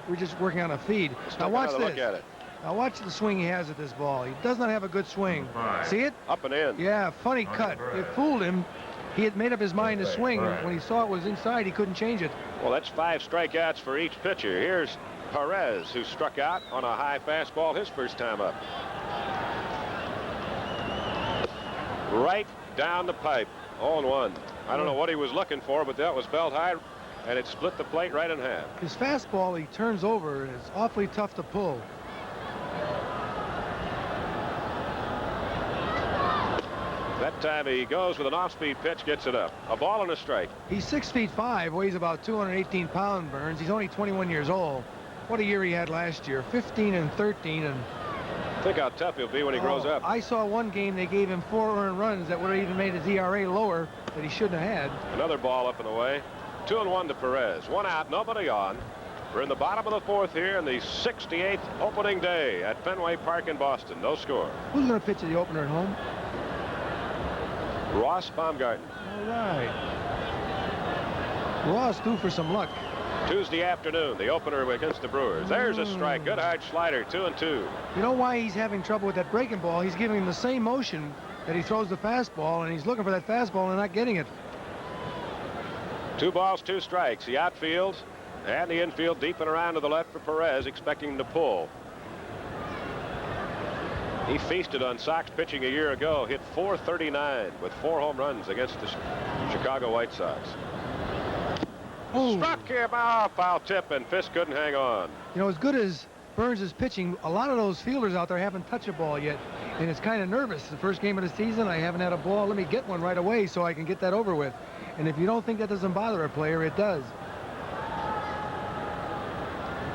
we're just working on a feed. Now watch this. Look at it. Now watch the swing he has at this ball. He does not have a good swing. See it? Up and in. Yeah, funny cut. It fooled him. He had made up his mind to swing. When he saw it was inside, he couldn't change it. Well, that's 5 strikeouts for each pitcher. Here's Perez, who struck out on a high fastball his first time up. Right down the pipe. 0-1. I don't know what he was looking for, but that was belt high, and it split the plate right in half. His fastball, he turns over, and it's awfully tough to pull. That time he goes with an off-speed pitch, gets it up. A ball and a strike. He's 6'5", weighs about 218 pounds, Burns. He's only 21 years old. What a year he had last year, 15 and 13. And think how tough he'll be when he grows up. I saw one game they gave him 4 earned runs that would have even made his ERA lower that he shouldn't have had. Another ball up and away. 2-1 to Perez. 1 out, nobody on. We're in the bottom of the 4th here in the 68th opening day at Fenway Park in Boston. No score. Who's going to pitch at the opener at home? Ross Baumgarten. All right. Ross due for some luck. Tuesday afternoon, the opener against the Brewers. There's a strike. Good hard slider. 2-2. You know why he's having trouble with that breaking ball? He's giving him the same motion that he throws the fastball, and he's looking for that fastball and not getting it. 2 balls, 2 strikes. The outfield and the infield deep and around to the left for Perez, expecting him to pull. He feasted on Sox pitching a year ago, hit .439 with 4 home runs against the Chicago White Sox. Ooh. Struck him out, foul tip, and Fisk couldn't hang on. You know, as good as Burns is pitching, a lot of those fielders out there haven't touched a ball yet, and it's kind of nervous. The first game of the season, I haven't had a ball. Let me get one right away so I can get that over with. And if you don't think that doesn't bother a player, it does.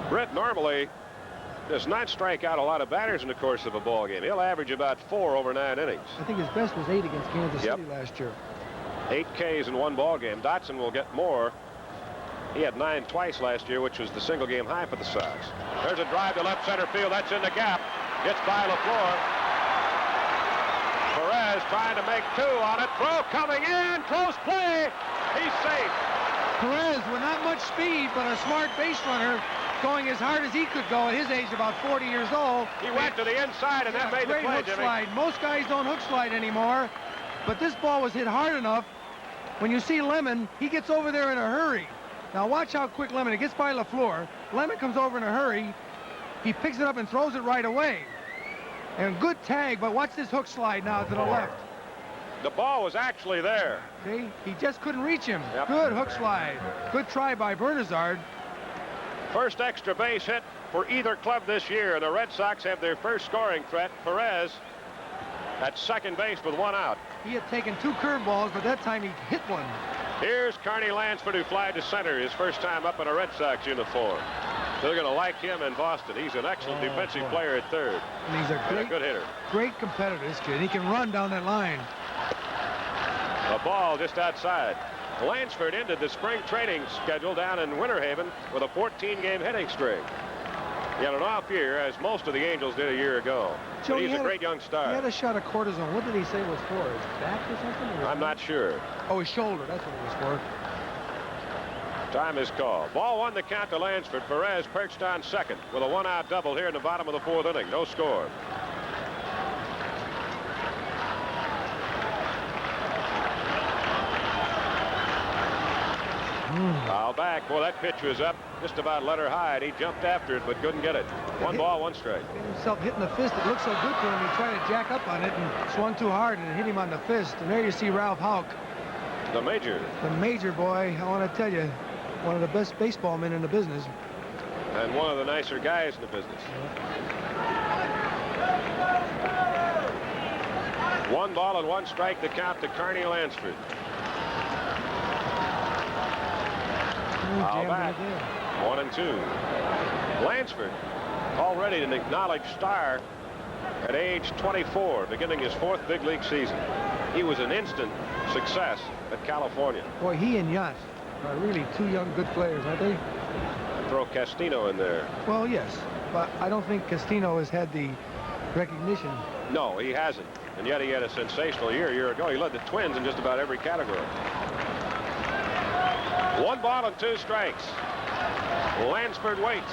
Britt normally does not strike out a lot of batters in the course of a ball game. He'll average about 4 over 9 innings. I think his best was 8 against Kansas City last year. 8 Ks in 1 ball game. Dotson will get more. He had 9 twice last year, which was the single game high for the Sox. There's a drive to left center field. That's in the gap. Gets by LaFleur. Perez trying to make 2 on it. Throw coming in. Close play. He's safe. Perez with not much speed, but a smart base runner, going as hard as he could go at his age, about 40 years old. He went to the inside and that made the play, hook Jimmy. slide. Most guys don't hook slide anymore, but this ball was hit hard enough. When you see Lemon, he gets over there in a hurry. Now watch how quick Lemon, it gets by LaFleur. Lemon comes over in a hurry. He picks it up and throws it right away. And good tag, but watch this hook slide now to the left. The ball was actually there. See, he just couldn't reach him. Yep. Good hook slide. Good try by Bernazard. First extra base hit for either club this year. The Red Sox have their first scoring threat. Perez at second base with 1 out. He had taken 2 curveballs, but that time he hit one. Here's Carney Lansford, who flied to center his first time up in a Red Sox uniform. They're going to like him in Boston. He's an excellent defensive player at third. And he's a good hitter. Great competitor, this kid. He can run down that line. A ball just outside. Lansford ended the spring training schedule down in Winter Haven with a 14-game hitting streak. He had an off year, as most of the Angels did a year ago. Joe, but he's a great young He star. had a shot of cortisone. What did he say it was for? His back or something? I'm not sure. Oh, his shoulder. That's what it was for. Time is called. Ball 1 the count to Lansford. Perez perched on second with a 1-out double here in the bottom of the 4th inning. No score. Foul back. Well, that pitch was up. Just about let her hide. He jumped after it, but couldn't get it. 1 ball, 1 strike. Himself hitting the fist. It looked so good to him. He tried to jack up on it and swung too hard and hit him on the fist. And there you see Ralph Houck. The major. The major boy. I want to tell you, one of the best baseball men in the business. And one of the nicer guys in the business. 1 ball and 1 strike to count to Carney Lansford. Foul back. 1-2. Lansford, already an acknowledged star at age 24, beginning his 4th big league season. He was an instant success at California. Boy, he and Yacht are really 2 young good players, aren't they? Throw Castino in there. Well, yes, but I don't think Castino has had the recognition. No, he hasn't. And yet he had a sensational year a year ago. He led the Twins in just about every category. 1 ball and 2 strikes. Lansford waits.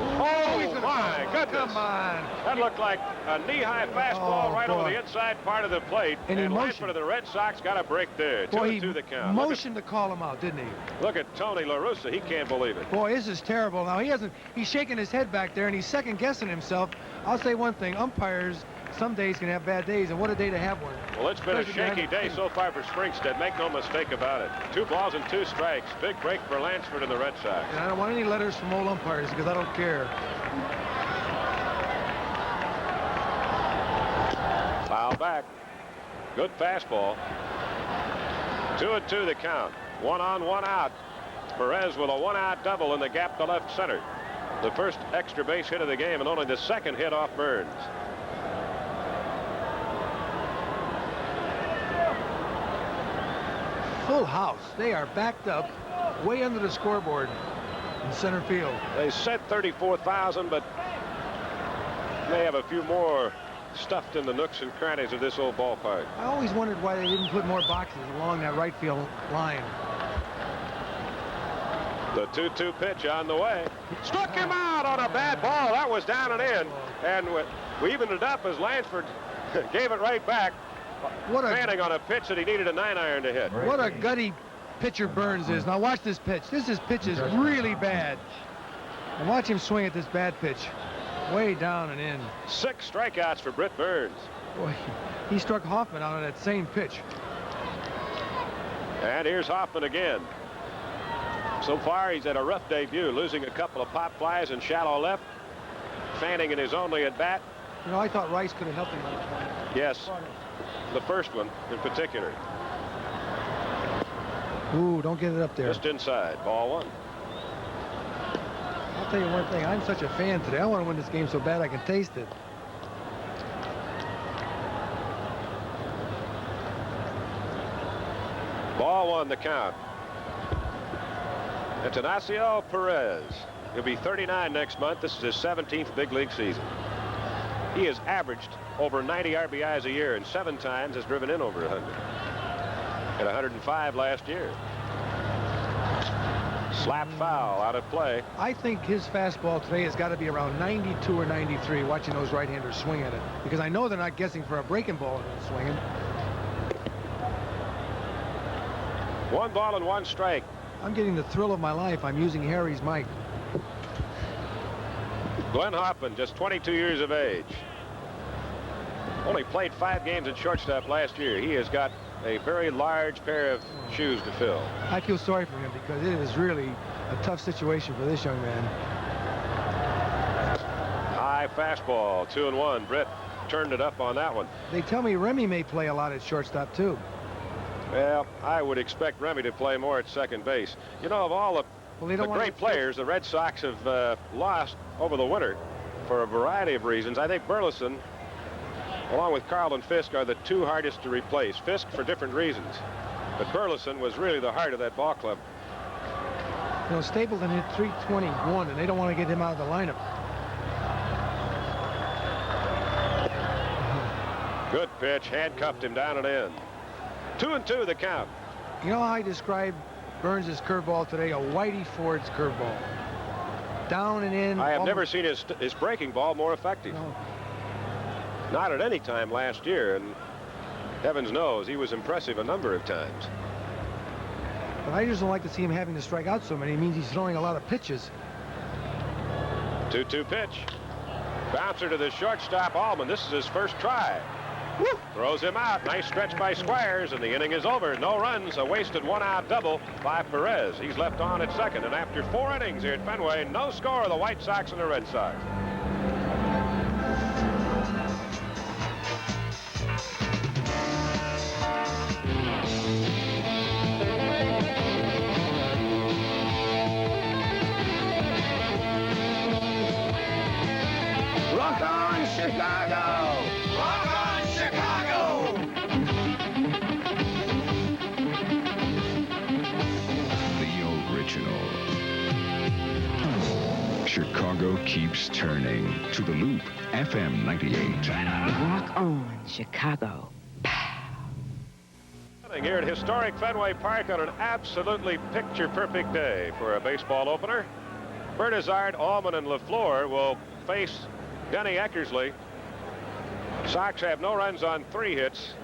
Oh, my goodness. Come on. That looked like a knee-high fastball right over the inside part of the plate. And Lansford of the Red Sox got a break there. 2-2 the count. Motioned to call him out, didn't he? Look at Tony La Russa. He can't believe it. Boy, this is terrible. Now, he's shaking his head back there, and he's second-guessing himself. I'll say one thing. Umpires some days can have bad days, and what a day to have one. Well, it's been a shaky day so far for Springstead. Make no mistake about it. 2 balls and 2 strikes. Big break for Lansford and the Red Sox. And I don't want any letters from old umpires because I don't care. Foul back. Good fastball. 2-2 the count. 1 on, 1 out. Perez with a 1-out double in the gap to left center. The first extra base hit of the game and only the second hit off Burns. Full house. They are backed up way under the scoreboard in center field. They said 34,000, but may have a few more stuffed in the nooks and crannies of this old ballpark. I always wondered why they didn't put more boxes along that right field line. The 2-2 pitch on the way. Struck him out on a bad ball. That was down and in. And we evened it up as Lansford gave it right back. Standing on a pitch that he needed a 9-iron to hit. What a gutty pitcher Burns is. Now watch this pitch. This pitch is really bad. And watch him swing at this bad pitch. Way down and in. 6 strikeouts for Britt Burns. Boy, he struck Hoffman out on that same pitch. And here's Hoffman again. So far, he's had a rough debut, losing a couple of pop flies in shallow left. Fanning in his only at bat. You know, I thought Rice could have helped him on this one. Yes, the first one in particular. Ooh, don't get it up there. Just inside, ball 1. I'll tell you one thing, I'm such a fan today. I want to win this game so bad I can taste it. Ball 1, the count. Atanasio Perez. He'll be 39 next month. This is his 17th big league season. He has averaged over 90 RBIs a year and 7 times has driven in over 100. At 105 last year. Slap foul out of play. I think his fastball today has got to be around 92 or 93, watching those right-handers swing at it. Because I know they're not guessing for a breaking ball and swinging. 1 ball and 1 strike. I'm getting the thrill of my life. I'm using Harry's mic. Glenn Hoffman, just 22 years of age. Only played 5 games at shortstop last year. He has got a very large pair of shoes to fill. I feel sorry for him because it is really a tough situation for this young man. High fastball, 2-1. Britt turned it up on that one. They tell me Remy may play a lot at shortstop too. Well, I would expect Remy to play more at second base. You know, of all the great players the Red Sox have lost over the winter for a variety of reasons, I think Burleson, along with Carlton Fisk, are the 2 hardest to replace. Fisk for different reasons. But Burleson was really the heart of that ball club. You know, Stapleton hit .321, and they don't want to get him out of the lineup. Good pitch, handcuffed him down and in. 2-2 the count. You know how I describe Burns' curveball today? A Whitey Ford's curveball. Down and in. I have never seen his breaking ball more effective. No. Not at any time last year, and heavens knows he was impressive a number of times. But I just don't like to see him having to strike out so many. It means he's throwing a lot of pitches. 2-2 pitch. Bouncer to the shortstop, Allman. This is his first try. Woo! Throws him out. Nice stretch by Squires, and the inning is over. No runs, a wasted 1-out double by Perez. He's left on at second, and after 4 innings here at Fenway, no score, the White Sox and the Red Sox. Rock on, Chicago! Rock on, Chicago! The original. Chicago keeps turning to the Loop, FM 98. Rock on, Chicago. Here at historic Fenway Park on an absolutely picture-perfect day for a baseball opener. Bernazard, Allman, and LaFleur will face Dennis Eckersley. Sox have no runs on 3 hits.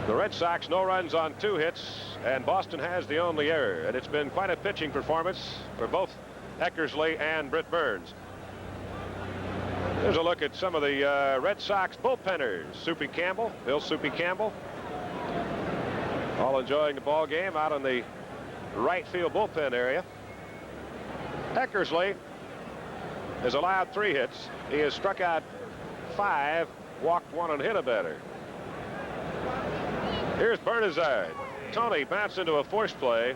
The Red Sox no runs on 2 hits, and Boston has the only error. And it's been quite a pitching performance for both Eckersley and Britt Burns. There's a look at some of the Red Sox bullpenners. Soupy Campbell, Bill Soupy Campbell, all enjoying the ball game out in the right field bullpen area. Eckersley has allowed 3 hits. He has struck out 5, walked 1, and hit a batter. Here's Bernazard. Tony bounced into a force play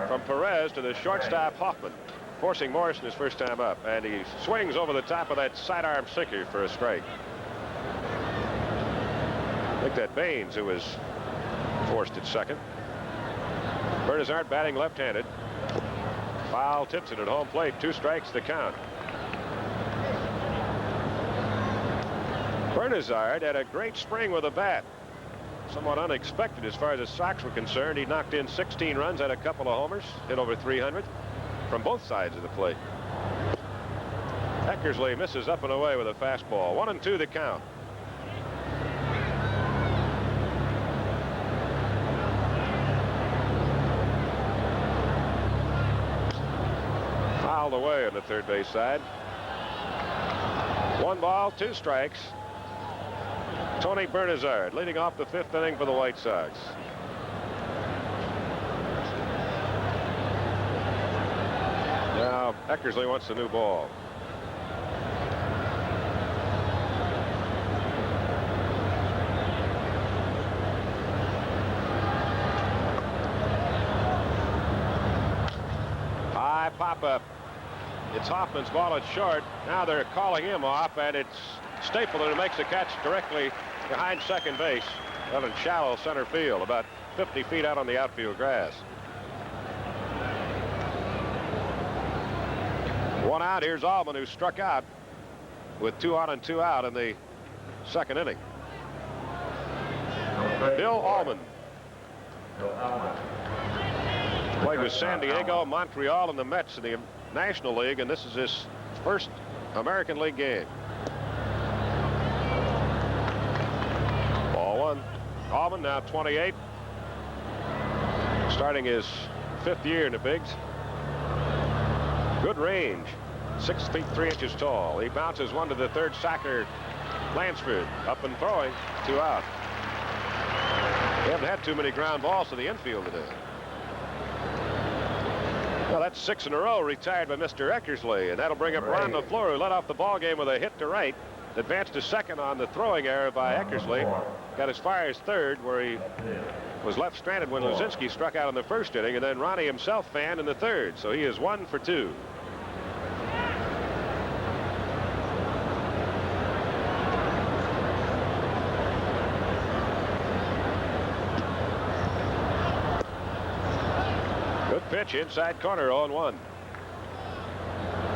from Perez to the shortstop Hoffman, forcing Morrison his first time up, and he swings over the top of that sidearm sinker for a strike. I think that Baines who was forced at second. Bernazard batting left-handed. Foul tips it at home plate. 2 strikes to count. Bernazard had a great spring with a bat. Somewhat unexpected as far as the Sox were concerned. He knocked in 16 runs, had a couple of homers, hit over 300 from both sides of the plate. Eckersley misses up and away with a fastball. 1-2 the count. Fouled away on the third base side. 1 ball, 2 strikes. Tony Bernazard leading off the 5th inning for the White Sox. Now Eckersley wants a new ball. High pop-up. It's Hoffman's ball. It's short. Now they're calling him off, and it's Stapleton who makes the catch directly behind second base, well, in shallow center field, about 50 feet out on the outfield grass. 1 out. Here's Allman, who struck out with 2 on and 2 out in the 2nd inning. Bill Allman. Played with San Diego, Montreal, and the Mets in the National League, and this is his first American League game. Ball 1. Allman, now 28, starting his 5th year in the bigs. Good range, 6 feet 3 inches tall. He bounces one to the third. Sacker Lansford up and throwing. 2 out. They haven't had too many ground balls to the infield today. Well, that's 6 in a row retired by Mr. Eckersley, and that'll bring up Ron LaFleur, who led off the ball game with a hit to right. Advanced to second on the throwing error by Eckersley. Got as far as third, where he was left stranded when Luzinski struck out in the 1st inning, and then Ronnie himself fanned in the 3rd. So he is 1 for 2. Good pitch inside corner, 0-1.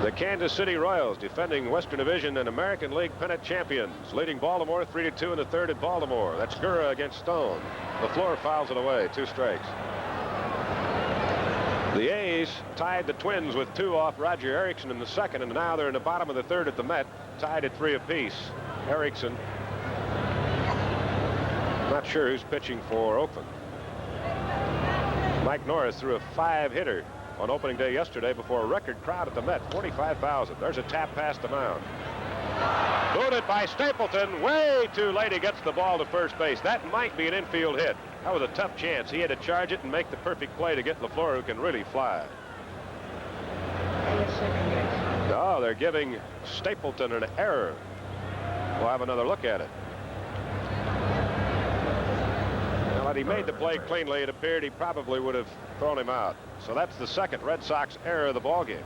The Kansas City Royals, defending Western Division and American League pennant champions, leading Baltimore 3-2 in the 3rd at Baltimore. That's Gura against Stone. LaFleur fouls it away. 2 strikes. The A's tied the Twins with 2 off Roger Erickson in the 2nd, and now they're in the bottom of the 3rd at the Met, tied at 3 apiece. Erickson, not sure who's pitching for Oakland. Mike Norris threw a 5-hitter on opening day yesterday before a record crowd at the Met, 45,000. There's a tap past the mound. Booted by Stapleton. Way too late. He gets the ball to first base. That might be an infield hit. That was a tough chance. He had to charge it and make the perfect play to get LaFleur, who can really fly. Oh, they're giving Stapleton an error. We'll have another look at it. Now that he made the play cleanly, it appeared he probably would have thrown him out. So that's the 2nd Red Sox error of the ball game.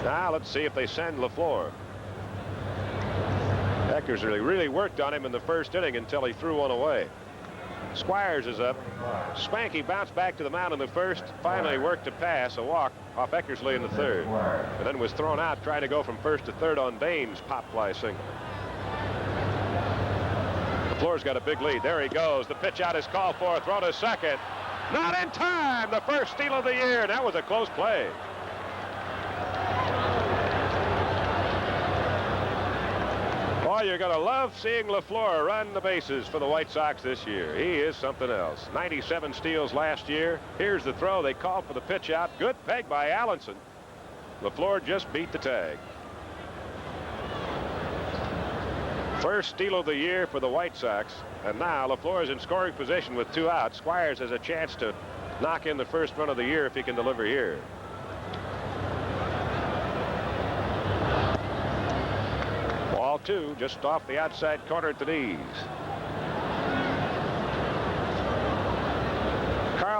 Now let's see if they send LaFleur. Eckersley really worked on him in the 1st inning until he threw one away. Squires is up. Spanky bounced back to the mound in the 1st. Finally worked a pass, a walk off Eckersley in the 3rd. And then was thrown out trying to go from 1st to 3rd on Baines' pop fly single. LaFleur's got a big lead. There he goes. The pitch out is called for. Throw to second. Not in time. The first steal of the year. That was a close play. Boy, you're going to love seeing LaFleur run the bases for the White Sox this year. He is something else. 97 steals last year. Here's the throw. They called for the pitch out. Good peg by Allenson. LaFleur just beat the tag. First steal of the year for the White Sox. And now LaFleur is in scoring position with 2 outs. Squires has a chance to knock in the first run of the year if he can deliver here. Ball 2, just off the outside corner at the knees.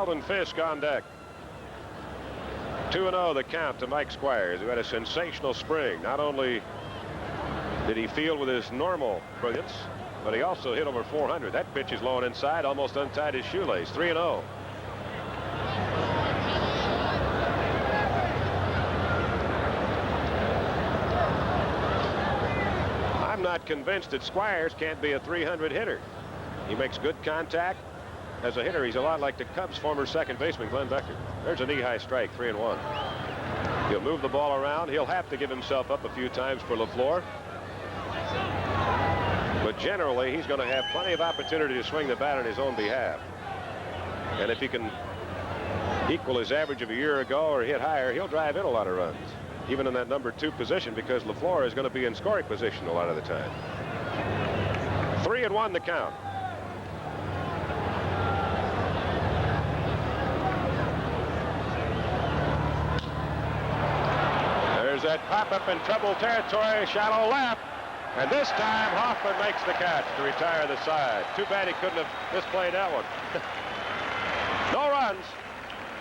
Carlton Fisk on deck. 2-0 the count to Mike Squires, who had a sensational spring. Not only did he field with his normal brilliance, but he also hit over 400. That pitch is low and inside, almost untied his shoelace. 3-0. I'm not convinced that Squires can't be a 300 hitter. He makes good contact. As a hitter, he's a lot like the Cubs' former second baseman, Glenn Becker. There's a knee-high strike, 3-1. He'll move the ball around. He'll have to give himself up a few times for LaFleur. But generally, he's going to have plenty of opportunity to swing the bat on his own behalf. And if he can equal his average of a year ago or hit higher, he'll drive in a lot of runs, even in that number 2 position, because LaFleur is going to be in scoring position a lot of the time. 3-1 the count. There's that pop-up in trouble territory, shallow left. And this time, Hoffman makes the catch to retire the side. Too bad he couldn't have misplayed that one. No runs,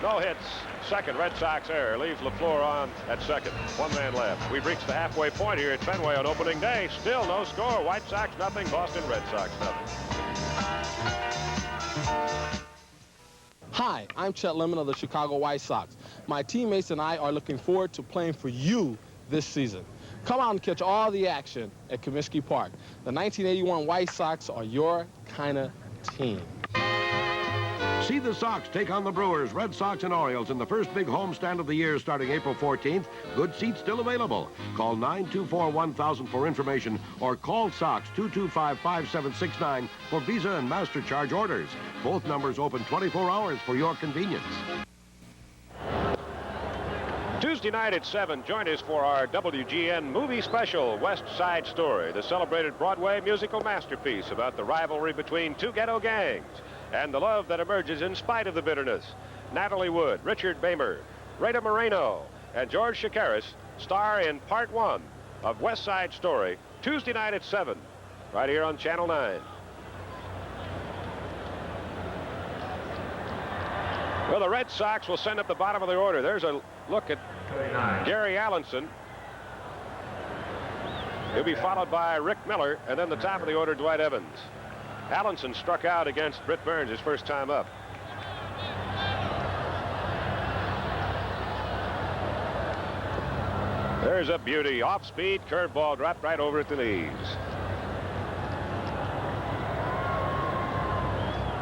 no hits. Second Red Sox error leaves LaFleur on at second. 1 man left. We've reached the halfway point here at Fenway on opening day. Still no score. White Sox nothing. Boston Red Sox nothing. Hi, I'm Chet Lemon of the Chicago White Sox. My teammates and I are looking forward to playing for you this season. Come out and catch all the action at Comiskey Park. The 1981 White Sox are your kind of team. See the Sox take on the Brewers, Red Sox, and Orioles in the first big homestand of the year starting April 14th. Good seats still available. Call 924-1000 for information or call Sox 225-5769 for Visa and MasterCharge orders. Both numbers open 24 hours for your convenience. Tuesday night at 7, join us for our WGN movie special, West Side Story, the celebrated Broadway musical masterpiece about the rivalry between 2 ghetto gangs and the love that emerges in spite of the bitterness. Natalie Wood, Richard Bamer, Rita Moreno, and George Chakiris star in Part 1 of West Side Story, Tuesday night at 7, right here on Channel 9. Well, the Red Sox will send up the bottom of the order. There's a look at Gary Allenson. He'll be followed by Rick Miller, and then the top of the order, Dwight Evans. Allenson struck out against Britt Burns his first time up. There's a beauty. Off-speed curveball dropped right over at the knees.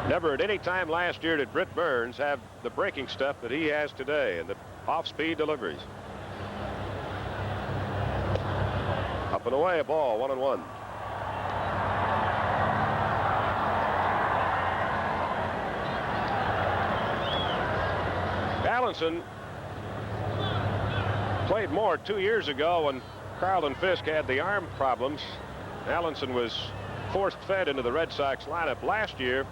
Never at any time last year did Britt Burns have the breaking stuff that he has today and the off-speed deliveries. Up and away, a ball, 1-1. Allenson played more 2 years ago when Carlton Fisk had the arm problems. Allenson was forced-fed into the Red Sox lineup last year.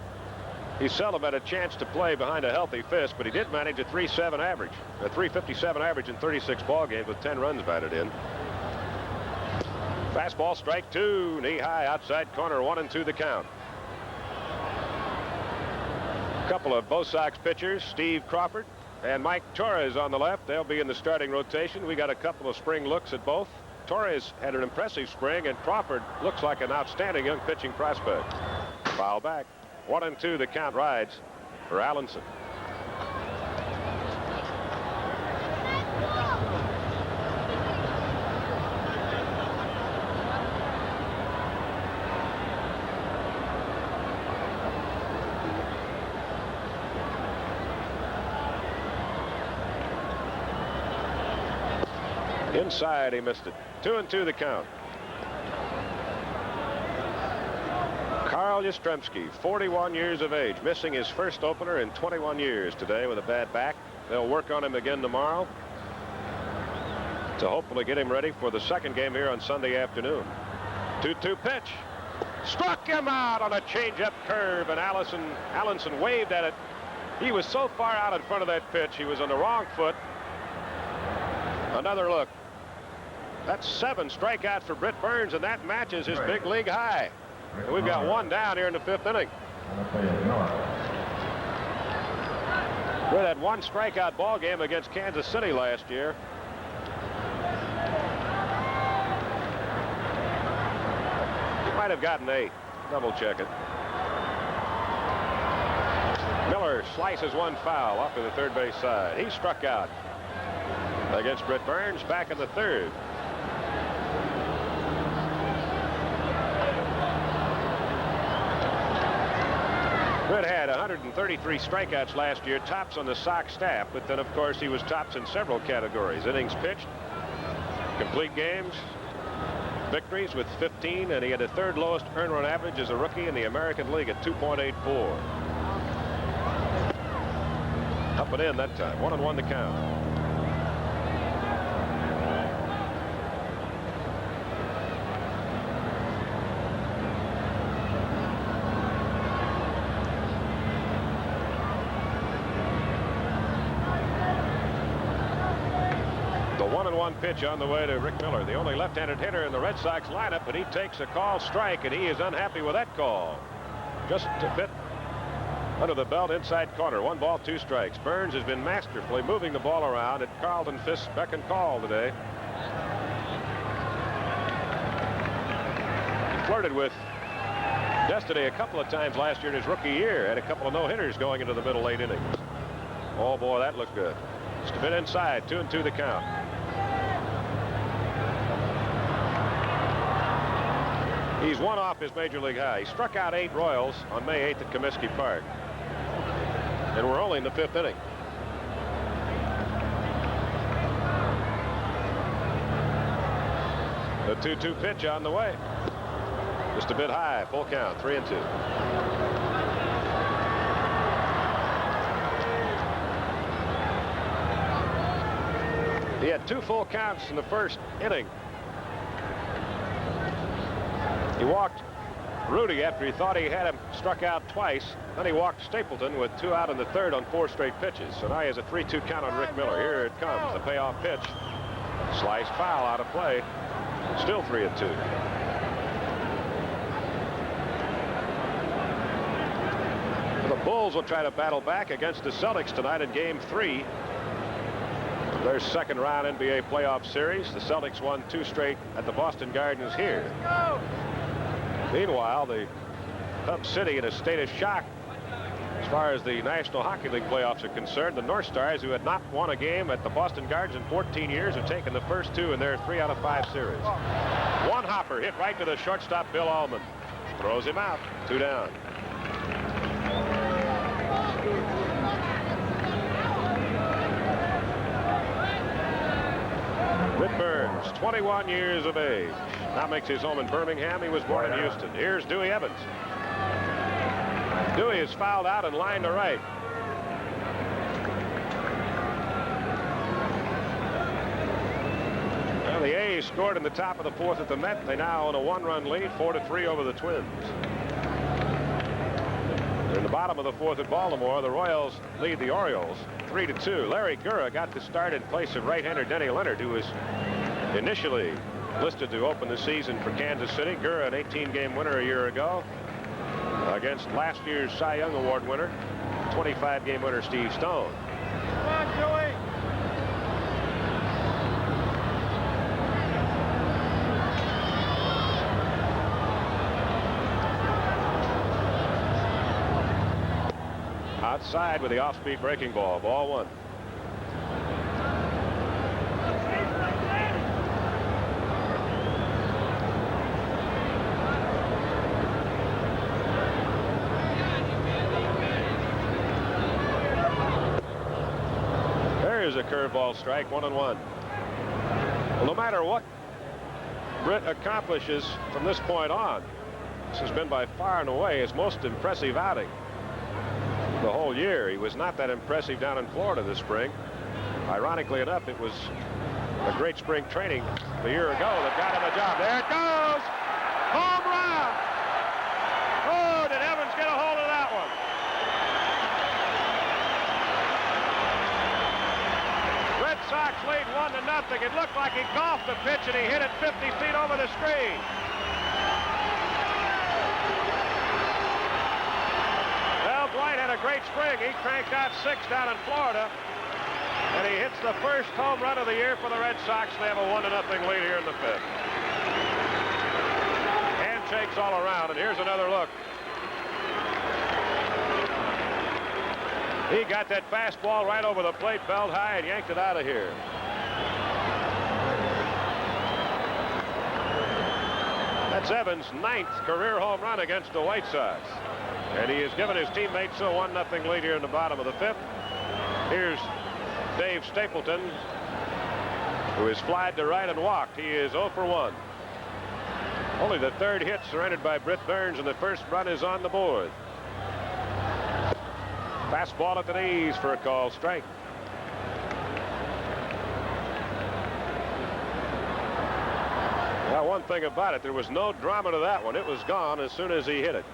He seldom had a chance to play behind a healthy Fisk, but he did manage a 3.7 average, a 3.57 average in 36 ball games with 10 runs batted in. Fastball, strike 2, knee high, outside corner, 1-2 the count. A couple of both Sox pitchers, Steve Crawford and Mike Torres on the left. They'll be in the starting rotation. We got a couple of spring looks at both. Torres had an impressive spring, and Crawford looks like an outstanding young pitching prospect. Foul back. 1-2 the count rides for Allenson. Inside, he missed it. 2-2 the count. Carl Yastrzemski, 41 years of age, missing his first opener in 21 years today with a bad back. They'll work on him again tomorrow to hopefully get him ready for the second game here on Sunday afternoon. 2-2 pitch. Struck him out on a changeup curve, and Allenson waved at it. He was so far out in front of that pitch, he was on the wrong foot. Another look. That's 7 strikeout for Britt Burns, and that matches his big league high. And we've got 1 down here in the 5th inning. 1 strikeout ball game against Kansas City last year. He might have gotten 8. Double check it. Miller slices one foul off to the third base side. He struck out against Britt Burns back in the 3rd. Britt had 133 strikeouts last year, tops on the Sox staff, but then of course he was tops in several categories. Innings pitched, complete games, victories with 15, and he had the 3rd lowest earned run average as a rookie in the American League at 2.84. Up and in that time. 1-1 the count. The 1-1 pitch on the way to Rick Miller, the only left-handed hitter in the Red Sox lineup, and he takes a call strike, and he is unhappy with that call. Just a bit under the belt, inside corner. 1 ball, 2 strikes. Burns has been masterfully moving the ball around at Carlton Fisk's beck and call today. He flirted with destiny a couple of times last year in his rookie year. Had a couple of no-hitters going into the middle late innings. Oh boy, that looked good. Just a bit inside. 2-2 the count. He's 1 off his major league high. He struck out 8 Royals on May 8th at Comiskey Park. And we're only in the 5th inning. The 2-2 pitch on the way. Just a bit high. Full count. 3-2. He had 2 full counts in the 1st inning. He walked Rudy after he thought he had him struck out twice. Then he walked Stapleton with 2 out in the 3rd on 4 straight pitches. So now he has a 3-2 count on Rick Miller. Here it comes, the payoff pitch. Slice foul out of play. Still 3-2. The Bulls will try to battle back against the Celtics tonight in Game 3. Their 2nd round NBA playoff series. The Celtics won 2 straight at the Boston Gardens here. Meanwhile, the Hub City in a state of shock as far as the National Hockey League playoffs are concerned. The North Stars, who had not won a game at the Boston Gardens in 14 years, have taken the first 2 in their 3 out of 5 series. 1 hopper hit right to the shortstop, Bill Allman. Throws him out. 2 down. Britt Burns, 21 years of age. Now makes his home in Birmingham. He was born in Houston. Here's Dewey Evans. Dewey is fouled out and lined to right. Well, the A's scored in the top of the 4th at the Met. They now own a 1-run lead, 4-3 over the Twins. In the bottom of the 4th at Baltimore, the Royals lead the Orioles 3-2. Larry Gura got the start in place of right-hander Denny Leonard, who was initially listed to open the season for Kansas City. Gura, an 18-game winner a year ago against last year's Cy Young Award winner, 25-game winner Steve Stone. Come on, Joey. Outside with the off-speed breaking ball. Ball 1. There's a curveball strike, 1-1. Well, no matter what Britt accomplishes from this point on, this has been by far and away his most impressive outing the whole year. He was not that impressive down in Florida this spring. Ironically enough, it was a great spring training a year ago that got him a job. There it goes! Home run! Oh, did Evans get a hold of that one? Red Sox lead 1-0. It looked like he golfed the pitch and he hit it 50 feet over the screen. Dwight had a great spring. He cranked out 6 down in Florida. And he hits the first home run of the year for the Red Sox. They have a 1-0 lead here in the 5th. Handshakes all around, and here's another look. He got that fastball right over the plate, belt high, and yanked it out of here. That's Evans' 9th career home run against the White Sox. And he has given his teammates a 1-0 lead here in the bottom of the 5th. Here's Dave Stapleton, who is flied to right and walked. He is 0 for 1. Only the 3rd hit surrendered by Britt Burns, and the first run is on the board. Fastball at the knees for a call strike. Now, one thing about it, there was no drama to that one. It was gone as soon as he hit it.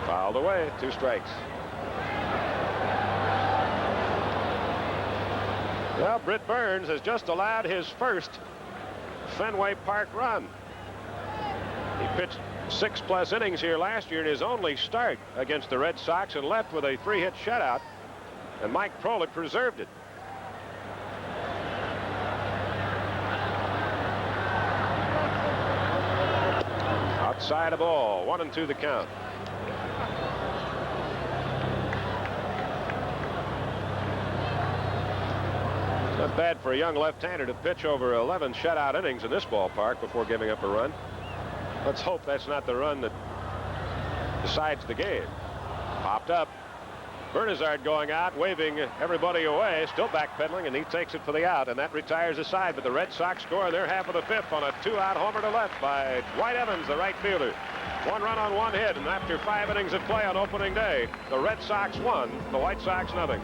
Fouled away, 2 strikes. Well, Britt Burns has just allowed his first Fenway Park run. He pitched 6+ innings here last year in his only start against the Red Sox and left with a 3-hit shutout, and Mike Prolick preserved it. Outside of ball, 1-2 the count. Not bad for a young left-hander to pitch over 11 shutout innings in this ballpark before giving up a run. Let's hope that's not the run that decides the game. Popped up. Bernizard going out, waving everybody away, still backpedaling, and he takes it for the out, and that retires the side. But the Red Sox score in their half of the 5th on a 2-out homer to left by Dwight Evans, the right fielder. 1 run on 1 hit, and after 5 innings of play on opening day, the Red Sox won, the White Sox nothing.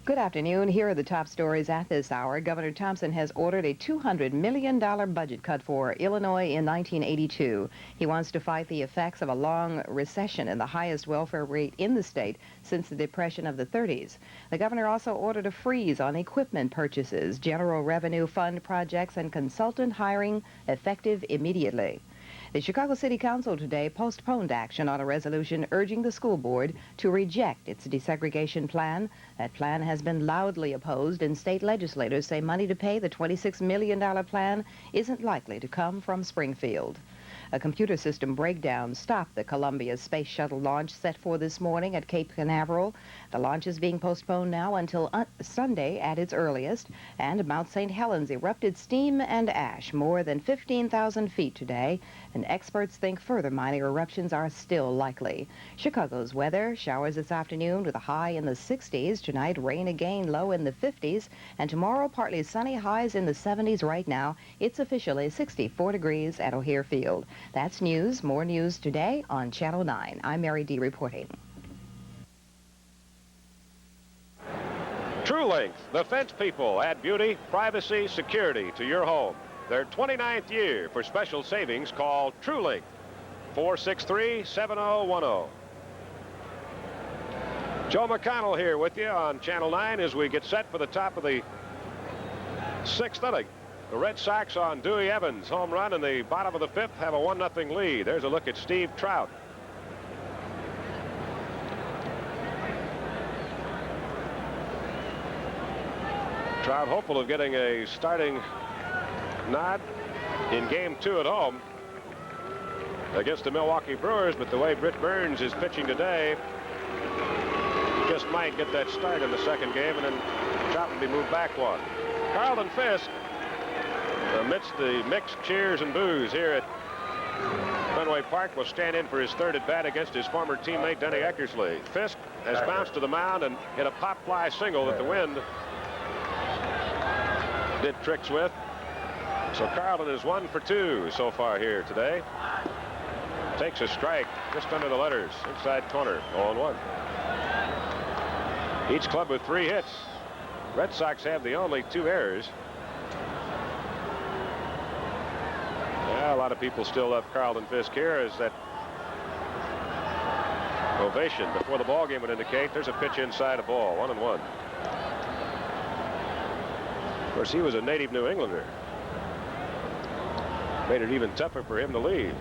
Good afternoon. Here are the top stories at this hour. Governor Thompson has ordered a $200 million budget cut for Illinois in 1982. He wants to fight the effects of a long recession and the highest welfare rate in the state since the Depression of the 30s. The governor also ordered a freeze on equipment purchases, general revenue fund projects, and consultant hiring effective immediately. The Chicago City Council today postponed action on a resolution urging the school board to reject its desegregation plan. That plan has been loudly opposed, and state legislators say money to pay the $26 million plan isn't likely to come from Springfield. A computer system breakdown stopped the Columbia Space Shuttle launch set for this morning at Cape Canaveral. The launch is being postponed now until Sunday at its earliest, and Mount St. Helens erupted steam and ash more than 15,000 feet today, and experts think further minor eruptions are still likely. Chicago's weather, showers this afternoon with a high in the 60s. Tonight, rain again, low in the 50s, and tomorrow, partly sunny, highs in the 70s right now. It's officially 64 degrees at O'Hare Field. That's news. More news today on Channel 9. I'm Mary D. reporting. True Length, the fence people add beauty, privacy, security to your home. Their 29th year for special savings. Call True Length, 463-7010. Joe McConnell here with you on Channel 9 as we get set for the top of the 6th inning. The Red Sox on Dewey Evans' home run in the bottom of the 5th have a 1-0 lead. There's a look at Steve Trout. Trout hopeful of getting a starting nod in Game 2 at home against the Milwaukee Brewers, but the way Britt Burns is pitching today, he just might get that start in the 2nd game, and then Trout will be moved back 1. Carlton Fisk, amidst the mixed cheers and boos here at Fenway Park, will stand in for his 3rd at bat against his former teammate Dennis Eckersley. Fisk has bounced to the mound and hit a pop fly single that the wind did tricks with. So Carlton is 1 for 2 so far here today. Takes a strike just under the letters, inside corner, 0-1. Each club with 3 hits. Red Sox have the only 2 errors. Yeah, a lot of people still love Carlton Fisk here, as that ovation before the ball game would indicate. There's a pitch inside a ball, 1-1. Of course, he was a native New Englander. Made it even tougher for him to leave.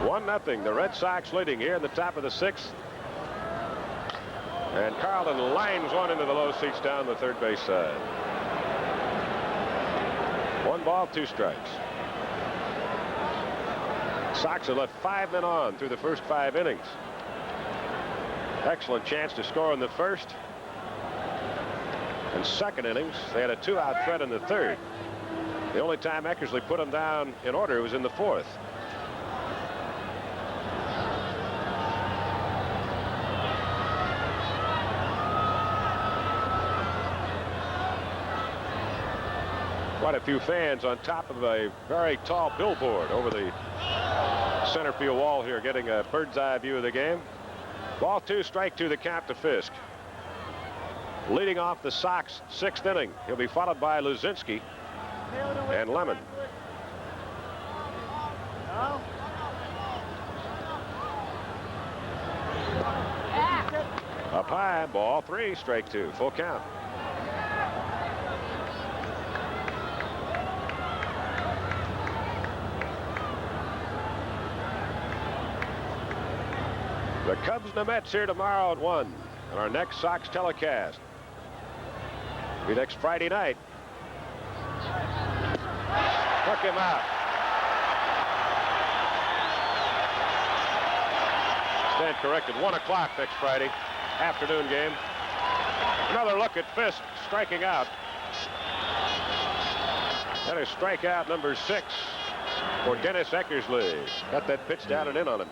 1-0. The Red Sox leading here in the top of the 6th. And Carlton lines one into the low seats down the third base side. 1 ball, 2 strikes. Sox have left 5 men on through the first 5 innings. Excellent chance to score in the first. And second innings, they had a 2-out threat in the third. The only time Eckersley put them down in order was in the 4th. Quite a few fans on top of a very tall billboard over the center field wall here, getting a bird's eye view of the game. Ball 2, strike 2, the count to Fisk. Leading off the Sox 6th inning. He'll be followed by Luzinski and Lemon. Up high, ball 3, strike 2, full count. The Cubs and the Mets here tomorrow at 1 on our next Sox telecast. Be next Friday night. Took him out. Stand corrected. 1 o'clock next Friday afternoon game. Another look at Fisk striking out. That is strikeout number 6 for Dennis Eckersley. Got that pitch down and in on him.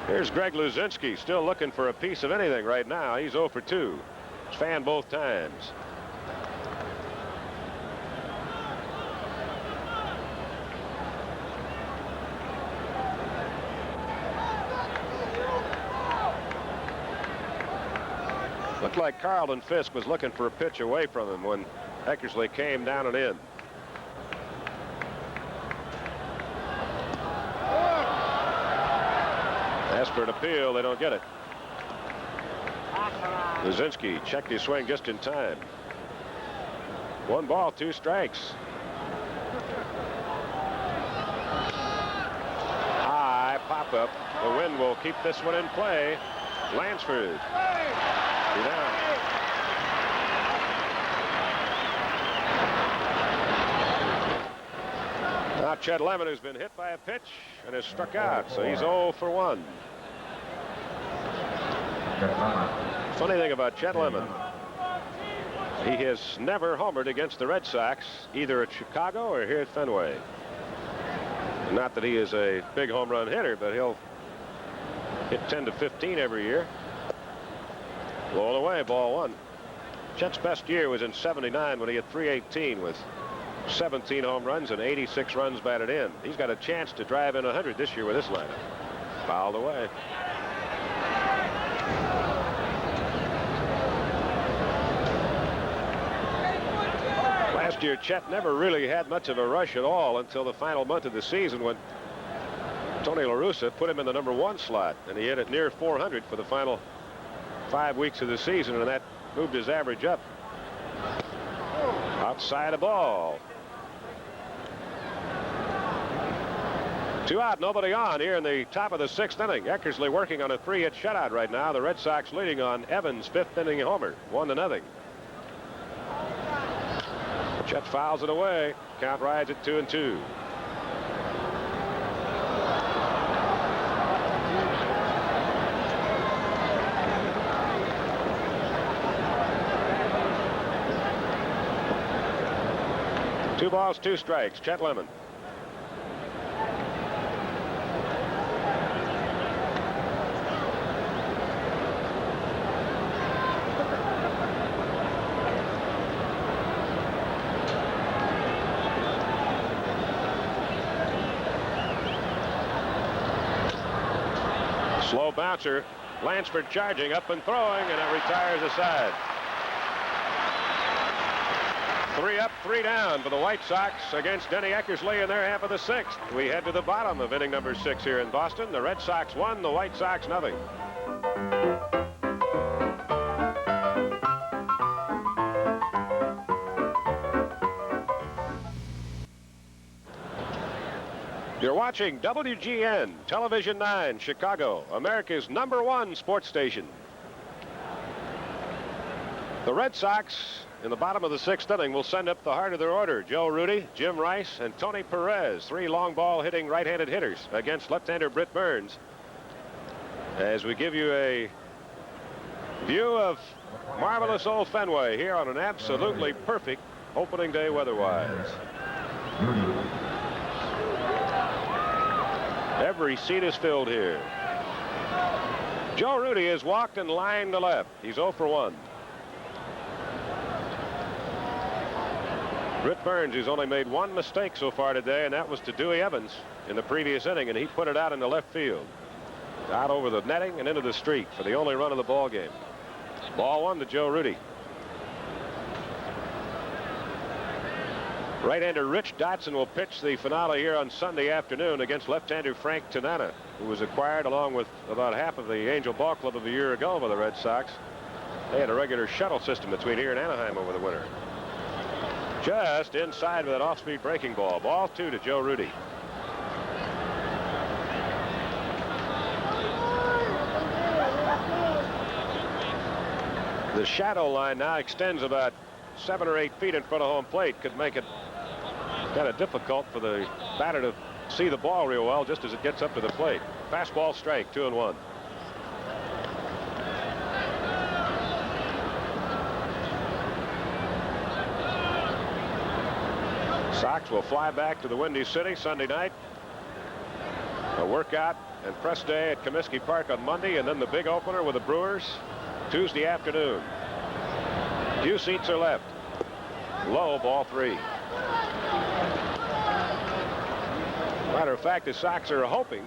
Here's Greg Luzinski, still looking for a piece of anything right now. He's 0 for 2. He's fanned both times. Looked like Carlton Fisk was looking for a pitch away from him when Eckersley came down and in. Asked for an appeal, they don't get it. Luzinski checked his swing just in time. 1 ball, 2 strikes. High pop up. The wind will keep this one in play. Lansford. Down. Now Chet Lemon has been hit by a pitch and has struck out, so he's 0 for 1. Funny thing about Chet Lemon, he has never homered against the Red Sox, either at Chicago or here at Fenway. Not that he is a big home run hitter, but he'll hit 10 to 15 every year. Blown away, ball 1. Chet's best year was in '79 when he had 318 with 17 home runs and 86 runs batted in. He's got a chance to drive in 100 this year with this lineup. Fouled away. Last year, Chet never really had much of a rush at all until the final month of the season when Tony La Russa put him in the number 1 slot, and he hit it near 400 for the final 5 weeks of the season, and that moved his average up. Outside the ball. 2 out, nobody on here in the top of the 6th inning. Eckersley working on a 3-hit shutout right now. The Red Sox leading on Evans' 5th inning homer, 1-0. Chet fouls it away. Count rides at 2-2. Two balls, 2 strikes. Chet Lemon. Slow bouncer. Lansford charging up and throwing, and it retires aside. 3 up, 3 down for the White Sox against Denny Eckersley in their half of the 6th. We head to the bottom of inning number 6 here in Boston. The Red Sox 1, the White Sox 0. You're watching WGN, Television 9, Chicago, America's #1 sports station. The Red Sox, in the bottom of the 6th inning, will send up the heart of their order. Joe Rudy, Jim Rice, and Tony Perez, 3 long ball hitting right-handed hitters against left-hander Britt Burns. As we give you a view of marvelous old Fenway here on an absolutely perfect opening day weather-wise. Every seat is filled here. Joe Rudy has walked and lined to left. He's 0 for 1. Britt Burns, who's only made 1 mistake so far today, and that was to Dewey Evans in the previous inning, and he put it out in the left field. Out over the netting and into the street for the only run of the ball game. Ball 1 to Joe Rudy. Right-hander Rich Dotson will pitch the finale here on Sunday afternoon against left-hander Frank Tanana, who was acquired along with about half of the Angel Ball Club of a year ago by the Red Sox. They had a regular shuttle system between here and Anaheim over the winter. Just inside with an off-speed breaking ball. Ball 2 to Joe Rudy. The shadow line now extends about 7 or 8 feet in front of home plate. Could make it kind of difficult for the batter to see the ball real well just as it gets up to the plate. Fastball strike, 2-1. Sox will fly back to the Windy City Sunday night. A workout and press day at Comiskey Park on Monday, and then the big opener with the Brewers Tuesday afternoon. Few seats are left. Low, ball 3. Matter of fact, the Sox are hoping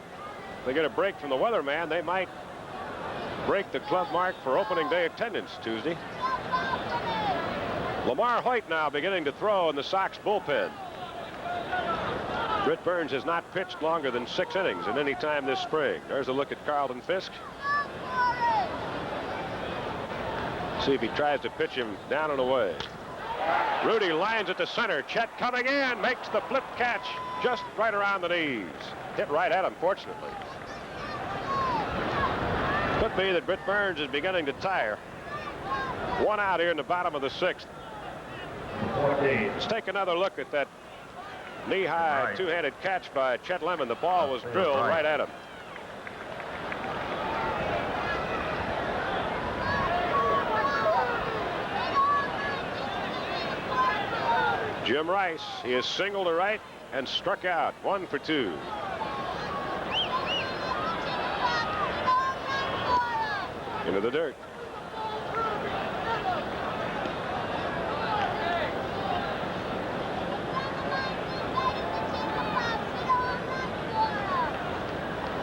they get a break from the weatherman. They might break the club mark for opening day attendance Tuesday. Lamar Hoyt now beginning to throw in the Sox bullpen. Britt Burns has not pitched longer than 6 innings at any time this spring. There's a look at Carlton Fisk. See if he tries to pitch him down and away. Rudy lines it to center. Chet coming in, makes the flip catch just right around the knees. Hit right at him, fortunately. Could be that Britt Burns is beginning to tire. 1 out here in the bottom of the 6th. Let's take another look at that knee-high two-handed catch by Chet Lemon. The ball was drilled right at him. Jim Rice, he is single to right and struck out. 1 for 2. Into the dirt.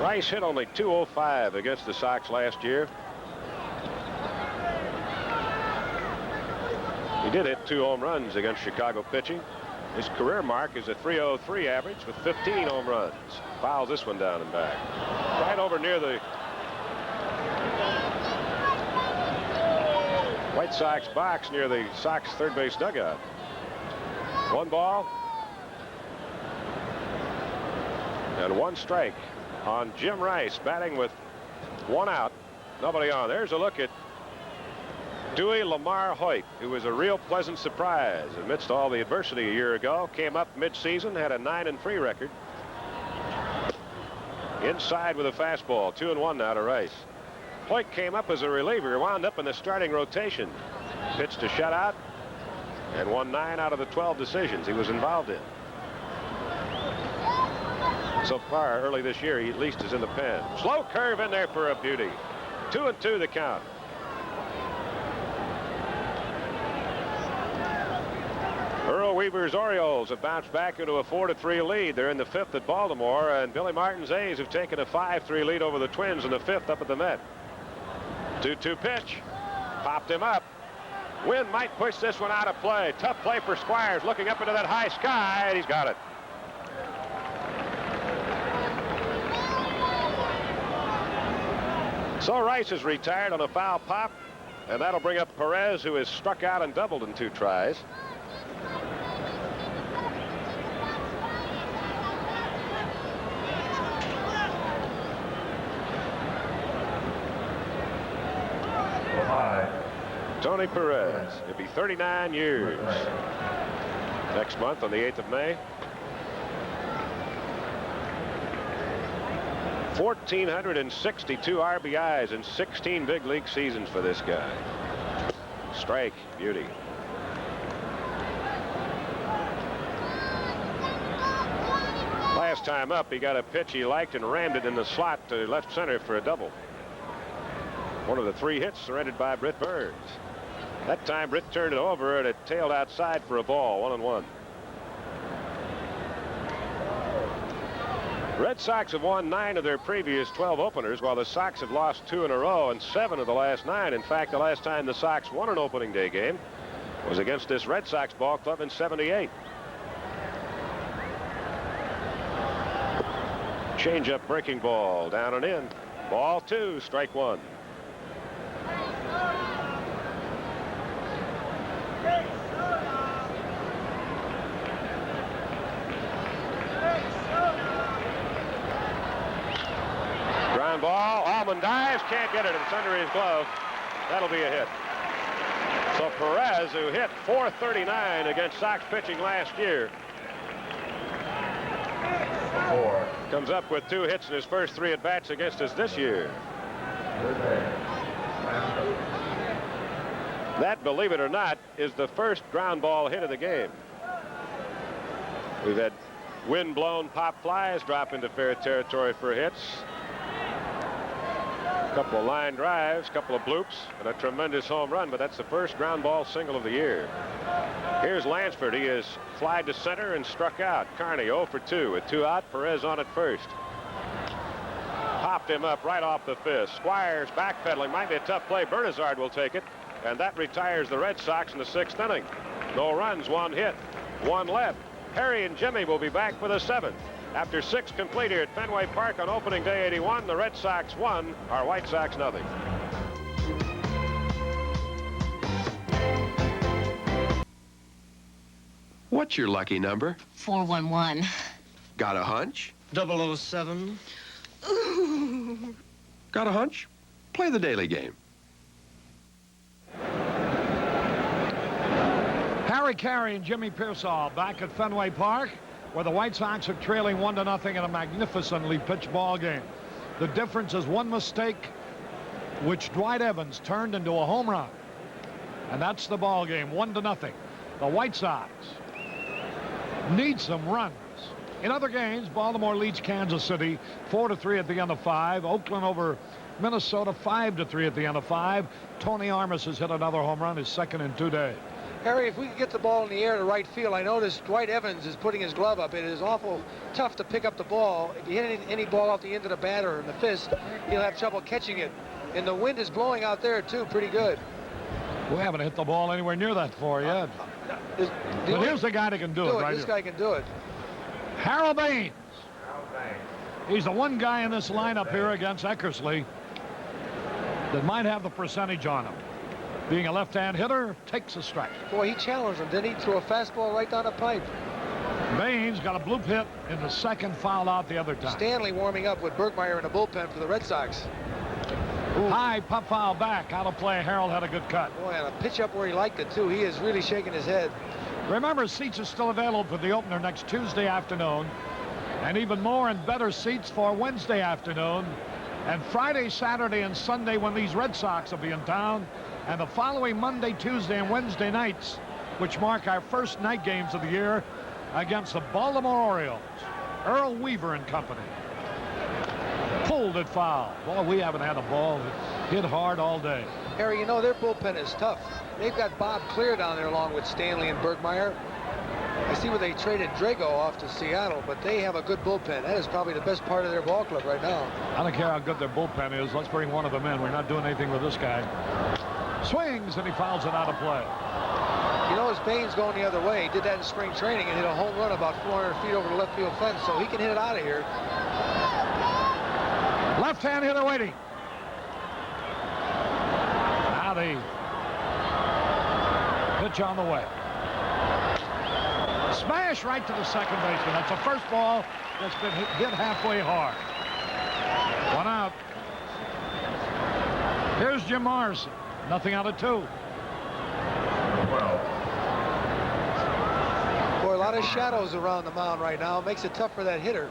Rice hit only .205 against the Sox last year. He did hit 2 home runs against Chicago pitching. His career mark is a .303 average with 15 home runs. Fouls this one down and back. Right over near the White Sox box near the Sox third base dugout. 1 ball and 1 strike on Jim Rice, batting with 1 out, nobody on. There's a look at Dewey Lamar Hoyt, who was a real pleasant surprise amidst all the adversity a year ago. Came up mid-season, had a 9-3 record. Inside with a fastball, 2-1 now to Rice. Hoyt came up as a reliever, wound up in the starting rotation. Pitched a shutout and won 9 out of the 12 decisions he was involved in. So far, early this year, he at least is in the pen. Slow curve in there for a beauty. 2-2 the count. Earl Weaver's Orioles have bounced back into a 4-3 lead. They're in the 5th at Baltimore, and Billy Martin's A's have taken a 5-3 lead over the Twins in the 5th up at the Met. 2-2 pitch. Popped him up. Wind might push this one out of play. Tough play for Squires, looking up into that high sky, and he's got it. So Rice is retired on a foul pop, and that'll bring up Perez, who has struck out and doubled in 2 tries. Tony Perez. He'll be 39 years next month on the 8th of May. 1,462 RBIs in 16 big league seasons for this guy. Strike, beauty. Last time up, he got a pitch he liked and rammed it in the slot to left center for a double. One of the 3 hits surrendered by Britt Burns. That time, Britt turned it over and it tailed outside for a ball, 1-1. Red Sox have won 9 of their previous 12 openers, while the Sox have lost 2 in a row and 7 of the last 9. In fact, the last time the Sox won an opening day game was against this Red Sox ball club in '78. Change-up breaking ball, down and in. Ball 2, strike 1. Ground ball. Allman dives, can't get it. It's under his glove. That'll be a hit. So Perez, who hit .439 against Sox pitching last year, comes up with 2 hits in his first 3 at-bats against us this year. That, believe it or not, is the first ground ball hit of the game. We've had wind-blown pop flies drop into fair territory for hits. A couple of line drives, a couple of bloops, and a tremendous home run, but that's the first ground ball single of the year. Here's Lansford. He is flied to center and struck out. Carney 0 for 2 with 2 out. Perez on at first. Popped him up right off the fist. Squires backpedaling. Might be a tough play. Bernazard will take it, and that retires the Red Sox in the 6th inning. No runs, 1 hit, 1 left. Harry and Jimmy will be back for the 7th. After 6 complete here at Fenway Park on opening day '81, the Red Sox won, our White Sox nothing. What's your lucky number? 411. Got a hunch? 007. Ooh. Got a hunch? Play the daily game. Harry Caray and Jimmy Pearsall back at Fenway Park, where the White Sox are trailing 1-0 in a magnificently pitched ball game. The difference is 1 mistake, which Dwight Evans turned into a home run. And that's the ball game, 1-0. The White Sox need some runs. In other games, Baltimore leads Kansas City 4-3 at the end of 5. Oakland over Minnesota 5-3 at the end of 5. Tony Armas has hit another home run, his 2nd in 2 days. Harry, if we could get the ball in the air to right field, I noticed Dwight Evans is putting his glove up. It is awful tough to pick up the ball. If you hit any ball off the end of the bat or in the fist, he'll have trouble catching it. And the wind is blowing out there, too, pretty good. We haven't hit the ball anywhere near that far yet. But here's the guy that can do it right This here. guy can do it. Harold Baines. He's the one guy in this lineup here against Eckersley that might have the percentage on him. Being a left-hand hitter, takes a strike. Boy, he challenged him. Didn't he throw a fastball right down the pipe? Baines got a bloop hit in the 2nd, foul out the other time. Stanley warming up with Berkmeyer in the bullpen for the Red Sox. Ooh. High pop foul back. Out of play. Harold had a good cut. Boy, and a pitch up where he liked it, too. He is really shaking his head. Remember, seats are still available for the opener next Tuesday afternoon. And even more and better seats for Wednesday afternoon. And Friday, Saturday, and Sunday when these Red Sox will be in town. And the following Monday, Tuesday, and Wednesday nights, which mark our first night games of the year against the Baltimore Orioles. Earl Weaver and company. Pulled it foul. Boy, we haven't had a ball that hit hard all day. Harry, you know, their bullpen is tough. They've got Bob Clear down there along with Stanley and Berkmeyer. I see where they traded Drago off to Seattle, but they have a good bullpen. That is probably the best part of their ball club right now. I don't care how good their bullpen is. Let's bring one of them in. We're not doing anything with this guy. Swings, and he fouls it out of play. You know, as Baines going the other way, he did that in spring training and hit a home run about 400 feet over the left field fence, so he can hit it out of here. Left-hand hitter waiting. Now the pitch on the way. Smash right to the second baseman. That's a first ball that's been hit halfway hard. 1 out. Here's Jim Morrison. Nothing out of 2. Boy, a lot of shadows around the mound right now. Makes it tough for that hitter.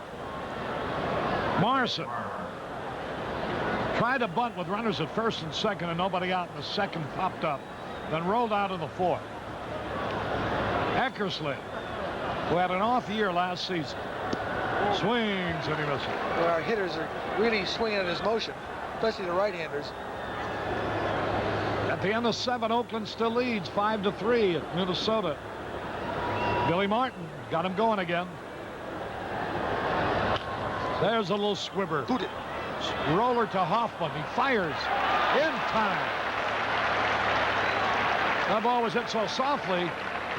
Morrison tried to bunt with runners at first and second, and nobody out, and the second popped up, then rolled out of the 4th. Eckersley, who had an off year last season, swings and he misses. Well, our hitters are really swinging at his motion, especially the right-handers. At the end of 7, Oakland still leads 5-3 at Minnesota. Billy Martin got him going again. There's a little squibber. Roller to Hoffman. He fires in time. That ball was hit so softly,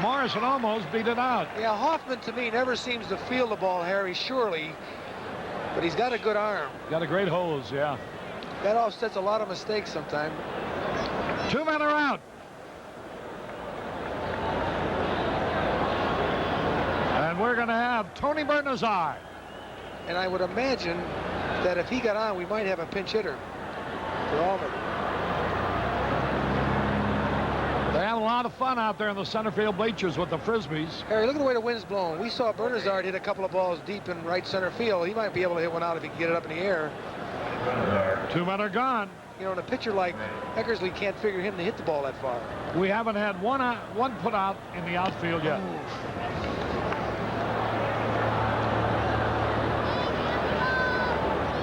Morrison almost beat it out. Yeah, Hoffman to me never seems to feel the ball, Harry, surely, but he's got a good arm. Got a great hose, yeah. That offsets a lot of mistakes sometimes. 2 men are out. And we're going to have Tony Bernazar. And I would imagine that if he got on, we might have a pinch hitter for Allman. They had a lot of fun out there in the center field bleachers with the Frisbees. Harry, look at the way the wind's blowing. We saw Bernazard hit a couple of balls deep in right center field. He might be able to hit one out if he can get it up in the air. 2 men are gone. You know, in a pitcher like Eckersley can't figure him to hit the ball that far. We haven't had one put out in the outfield yet.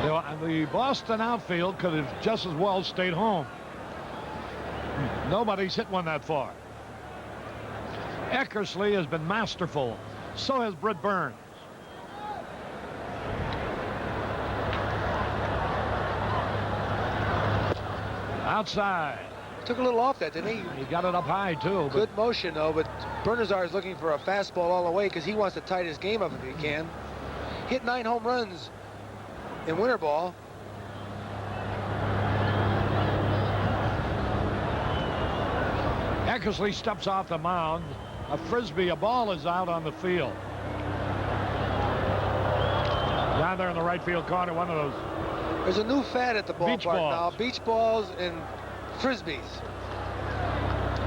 You know, the Boston outfield could have just as well stayed home. Nobody's hit one that far. Eckersley has been masterful. So has Britt Burns. Outside. Took a little off that, didn't he? He got it up high, too. Good motion, though, but Bernazar is looking for a fastball all the way because he wants to tie his game up if he can. Hit 9 home runs in winter ball. Eckersley steps off the mound. A Frisbee, a ball is out on the field. Down there in the right field corner, one of those. There's a new fad at the ballpark now. Beach balls and Frisbees.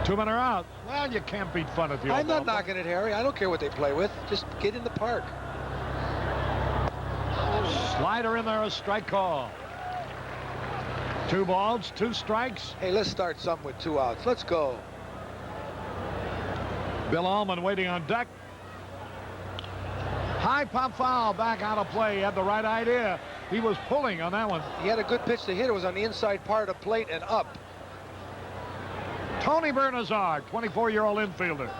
2 men are out. Well, you can't beat fun at the old I'm not ballpark. knocking it, Harry. I don't care what they play with. Just get in the park. Slider in there, a strike call. 2 balls, 2 strikes. Hey, let's start something with 2 outs. Let's go. Bill Allman waiting on deck. High pop foul, back out of play. He had the right idea. He was pulling on that one. He had a good pitch to hit. It was on the inside part of the plate and up. Tony Bernazar, 24-year-old infielder.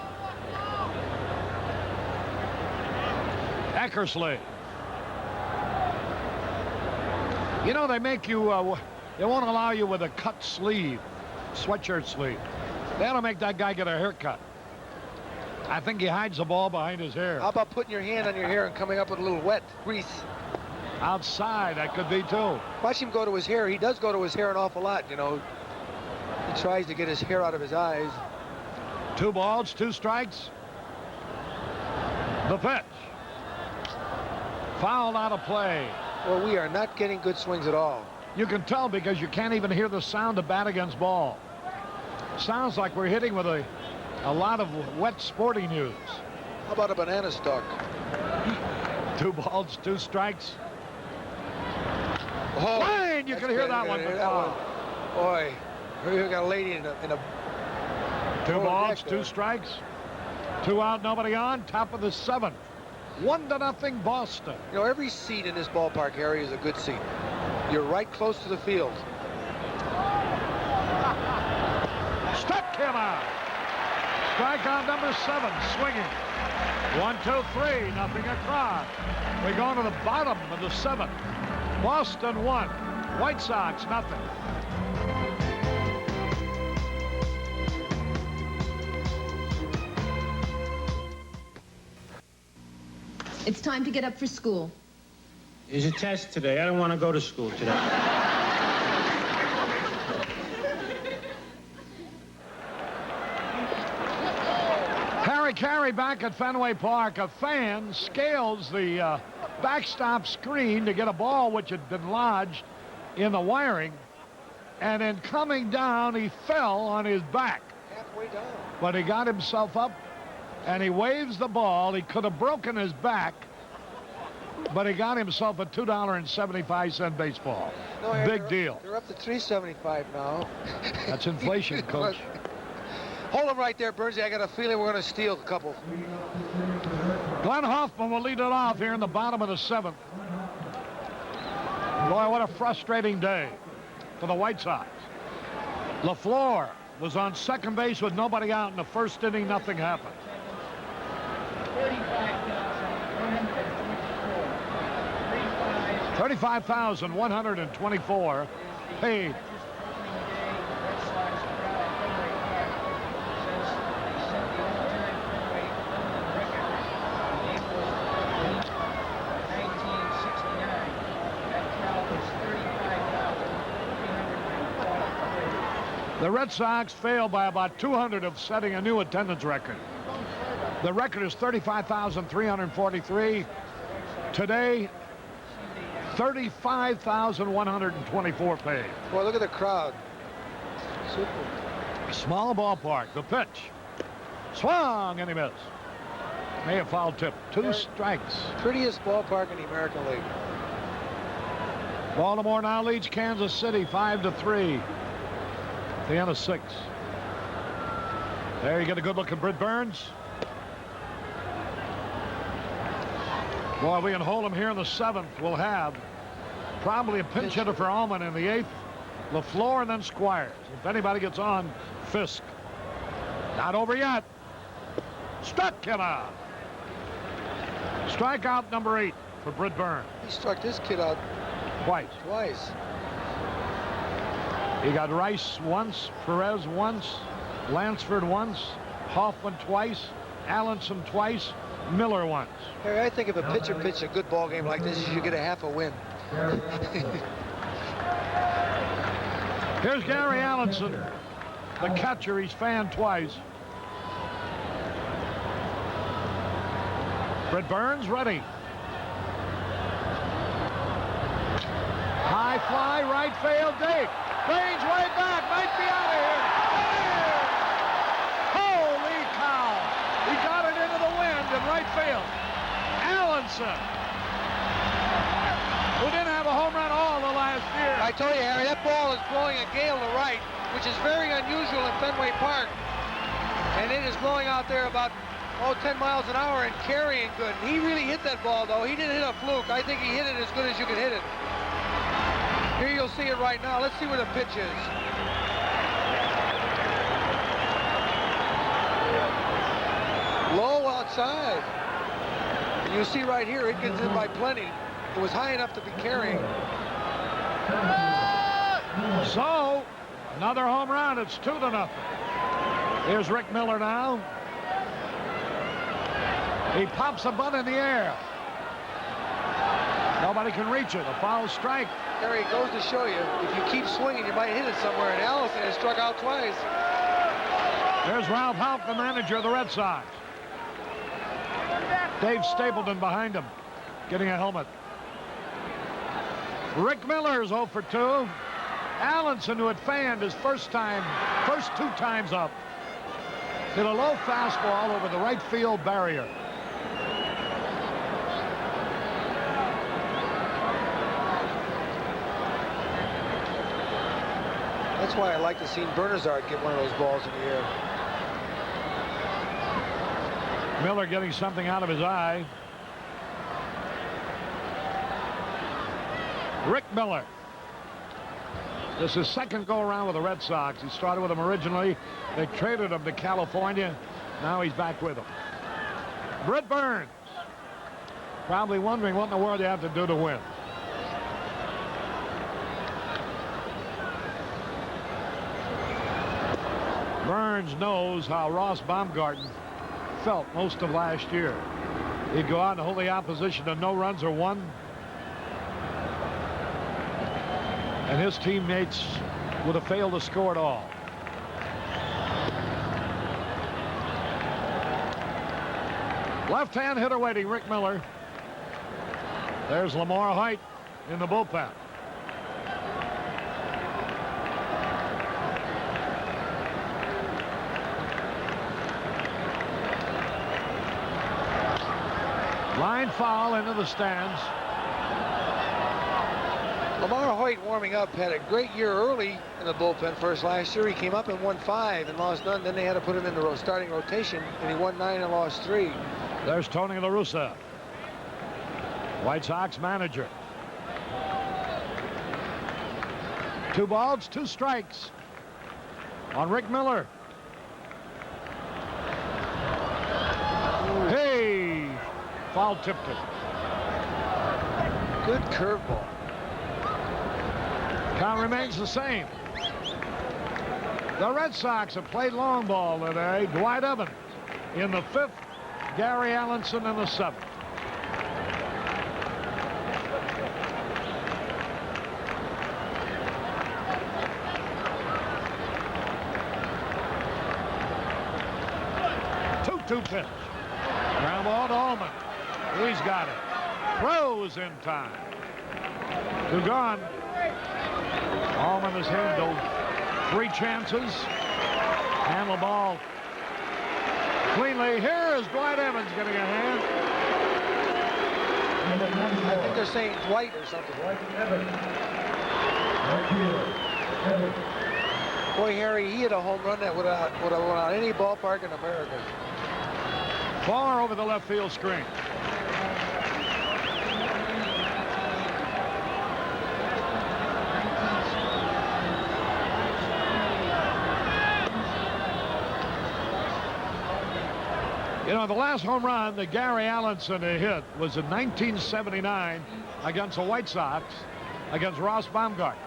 Eckersley. You know, they make you, they won't allow you with a cut sleeve, sweatshirt sleeve. They ought to make that guy get a haircut. I think he hides the ball behind his hair. How about putting your hand on your hair and coming up with a little wet grease? Outside, that could be too. Watch him go to his hair. He does go to his hair an awful lot, you know. He tries to get his hair out of his eyes. 2 balls, 2 strikes. The pitch. Fouled out of play. Well, we are not getting good swings at all. You can tell because you can't even hear the sound of bat against ball. Sounds like we're hitting with a lot of wet sporting news. How about a banana stalk? 2 balls, 2 strikes. Oh, Fine, you can hear that one. Boy, we got a lady in a 2 balls, 2 strikes. 2 out, nobody on. Top of the 7th. 1-0 Boston. You know, every seat in this ballpark, Harry, is a good seat. You're right close to the field. Struck him out. Strikeout number 7, swinging. 1, 2, 3, nothing across. We go to the bottom of the 7th. Boston 1, White Sox nothing. It's time to get up for school. There's a test today. I don't want to go to school today. Caray back at Fenway Park. A fan scales the backstop screen to get a ball which had been lodged in the wiring. and in coming down, he fell on his back. Halfway down. But he got himself up, and he waves the ball. He could have broken his back, but he got himself a $2.75 baseball. No, Big deal. They're up to $3.75 now. That's inflation, Coach. Hold him right there, Burnsy. I got a feeling we're going to steal a couple. Glenn Hoffman will lead it off here in the bottom of the 7th. Boy, what a frustrating day for the White Sox. LaFleur was on second base with nobody out in the first inning. Nothing happened. 35,124 paid. The Red Sox failed by about 200 of setting a new attendance record. The record is 35,343. Today, 35,124 paid. Boy, look at the crowd. Super. Small ballpark. The pitch. Swung and he missed. May have foul tip. 2 strikes. Prettiest ballpark in the American League. Baltimore now leads Kansas City 5-3. The end of 6. There you get a good look at Britt Burns. Boy, we can hold him here in the 7th. We'll have probably a pinch hitter for Allman in the 8th. LaFleur and then Squires. If anybody gets on, Fisk. Not over yet. Struck him out. Strikeout number 8 for Britt Burns. He struck this kid out twice. He got Rice once, Perez once, Lansford once, Hoffman twice, Allenson twice, Miller once. Harry, I think if a pitcher pitched a good ball game like this, you should get a half a win. Here's Gary Allenson, the catcher. He's fanned twice. Britt Burns ready. High fly, right field, deep. Range way back, might be out of here. Holy cow! He got it into the wind in right field. Allenson, who didn't have a home run all the last year. I told you, Harry, that ball is blowing a gale to right, which is very unusual in Fenway Park. And it is blowing out there about 10 miles an hour and carrying good. And he really hit that ball, though. He didn't hit a fluke. I think he hit it as good as you could hit it. Here you'll see it right now. Let's see where the pitch is. Low outside. And you see right here, it gets in by plenty. It was high enough to be carrying. So, another home run. It's 2-0. Here's Rick Miller now. He pops a bunt in the air. Nobody can reach it. A foul strike. Harry, it goes to show you, if you keep swinging, you might hit it somewhere. And Allison has struck out twice. There's Ralph Houk, the manager of the Red Sox. Dave Stapleton behind him, getting a helmet. Rick Miller's 0 for 2. Allenson, who had fanned his first 2 times up, hit a low fastball over the right field barrier. That's why I like to see Bernazard get one of those balls in the air. Miller getting something out of his eye. Rick Miller. This is his second go-around with the Red Sox. He started with them originally. They traded him to California. Now he's back with them. Britt Burns. Probably wondering what in the world you have to do to win. Burns knows how Ross Baumgarten felt most of last year. He'd go out and hold the opposition to no runs or 1. And his teammates would have failed to score at all. Left-hand hitter waiting, Rick Miller. There's Lamar Height in the bullpen. Line foul into the stands. Lamar Hoyt warming up had a great year early in the bullpen first last year. He came up and won 5 and lost none. Then they had to put him in the starting rotation, and he won 9 and lost 3. There's Tony La Russa, White Sox manager. 2 balls, 2 strikes on Rick Miller. Hey, foul tipped it. Good curveball. Count remains the same. The Red Sox have played long ball today. Dwight Evans in the 5th, Gary Allenson in the 7th. Two pitch. Ground ball to Allman. He's got it. Throws in time. 2 gone. Allman has handled 3 chances. And the ball cleanly. Here is Dwight Evans getting a hand. I think they're saying Dwight or something. Boy, Harry, he hit a home run that would have went on any ballpark in America. Far over the left field screen. You know, the last home run that Gary Allenson hit was in 1979 against the White Sox, against Ross Baumgartner.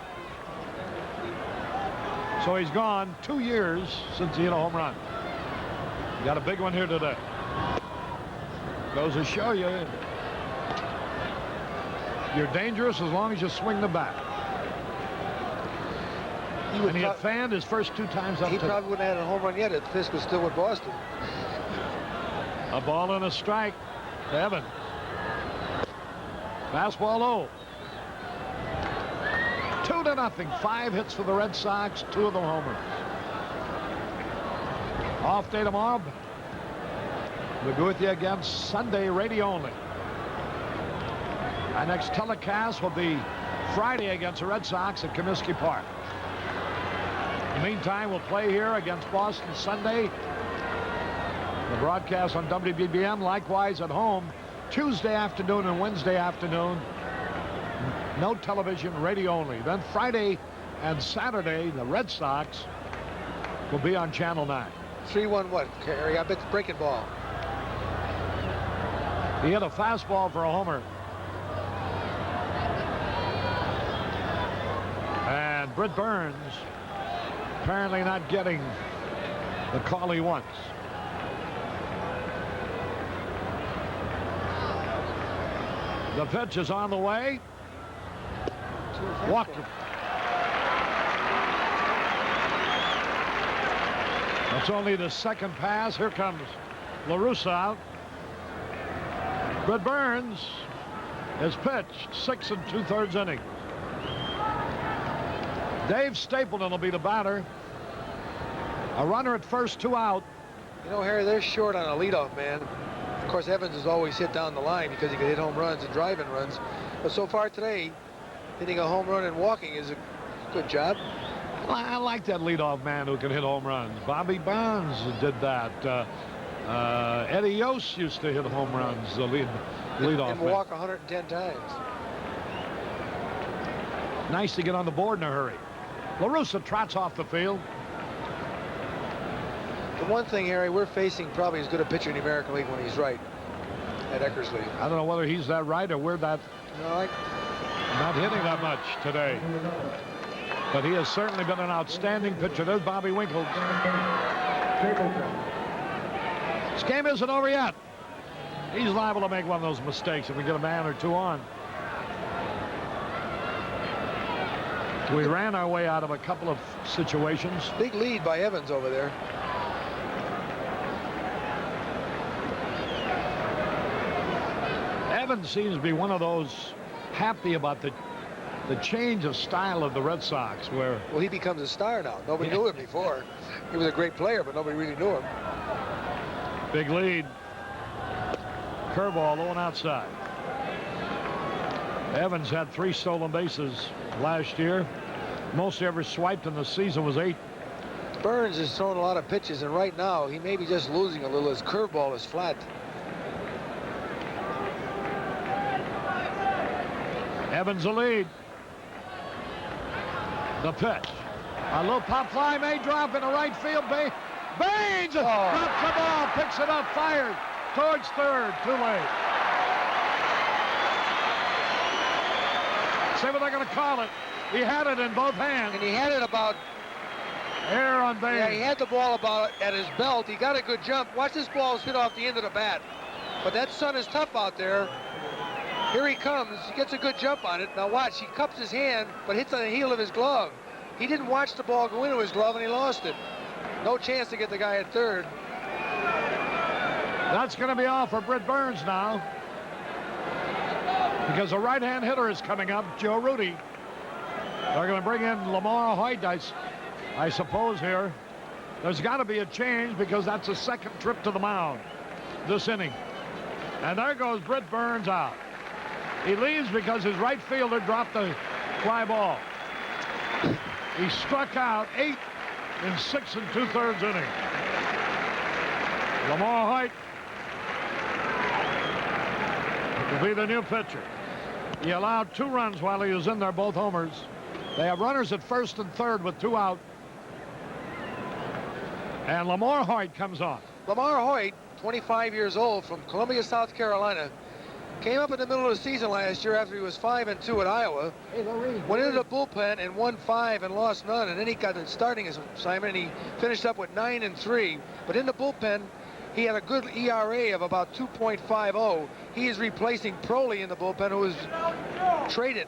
So he's gone 2 years since he hit a home run. Got a big one here today. Goes to show you, you're dangerous as long as you swing the bat. And he had fanned his first 2 times up. He probably wouldn't have had a home run yet if Fisk was still with Boston. A ball and a strike to Evans. Fastball low. 2-0. 5 hits for the Red Sox, 2 of them homers. Off day tomorrow. We'll be with you again Sunday, radio only. Our next telecast will be Friday against the Red Sox at Comiskey Park. In the meantime, we'll play here against Boston Sunday. The broadcast on WBBM, likewise at home, Tuesday afternoon and Wednesday afternoon. No television, radio only. Then Friday and Saturday, the Red Sox will be on Channel 9. 3-1 what, Carey? I bet the breaking ball. He hit a fastball for a homer. And Britt Burns apparently not getting the call he wants. The pitch is on the way. Walked him. That's only the second pass. Here comes La Russa out. Britt Burns has pitched 6 2/3 innings. Dave Stapleton will be the batter. A runner at first, 2 out. You know, Harry, they're short on a leadoff man. Of course, Evans has always hit down the line because he can hit home runs and drive-in runs. But so far today, hitting a home run and walking is a good job. I like that leadoff man who can hit home runs. Bobby Bonds did that. Eddie Yost used to hit home runs, the leadoff and man. walk 110 times. Nice to get on the board in a hurry. La Russa trots off the field. The one thing, Harry, we're facing probably as good a pitcher in the American League when he's right at Eckersley. I don't know whether he's that right or we're that not hitting that much today. But he has certainly been an outstanding pitcher. There's Bobby Winkle. This game isn't over yet. He's liable to make one of those mistakes if we get a man or 2 on. We ran our way out of a couple of situations. Big lead by Evans over there. Evans seems to be one of those happy about the change of style of the Red Sox, where... Well, he becomes a star now. Nobody knew him before. He was a great player, but nobody really knew him. Big lead. Curveball, low and outside. Evans had 3 stolen bases last year. Most ever swiped in the season was 8. Burns has thrown a lot of pitches, and right now he may be just losing a little. His curveball is flat. Evans the lead. The pitch. A low pop fly may drop in the right field. Baines drops the ball, picks it up, fired towards third. Too late. See what they're going to call it. He had it in both hands. And he had it about... Air on base. Yeah, he had the ball about at his belt. He got a good jump. Watch this ball hit off the end of the bat. But that sun is tough out there. Here he comes. He gets a good jump on it. Now watch. He cups his hand, but hits on the heel of his glove. He didn't watch the ball go into his glove, and he lost it. No chance to get the guy at third. That's going to be all for Britt Burns now. Because a right-hand hitter is coming up, Joe Rudy. They're going to bring in Lamar Hoyt, I suppose, here. There's got to be a change because that's the second trip to the mound this inning. And there goes Britt Burns out. He leaves because his right fielder dropped the fly ball. He struck out 8 in 6 2/3 innings. Lamar Hoyt will be the new pitcher. He allowed 2 runs while he was in there, both homers. They have runners at first and third with 2 out. And Lamar Hoyt comes on. Lamar Hoyt, 25 years old, from Columbia, South Carolina, came up in the middle of the season last year after he was 5-2 at Iowa. Went into the bullpen and won 5 and lost none, and then he got the starting assignment, and he finished up with 9-3. But in the bullpen, he had a good ERA of about 2.50. He is replacing Proley in the bullpen, who was traded.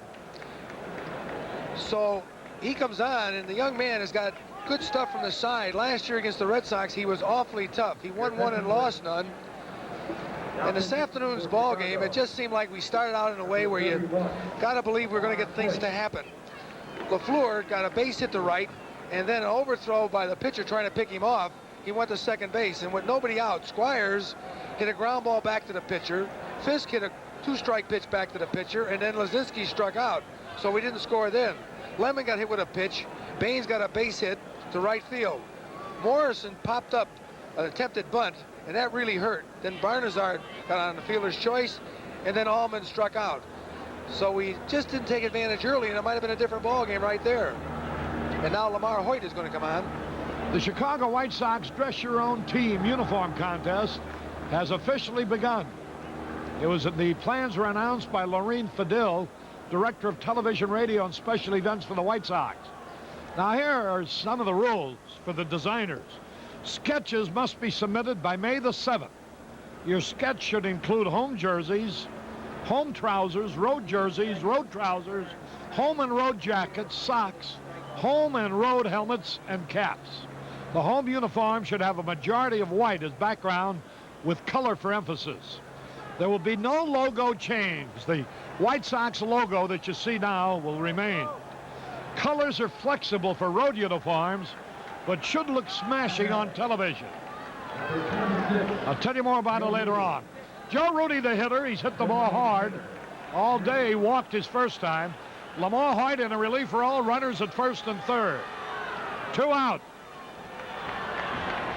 So he comes on, and the young man has got good stuff from the side. Last year against the Red Sox, he was awfully tough. He won 1 and lost none. And this afternoon's ball game, it just seemed like we started out in a way where you got to believe we're going to get things to happen. LaFleur got a base hit to right, and then an overthrow by the pitcher trying to pick him off. He went to second base, and with nobody out, Squires hit a ground ball back to the pitcher. Fisk hit a 2-strike pitch back to the pitcher, and then Lazinski struck out. So we didn't score then. Lemon got hit with a pitch. Baines got a base hit to right field. Morrison popped up an attempted bunt, and that really hurt. Then Barnazard got on the fielder's choice, and then Allman struck out. So we just didn't take advantage early, and it might have been a different ball game right there. And now Lamar Hoyt is going to come on. The Chicago White Sox Dress Your Own Team uniform contest has officially begun. The plans were announced by Lorene Fadil, Director of Television, Radio, and Special Events for the White Sox. Now here are some of the rules for the designers. Sketches must be submitted by May the 7th. Your sketch should include home jerseys, home trousers, road jerseys, road trousers, home and road jackets, socks, home and road helmets, and caps. The home uniform should have a majority of white as background with color for emphasis. There will be no logo change. The White Sox logo that you see now will remain. Colors are flexible for road uniforms, but should look smashing on television. I'll tell you more about it later on. Joe Rudy, the hitter, he's hit the ball hard all day. He walked his first time. Lamar Hoyt in a relief for all runners at first and third. 2 out.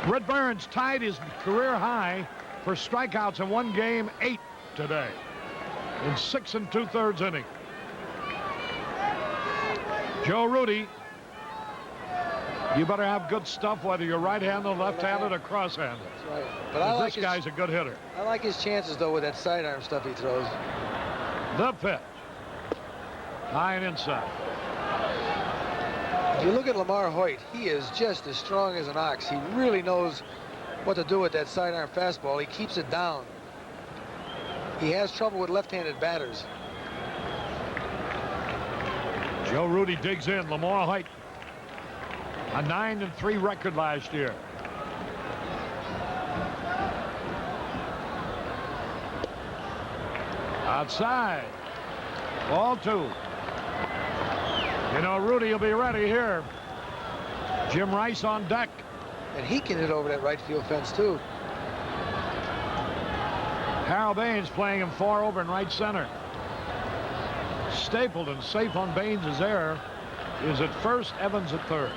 Britt Burns tied his career high for strikeouts in one game, 8 today, in 6 2/3 innings. Joe Rudy, you better have good stuff, whether you're right-handed, left-handed, or cross-handed. That's right. But this guy's a good hitter. I like his chances, though, with that sidearm stuff he throws. The pitch. High and inside. If you look at Lamar Hoyt, he is just as strong as an ox. He really knows what to do with that sidearm fastball. He keeps it down. He has trouble with left-handed batters. Joe Rudy digs in. Lamar Hoyt, a 9-3 record last year. Outside. Ball 2. You know, Rudy will be ready here. Jim Rice on deck. And he can hit over that right field fence, too. Carol Baines playing him 4 over in right center. Stapleton safe on Baines' error is at first, Evans at third.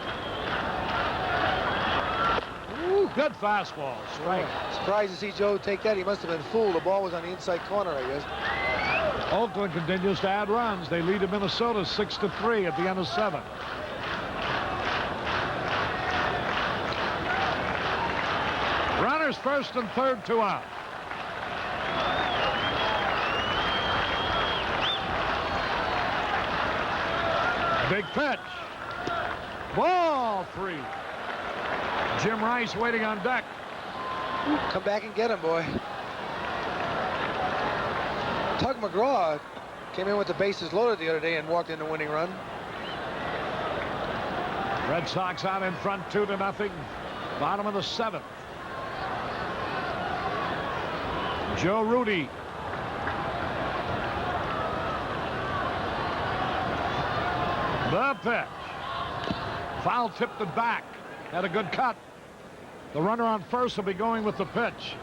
Ooh, good fastball, strike. Surprised to see Joe take that. He must have been fooled. The ball was on the inside corner, I guess. Oakland continues to add runs. They lead to Minnesota 6-3 at the end of 7. Runners first and third, 2 out. Big pitch. Ball 3. Jim Rice waiting on deck. Come back and get him, boy. Tug McGraw came in with the bases loaded the other day and walked in the winning run. Red Sox out in front 2-0. Bottom of the 7th. Joe Rudy. The pitch. Foul tipped it back. Had a good cut. The runner on first will be going with the pitch.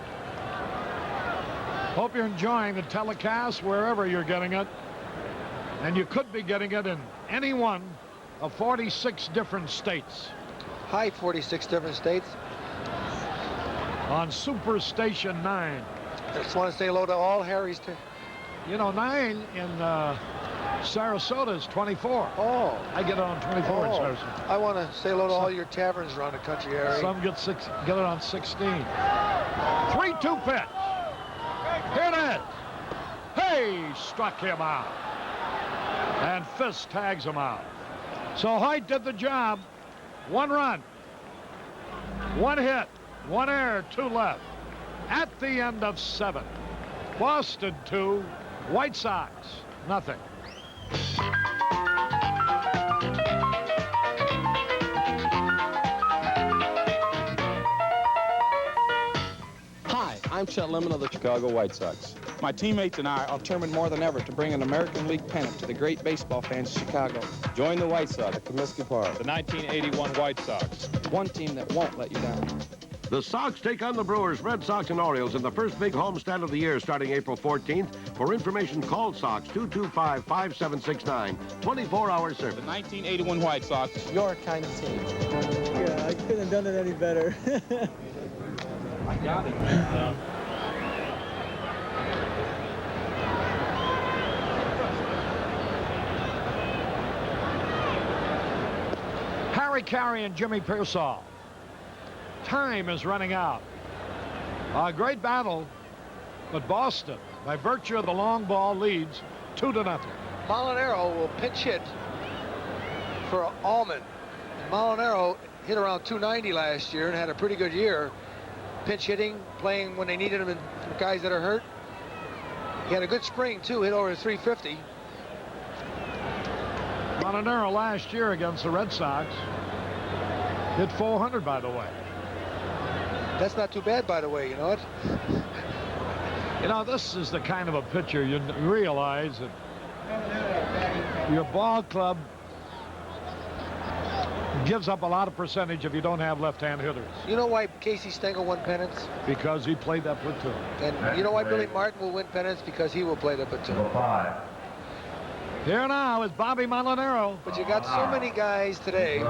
Hope you're enjoying the telecast wherever you're getting it. And you could be getting it in any one of 46 different states. Hi, 46 different states. On Superstation 9. I just want to say hello to all Harry's. You know, 9 in Sarasota is 24. Oh. I get it on 24 in Sarasota. I want to say hello to all your taverns around the country, Harry. Some get it on 16. 3-2 pitch. Here it is. Hey, struck him out. And Fisk tags him out. So Hoyt did the job. 1 run. 1 hit. 1 error. 2 left. At the end of 7. Boston 2. White Sox nothing. Hi, I'm Chet Lemon of the Chicago White Sox. My teammates and I are determined more than ever to bring an American League pennant to the great baseball fans of Chicago. Join the White Sox at Comiskey Park. The 1981 White Sox. One team that won't let you down. The Sox take on the Brewers, Red Sox, and Orioles in the first big homestand of the year starting April 14th. For information, call Sox 225-5769. 24-hour service. The 1981 White Sox, your kind of team. Yeah, I couldn't have done it any better. I got it. Harry Caray and Jimmy Pearsall. Time is running out. A great battle, but Boston, by virtue of the long ball, leads 2-0. Molinaro will pinch hit for Allman. Molinaro hit around 290 last year and had a pretty good year. Pinch hitting, playing when they needed him, and for guys that are hurt. He had a good spring, too, hit over 350. Molinaro last year against the Red Sox hit 400, by the way. That's not too bad, by the way, you know it? You know, this is the kind of a pitcher you realize that your ball club gives up a lot of percentage if you don't have left-hand hitters. You know why Casey Stengel won pennants? Because he played that platoon. And you know why Billy Martin will win pennants? Because he will play the platoon. Here now is Bobby Molinaro. But you got so many guys today.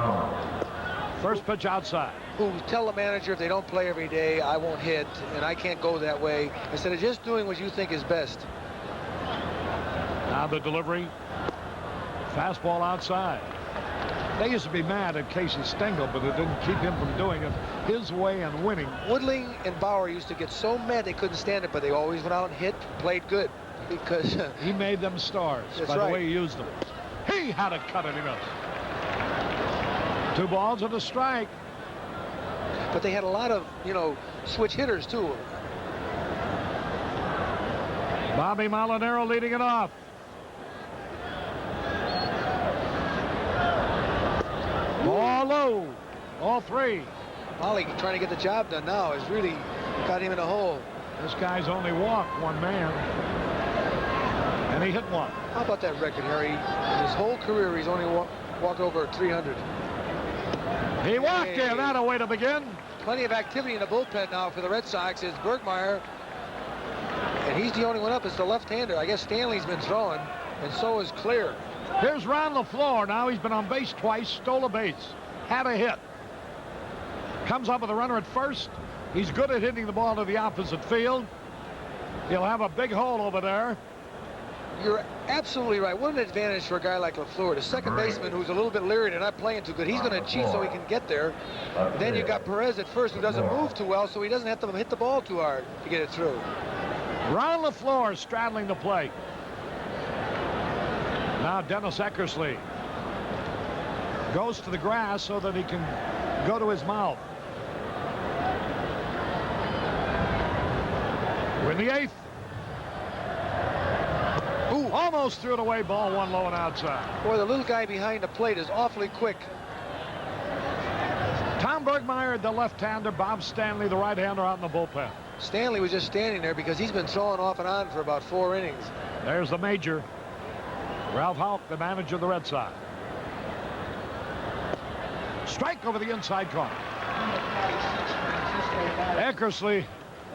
First pitch outside. Who tell the manager if they don't play every day, I won't hit, and I can't go that way, instead of just doing what you think is best. Now the delivery. Fastball outside. They used to be mad at Casey Stengel, but it didn't keep him from doing it his way and winning. Woodling and Bauer used to get so mad they couldn't stand it, but they always went out and hit, played good. Because he made them stars by the way he used them. He had a cut and he missed. 2 balls and a strike. But they had a lot of, you know, switch hitters, too. Bobby Molinaro leading it off. Ball low. All 3. Molly trying to get the job done now has really got him in a hole. This guy's only walked 1 man. And he hit 1. How about that record, Harry? In his whole career, he's only walked over 300. He walked in. That a way to begin. Plenty of activity in the bullpen now for the Red Sox as Bergmeyer And he's the only one up. It's the left-hander. I guess Stanley's been throwing, and so is Clear. Here's Ron LaFleur. Now he's been on base twice, stole a base, had a hit. Comes up with a runner at first. He's good at hitting the ball to the opposite field. He'll have a big hole over there. You're absolutely right. What an advantage for a guy like LaFleur. The second baseman, who's a little bit leery and not playing too good, he's going to cheat so he can get there. Then you've got Perez at first, who doesn't move too well, so he doesn't have to hit the ball too hard to get it through. Ron LaFleur straddling the plate. Now Dennis Eckersley goes to the grass so that he can go to his mouth. We're in the 8th. Ooh, almost threw it away. Ball one low and outside. Boy, the little guy behind the plate is awfully quick. Tom Bergmeyer, the left-hander. Bob Stanley, the right-hander, out in the bullpen. Stanley was just standing there because he's been throwing off and on for about 4 innings. There's the major. Ralph Houck, the manager of the Red Sox. Strike over the inside corner.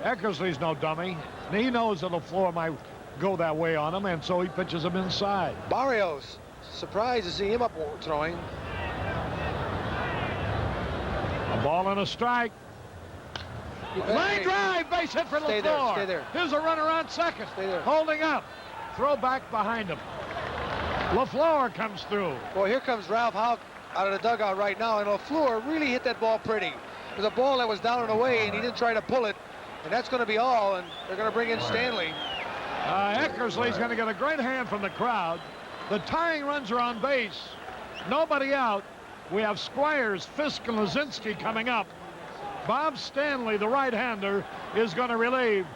Eckersley's no dummy. And he knows that LaFleur might go that way on him, and so he pitches him inside. Barrios, surprised to see him up throwing. A ball and a strike. Line drive, base hit for LaFleur. Stay there. Here's a runner on second. Stay there. Holding up. Throw back behind him. LaFleur comes through. Boy, here comes Ralph Houck out of the dugout right now, and LaFleur really hit that ball pretty. It was a ball that was down and away, and he didn't try to pull it, and that's going to be all, and they're going to bring in Stanley. Eckersley's going to get a great hand from the crowd. The tying runs are on base. Nobody out. We have Squires, Fisk, and Lazinski coming up. Bob Stanley, the right-hander, is going to relieve.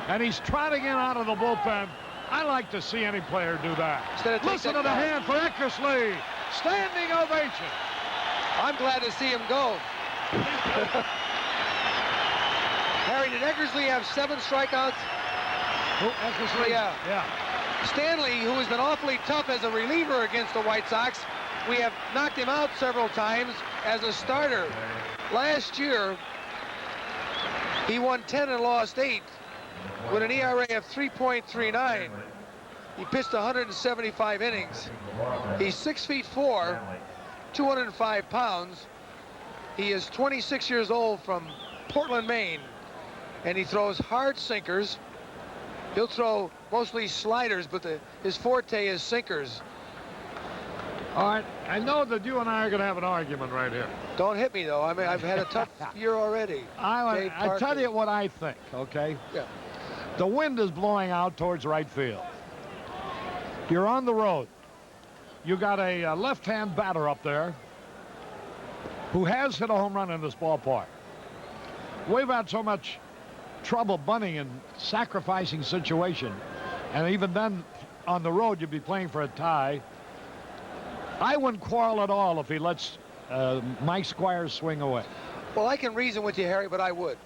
And he's trotting in out of the bullpen. I like to see any player do that. Listen to the hand for Eckersley. Standing ovation. I'm glad to see him go. Harry, did Eckersley have 7 strikeouts? Oh, Eckersley? Yeah. Stanley, who has been awfully tough as a reliever against the White Sox, we have knocked him out several times as a starter. Last year, he won 10 and lost 8 with an ERA of 3.39. He pitched 175 innings. He's 6'4", 205 pounds. He is 26 years old from Portland, Maine, and he throws hard sinkers. He'll throw mostly sliders, but his forte is sinkers. All right, I know that you and I are going to have an argument right here. Don't hit me, though. I mean, I've had a tough year already. I tell you what I think, okay? Yeah. The wind is blowing out towards right field. You're on the road. You got a left-hand batter up there who has hit a home run in this ballpark. We've had so much trouble bunting and sacrificing situation, and even then on the road you'd be playing for a tie. I wouldn't quarrel at all if he lets Mike Squires swing away. Well, I can reason with you, Harry, but I would.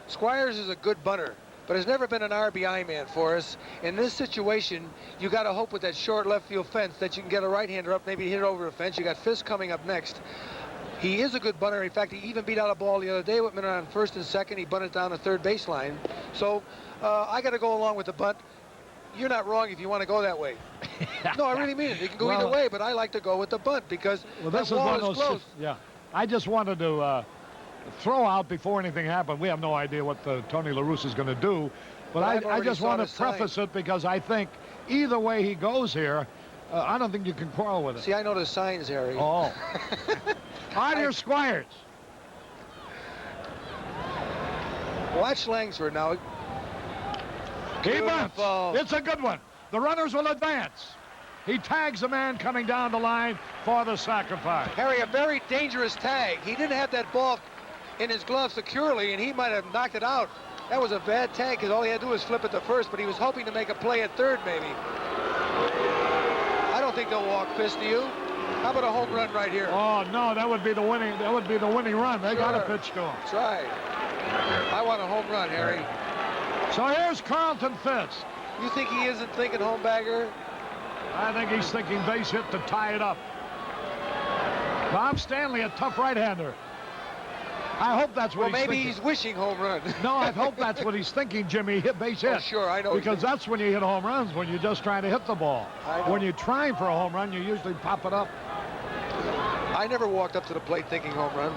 Squires is a good bunter, but has never been an RBI man for us. In this situation, you got to hope with that short left field fence that you can get a right-hander up, maybe hit it over the fence. You got Fisk coming up next. He is a good bunter. In fact, he even beat out a ball the other day with men on first and second. He bunted down the third baseline. So I got to go along with the bunt. You're not wrong if you want to go that way. No, I really mean it. You can go either way, but I like to go with the bunt because this that wall is close. Yeah, I just wanted to throw out before anything happened. We have no idea what Tony La Russa is going to do, but I just want to preface it because I think either way he goes here, I don't think you can quarrel with it. See, I know the signs, Harry. Oh. On your Squires. Watch Langsford now. He bunts. It's a good one. The runners will advance. He tags a man coming down the line for the sacrifice. Harry, a very dangerous tag. He didn't have that ball in his glove securely, and he might have knocked it out. That was a bad tag because all he had to do was flip it to first, but he was hoping to make a play at third, maybe. I don't think they'll walk Fisk, do you? How about a home run right here? Oh no, that would be the winning. That would be the winning run. They got to pitch to him. That's right. I want a home run, Harry. So here's Carlton Fisk. You think he isn't thinking home bagger? I think he's thinking base hit to tie it up. Bob Stanley, a tough right-hander. I hope that's what well, he's maybe thinking. he's wishing home run. No, I hope that's what he's thinking, Jimmy. Hit base hit. Oh, sure, I know. Because that's when you hit home runs, when you're just trying to hit the ball. When you're trying for a home run, you usually pop it up. I never walked up to the plate thinking home run.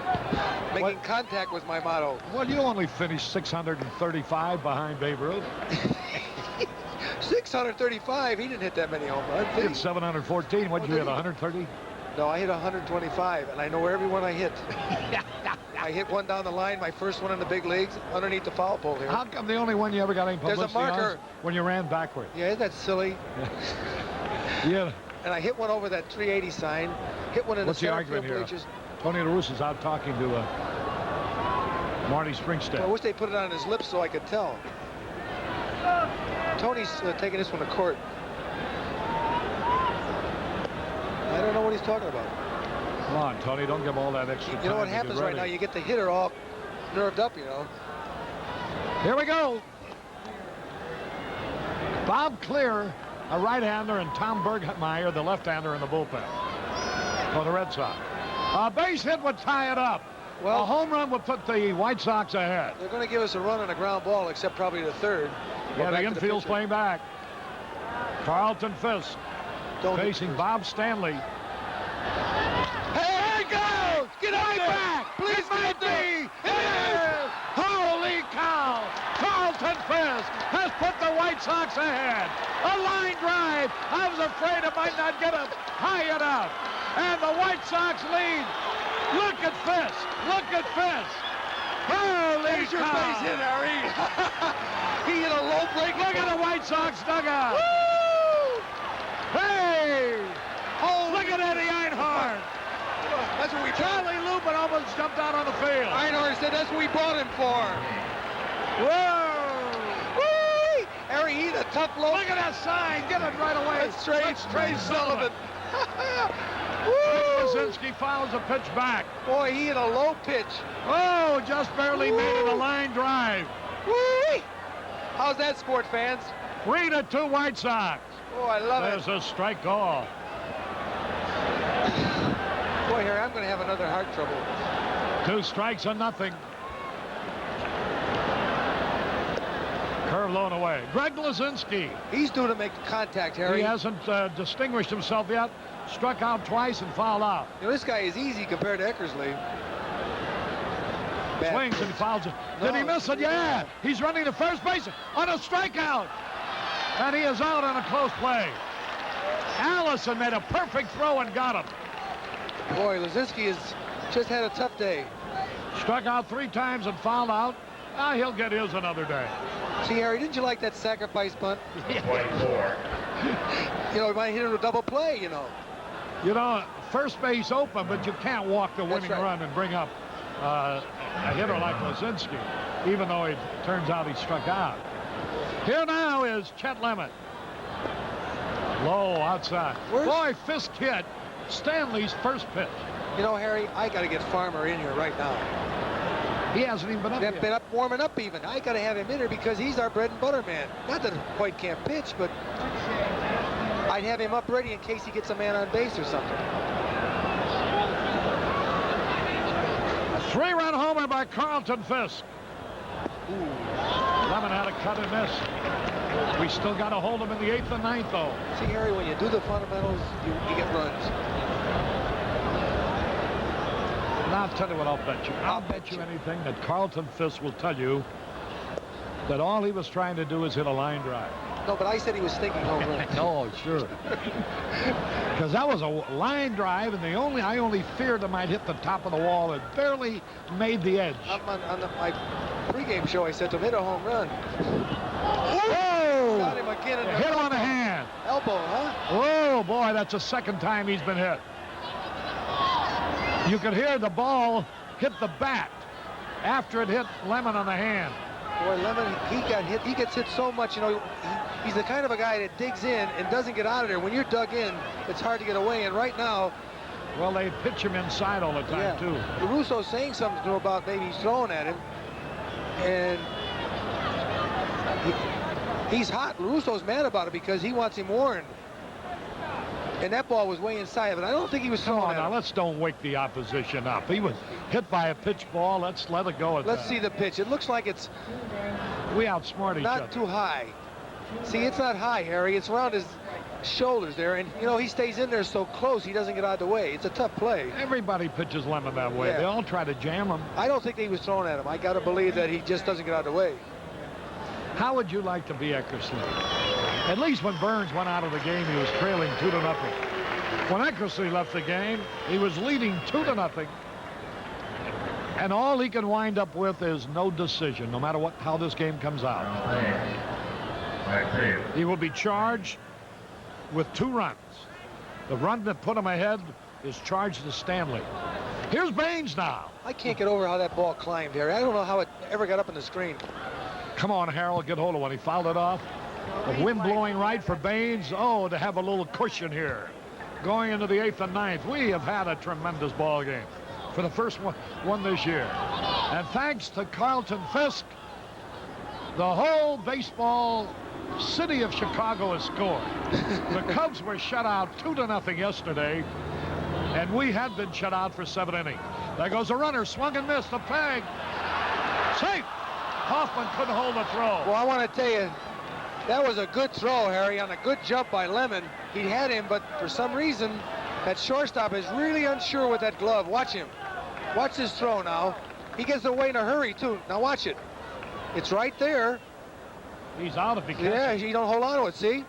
Making contact was my motto. Well, you only finished 635 behind Babe Ruth. 635. He didn't hit that many home runs. He hit 714. What did you hit, 130? No, I hit 125, and I know every one I hit. I hit one down the line, my first one in the big leagues, underneath the foul pole here. How come the only one you ever got any publicity There's a marker. on when you ran backward? Yeah, that's silly. Yeah. And I hit one over that 380 sign. Hit one in What's the the center argument field here? bleachers. Tony La Russa's out talking to Marty Springstead. I wish they put it on his lips so I could tell. Tony's taking this one to court. I don't know what he's talking about. Come on, Tony, don't give all that extra time. You know what to happens get right now? ready. You get the hitter all nerved up, you know. Here we go. Bob Clear, a right-hander, and Tom Bergmeyer, the left-hander, in the bullpen for the Red Sox. A base hit would tie it up. Well, a home run would put the White Sox ahead. They're going to give us a run on a ground ball, except probably the third. Yeah, the infield's playing back. Carlton Fisk facing Bob Stanley. Here he goes! Get out back! Please get me! It is! Holy cow! Carlton Fisk has put the White Sox ahead. A line drive. I was afraid it might not get up high enough. And the White Sox lead. Look at Fisk. Look at Fisk. Holy There's your cow. base hit, Harry. He hit a low break. Look at the White Sox dugout. Woo! Hey! Holy Look at Eddie Einhorn. That's what we Charlie Lupin almost jumped out on the field. Einhorn said that's what we bought him for. Whoa! Woo! Harry, he hit a tough low. Look at that sign. Get it right away. That's Trey Sullivan. Brzezinski fouls a pitch back. Boy, he hit a low pitch. Oh, just barely made it a line drive. Woo! How's that, sport fans? 3-2 White Sox. Oh, I love it. There's a strike call. Boy, Harry, I'm going to have another heart trouble. 2 strikes and nothing. Curve low and away. Greg Lazinski. He's due to make contact, Harry. He hasn't distinguished himself yet. Struck out twice and fouled out. You know, this guy is easy compared to Eckersley. Bad Swings pitch. and fouls it. Did he miss it? Yeah. He's running to first base on a strikeout. And he is out on a close play. Allison made a perfect throw and got him. Boy, Lazinski has just had a tough day. Struck out 3 times and fouled out. He'll get his another day. See, Harry, didn't you like that sacrifice bunt? 24. You know, he might hit him a double play, you know. You know, first base open, but you can't walk the winning right. run and bring up a hitter like Lazinski, even though it turns out he struck out. Here now is Chet Lemon. Low outside. Boy, Fisk hit Stanley's first pitch. You know, Harry, I got to get Farmer in here right now. He hasn't even been up yet. Been up, warming up even. I got to have him in here because he's our bread and butter man. Not that White can't pitch, but I'd have him up ready in case he gets a man on base or something. A 3-run homer by Carlton Fisk. Lemon had a cut and miss. We still got to hold him in the 8th and 9th, though. See, Harry, when you do the fundamentals, you get runs. Now, I'll tell you what I'll bet you. I'll bet you anything that Carlton Fisk will tell you that all he was trying to do is hit a line drive. No, but I said he was thinking home run. Oh, sure. Because that was a line drive, and I only feared it might hit the top of the wall. It barely made the edge. On my pregame show, I said to him, hit a home run. Whoa! Got him again in the Hit on the hand. elbow, huh? Oh, boy, that's the second time he's been hit. You could hear the ball hit the bat after it hit Lemon on the hand. Boy, Lemon, he got hit. He gets hit so much, you know, he's the kind of a guy that digs in and doesn't get out of there. When you're dug in, it's hard to get away. And right now... Well, they pitch him inside all the time, too. LaRusso's saying something to him about maybe he's throwing at him. And he's hot. LaRusso's mad about it because he wants him warned. And that ball was way inside of it. I don't think he was throwing Come on at now, him. let's don't wake the opposition up. He was hit by a pitch ball. Let's let it go at Let's that. see the pitch. It looks like it's We outsmart each other. not too high. See, it's not high, Harry. It's around his shoulders there. And, you know, he stays in there so close, he doesn't get out of the way. It's a tough play. Everybody pitches Lemon that way. Yeah. They all try to jam him. I don't think he was throwing at him. I got to believe that he just doesn't get out of the way. How would you like to be Eckersley? At least when Burns went out of the game, he was trailing 2-0. When Eckersley left the game, he was leading 2-0. And all he can wind up with is no decision, no matter how this game comes out. He will be charged with 2 runs. The run that put him ahead is charged to Stanley. Here's Baines now. I can't get over how that ball climbed, Harry. I don't know how it ever got up in the screen. Come on, Harold, get hold of one. He fouled it off. The wind blowing right for Baines. Oh, to have a little cushion here. Going into the 8th and 9th, we have had a tremendous ball game for the first one this year. And thanks to Carlton Fisk, the whole baseball city of Chicago has scored. The Cubs were shut out 2-0 yesterday, and we had been shut out for 7 innings. There goes a runner, swung and missed, a peg. Safe. Hoffman couldn't hold the throw. Well, I want to tell you, that was a good throw, Harry, on a good jump by Lemon. He had him, but for some reason, that shortstop is really unsure with that glove. Watch him. Watch this throw now. He gets away in a hurry, too. Now watch it. It's right there. He's out if he catches. Yeah, he don't hold on to it, see?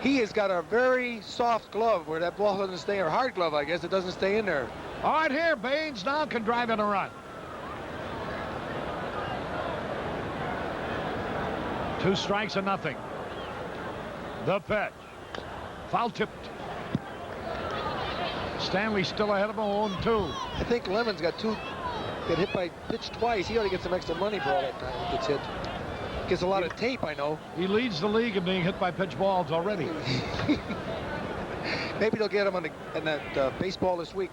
He has got a very soft glove where that ball doesn't stay, or hard glove, I guess. It doesn't stay in there. All right, here, Baines now can drive in a run. 2 strikes and nothing. The pitch. Foul tipped. Stanley still ahead of him, 0-2. I think Lemon's got get hit by pitch twice. He ought to get some extra money for all that time he gets hit. Gets a lot of tape, I know. He leads the league in being hit by pitch balls already. Maybe they'll get him in that baseball this week.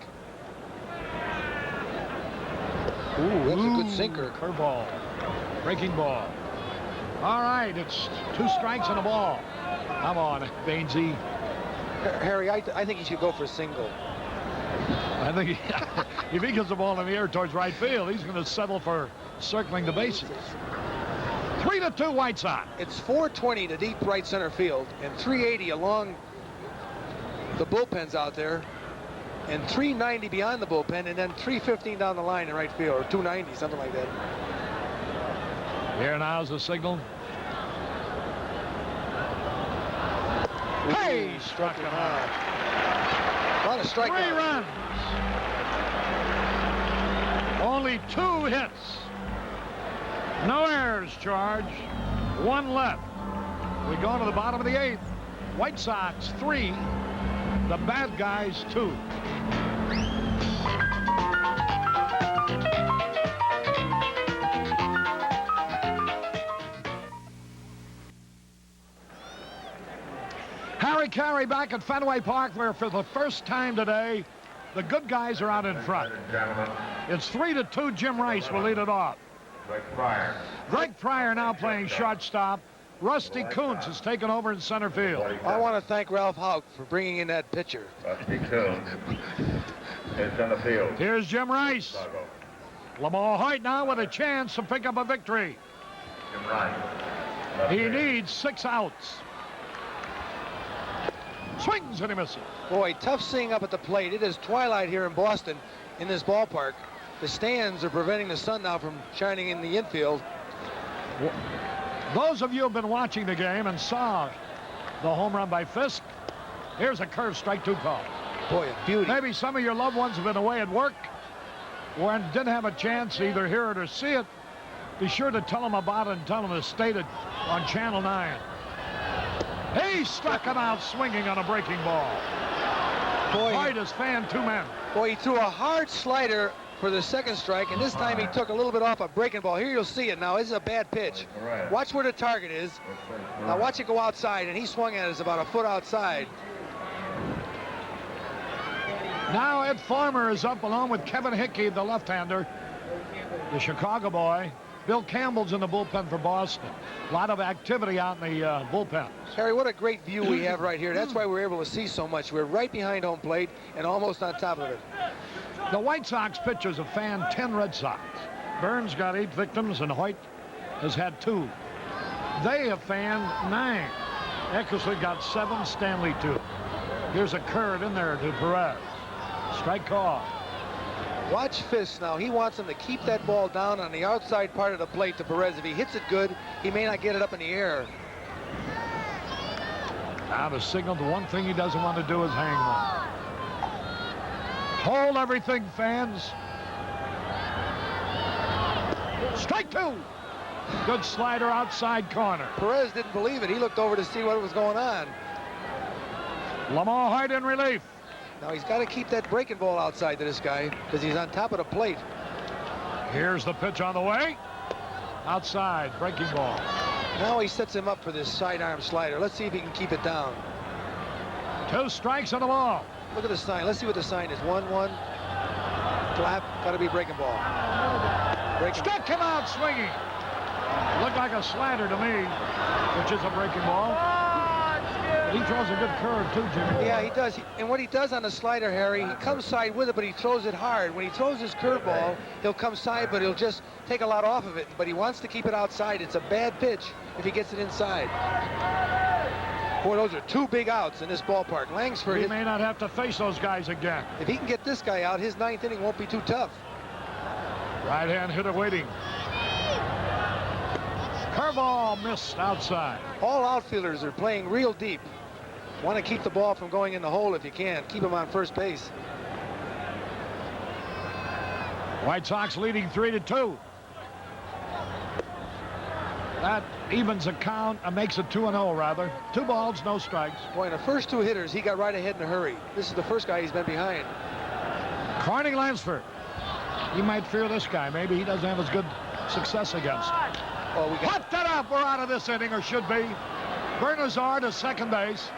Ooh, that's a good sinker. Curveball. Breaking ball. All right, it's 2 strikes and a ball. Come on, Bainesy. Harry, I think he should go for a single. I think if he gets the ball in the air towards right field, he's going to settle for circling the bases. 3-2 White Sox. It's 420 to deep right center field and 380 along the bullpens out there and 390 beyond the bullpen and then 315 down the line in right field, or 290, something like that. Here now is the signal. Hey, struck him out. A lot of strikeouts. 3 runs. Only 2 hits. No errors charged. 1 left. We go to the bottom of the 8th. White Sox 3. The bad guys 2. Harry Caray back at Fenway Park, where for the first time today, the good guys are out in front. It's 3-2. Jim Rice will lead it off. Greg Pryor now playing shortstop. Rusty Kuntz has taken over in center field. I want to thank Ralph Houck for bringing in that pitcher. Rusty Kuntz in center field. Here's Jim Rice. Lamar Hoyt now with a chance to pick up a victory. Jim Rice. He needs 6 outs. Swings and he misses. Boy, tough seeing up at the plate. It is twilight here in Boston in this ballpark. The stands are preventing the sun now from shining in the infield. Those of you who have been watching the game and saw the home run by Fisk, here's a curve strike 2 call. Boy, a beauty. Maybe some of your loved ones have been away at work or didn't have a chance to either hear it or see it. Be sure to tell them about it and tell them it's stated on Channel 9. He struck him out swinging on a breaking ball. Boy, White has fanned 2 men. Boy, he threw a hard slider for the second strike, and this time he took a little bit off a breaking ball. Here you'll see it now. This is a bad pitch. Watch where the target is. Now watch it go outside, and he swung at it about a foot outside. Now Ed Farmer is up along with Kevin Hickey, the left-hander, the Chicago boy. Bill Campbell's in the bullpen for Boston. A lot of activity out in the bullpens. Harry, what a great view we have right here. That's why we're able to see so much. We're right behind home plate and almost on top of it. The White Sox pitchers have fanned 10 Red Sox. Burns got 8 victims and Hoyt has had 2. They have fanned 9. Eckersley got 7, Stanley 2. Here's a curve in there to Perez. Strike call. Watch Fisk now. He wants him to keep that ball down on the outside part of the plate to Perez. If he hits it good, he may not get it up in the air. Now to signal, the one thing he doesn't want to do is hang one. Hold everything, fans. Strike 2. Good slider outside corner. Perez didn't believe it. He looked over to see what was going on. Lamar Hoyt in relief. Now he's got to keep that breaking ball outside to this guy because he's on top of the plate. Here's the pitch on the way. Outside, breaking ball. Now he sets him up for this sidearm slider. Let's see if he can keep it down. 2 strikes on the ball. Look at the sign. Let's see what the sign is. 1-1. Clap. Got to be breaking ball. Struck him out swinging. Looked like a slider to me, which is a breaking ball. But he throws a good curve too, Jimmy. Yeah, he does. And what he does on the slider, Harry, he comes side with it, but he throws it hard. When he throws his curveball, he'll come side, but he'll just take a lot off of it. But he wants to keep it outside. It's a bad pitch if he gets it inside. Boy, those are 2 big outs in this ballpark. Langsford. He may not have to face those guys again. If he can get this guy out, his 9th inning won't be too tough. Right-hand hitter waiting. Curveball missed outside. All outfielders are playing real deep. Want to keep the ball from going in the hole if you can. Keep him on first base. White Sox leading 3-2. That evens the count, makes it 2-0 rather. 2 balls, no strikes. Boy, in the first 2 hitters, he got right ahead in a hurry. This is the first guy he's been behind. Carney Lansford. He might fear this guy. Maybe he doesn't have as good success against. Oh, we got... Put that up. We're out of this inning, or should be. Bernazar to second base.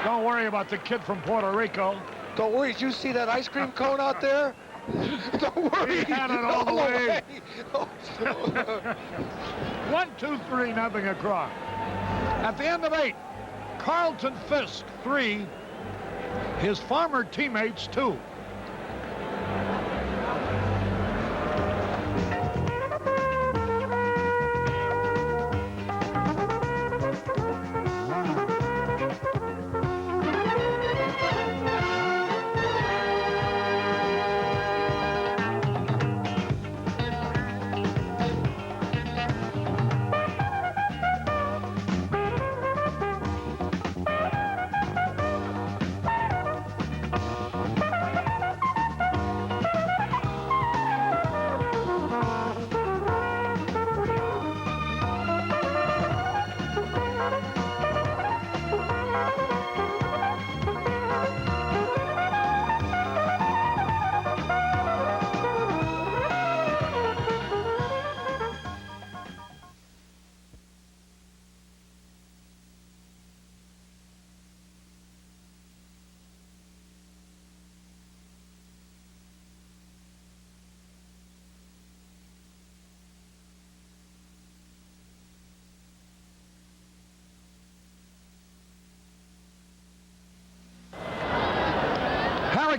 Don't worry about the kid from Puerto Rico. Don't worry. Did you see that ice cream cone out there? Don't worry. He had it all the way. 1, 2, 3, nothing across. At the end of 8, Carlton Fisk 3, his former teammates 2.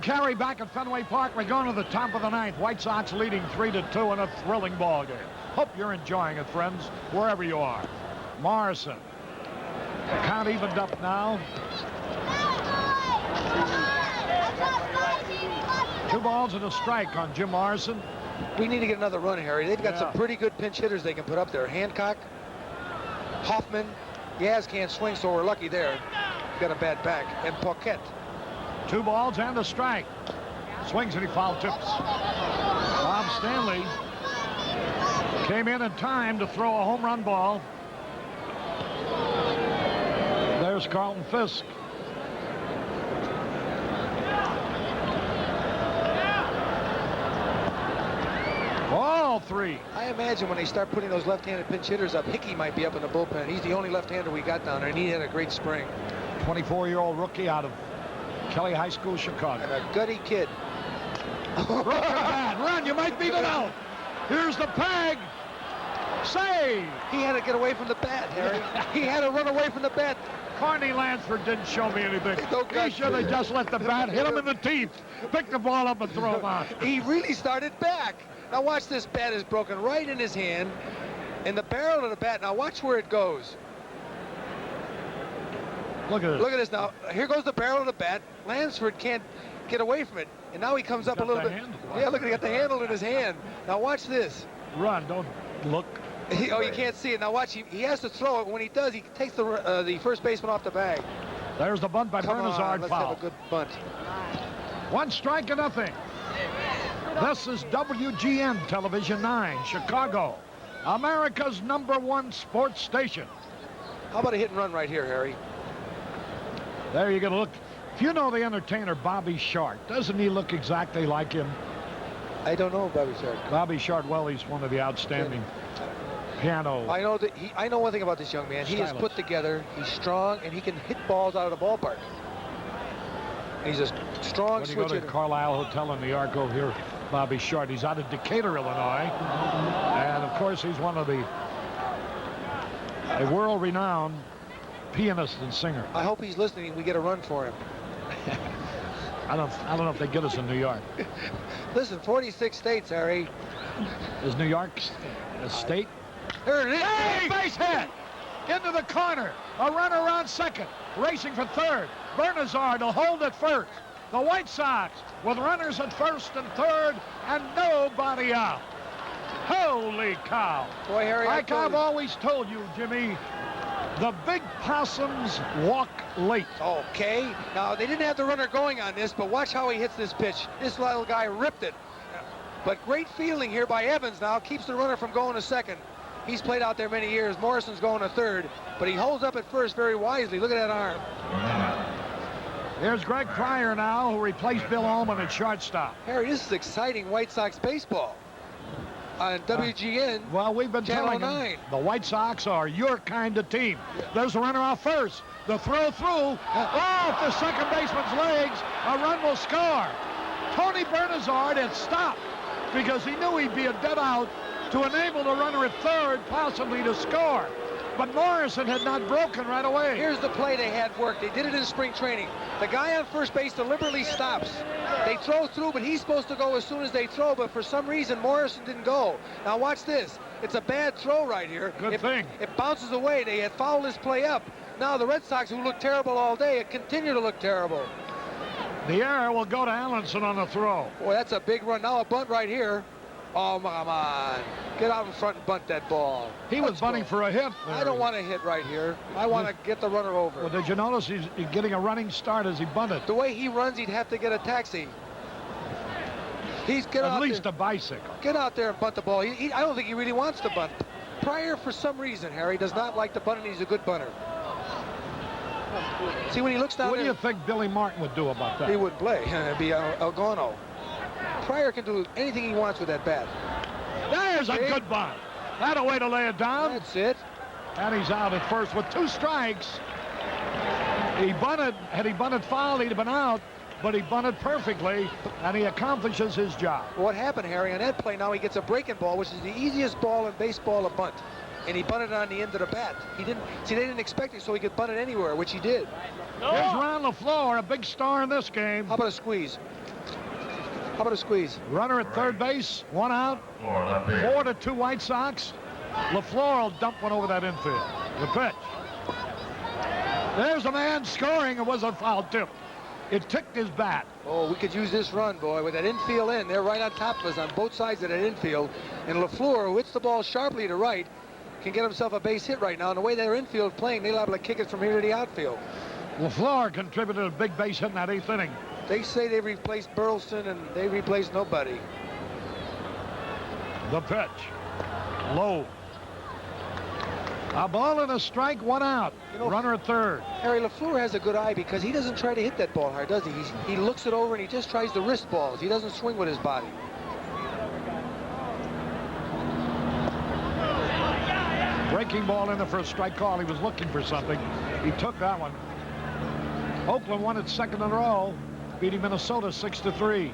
Caray back at Fenway Park. We're going to the top of the 9th. White Sox leading 3-2 in a thrilling ball game. Hope you're enjoying it, friends, wherever you are. Morrison. The count evened up now. 2 balls and a strike on Jim Morrison. We need to get another run, Harry. They've got some pretty good pinch hitters they can put up there. Hancock, Hoffman. Yaz can't swing, so we're lucky there. Got a bad back. And Paquette. 2 balls and a strike. Swings and he foul tips. Bob Stanley came in time to throw a home run ball. There's Carlton Fisk. Ball 3. I imagine when they start putting those left-handed pinch hitters up, Hickey might be up in the bullpen. He's the only left-hander we got down there, and he had a great spring. 24-year-old rookie out of Kelly High School, Chicago. And a gutty kid. Run, you might beat it out. Here's the peg. Save! He had to get away from the bat, Harry. He had to run away from the bat. Carney Lansford didn't show me anything. No He should have just let the bat hit him in the teeth, pick the ball up and throw him out. He really started back. Now watch, this bat is broken right in his hand, in the barrel of the bat. Now watch where it goes. Look at this. Look at this now. Here goes the barrel of the bat. Lansford can't get away from it. And now he comes up a little bit. Yeah, look, he got the handle in his hand. Now watch this. Run, don't look. Oh, you can't see it. Now watch, he has to throw it. When he does, he takes the first baseman off the bag. There's the bunt by Bernazard. Let's foul. have a good bunt. 1 strike to nothing. This is WGN Television 9, Chicago, America's #1 sports station. How about a hit and run right here, Harry? There you're going to look. If you know the entertainer Bobby Shart, doesn't he look exactly like him? I don't know Bobby Shart. Bobby Shart, well, he's one of the outstanding piano. I know that I know one thing about this young man. He is put together. He's strong, and he can hit balls out of the ballpark. He's a strong switch hitter. When you go to Carlisle Hotel in New York, go here, Bobby Shart. He's out of Decatur, Illinois, and of course he's one of a world-renowned pianist and singer. I hope he's listening. We get a run for him. I don't know if they get us in New York. Listen, 46 states, Harry. Is New York a state? Here it is. Hey, base hit into the corner. A runner around second, racing for third. Bernazard will hold at first. The White Sox with runners at first and third and nobody out. Holy cow! Boy, Harry, like I've always told you, Jimmy, the big possums walk late. Okay. Now, they didn't have the runner going on this, but watch how he hits this pitch. This little guy ripped it. But great fielding here by Evans now. Keeps the runner from going to second. He's played out there many years. Morrison's going to third, but he holds up at first very wisely. Look at that arm. Here's Greg Pryor now, who replaced Bill Ullman at shortstop. Harry, this is exciting White Sox baseball. On WGN, well, we've been Channel telling 9. them the White Sox are your kind of team. There's a runner out first. The throw through, off the second baseman's legs. A run will score. Tony Bernazard had stopped because he knew he'd be a dead out to enable the runner at third possibly to score. But Morrison had not broken right away. Here's the play they had worked. They did it in spring training. The guy on first base deliberately stops. They throw through, but he's supposed to go as soon as they throw, but for some reason, Morrison didn't go. Now watch this. It's a bad throw right here. Good thing. It bounces away. They had fouled this play up. Now the Red Sox, who looked terrible all day, continue to look terrible. The error will go to Allenson on the throw. Boy, that's a big run. Now a bunt right here. Oh, come on. Get out in front and bunt that ball. He was bunting for a hit. I don't want to hit right here. I want to get the runner over. Well, did you notice he's getting a running start as he bunted? The way he runs, he'd have to get a taxi. At least a bicycle. Get out there and bunt the ball. I don't think he really wants to bunt. Pryor, for some reason, Harry, does not like to bunt, and he's a good bunter. See, when he looks down what there... What do you think Billy Martin would do about that? He wouldn't play. It'd be El Gono. Pryor can do anything he wants with that bat. There's a good bunt. That'll way to lay it down. That's it. And he's out at first with 2 strikes. He bunted. Had he bunted foul, he'd have been out. But he bunted perfectly, and he accomplishes his job. What happened, Harry, on that play, now he gets a breaking ball, which is the easiest ball in baseball to bunt. And he bunted on the end of the bat. He didn't, see, they didn't expect it, so he could bunt it anywhere, which he did. Here's Ron LaFleur, a big star in this game. How about a squeeze? How about a squeeze? Runner at third base, 1 out. 4-2 White Sox. LaFleur will dump one over that infield. The pitch. There's a man scoring. It was a foul tip. It ticked his bat. Oh, we could use this run, boy, with that infield in. They're right on top of us on both sides of that infield. And LaFleur, who hits the ball sharply to right, can get himself a base hit right now. And the way their infield playing, they're liable to kick it from here to the outfield. LaFleur contributed a big base hit in that 8th inning. They say they replaced Burleson, and they replaced nobody. The pitch. Low. A ball and a strike, 1 out. You know, runner at third. Harry, LaFleur has a good eye because he doesn't try to hit that ball hard, does he? He looks it over and he just tries to wrist balls. He doesn't swing with his body. Breaking ball in the first strike call. He was looking for something. He took that one. Oakland won its 2nd in a row, beating Minnesota 6-3.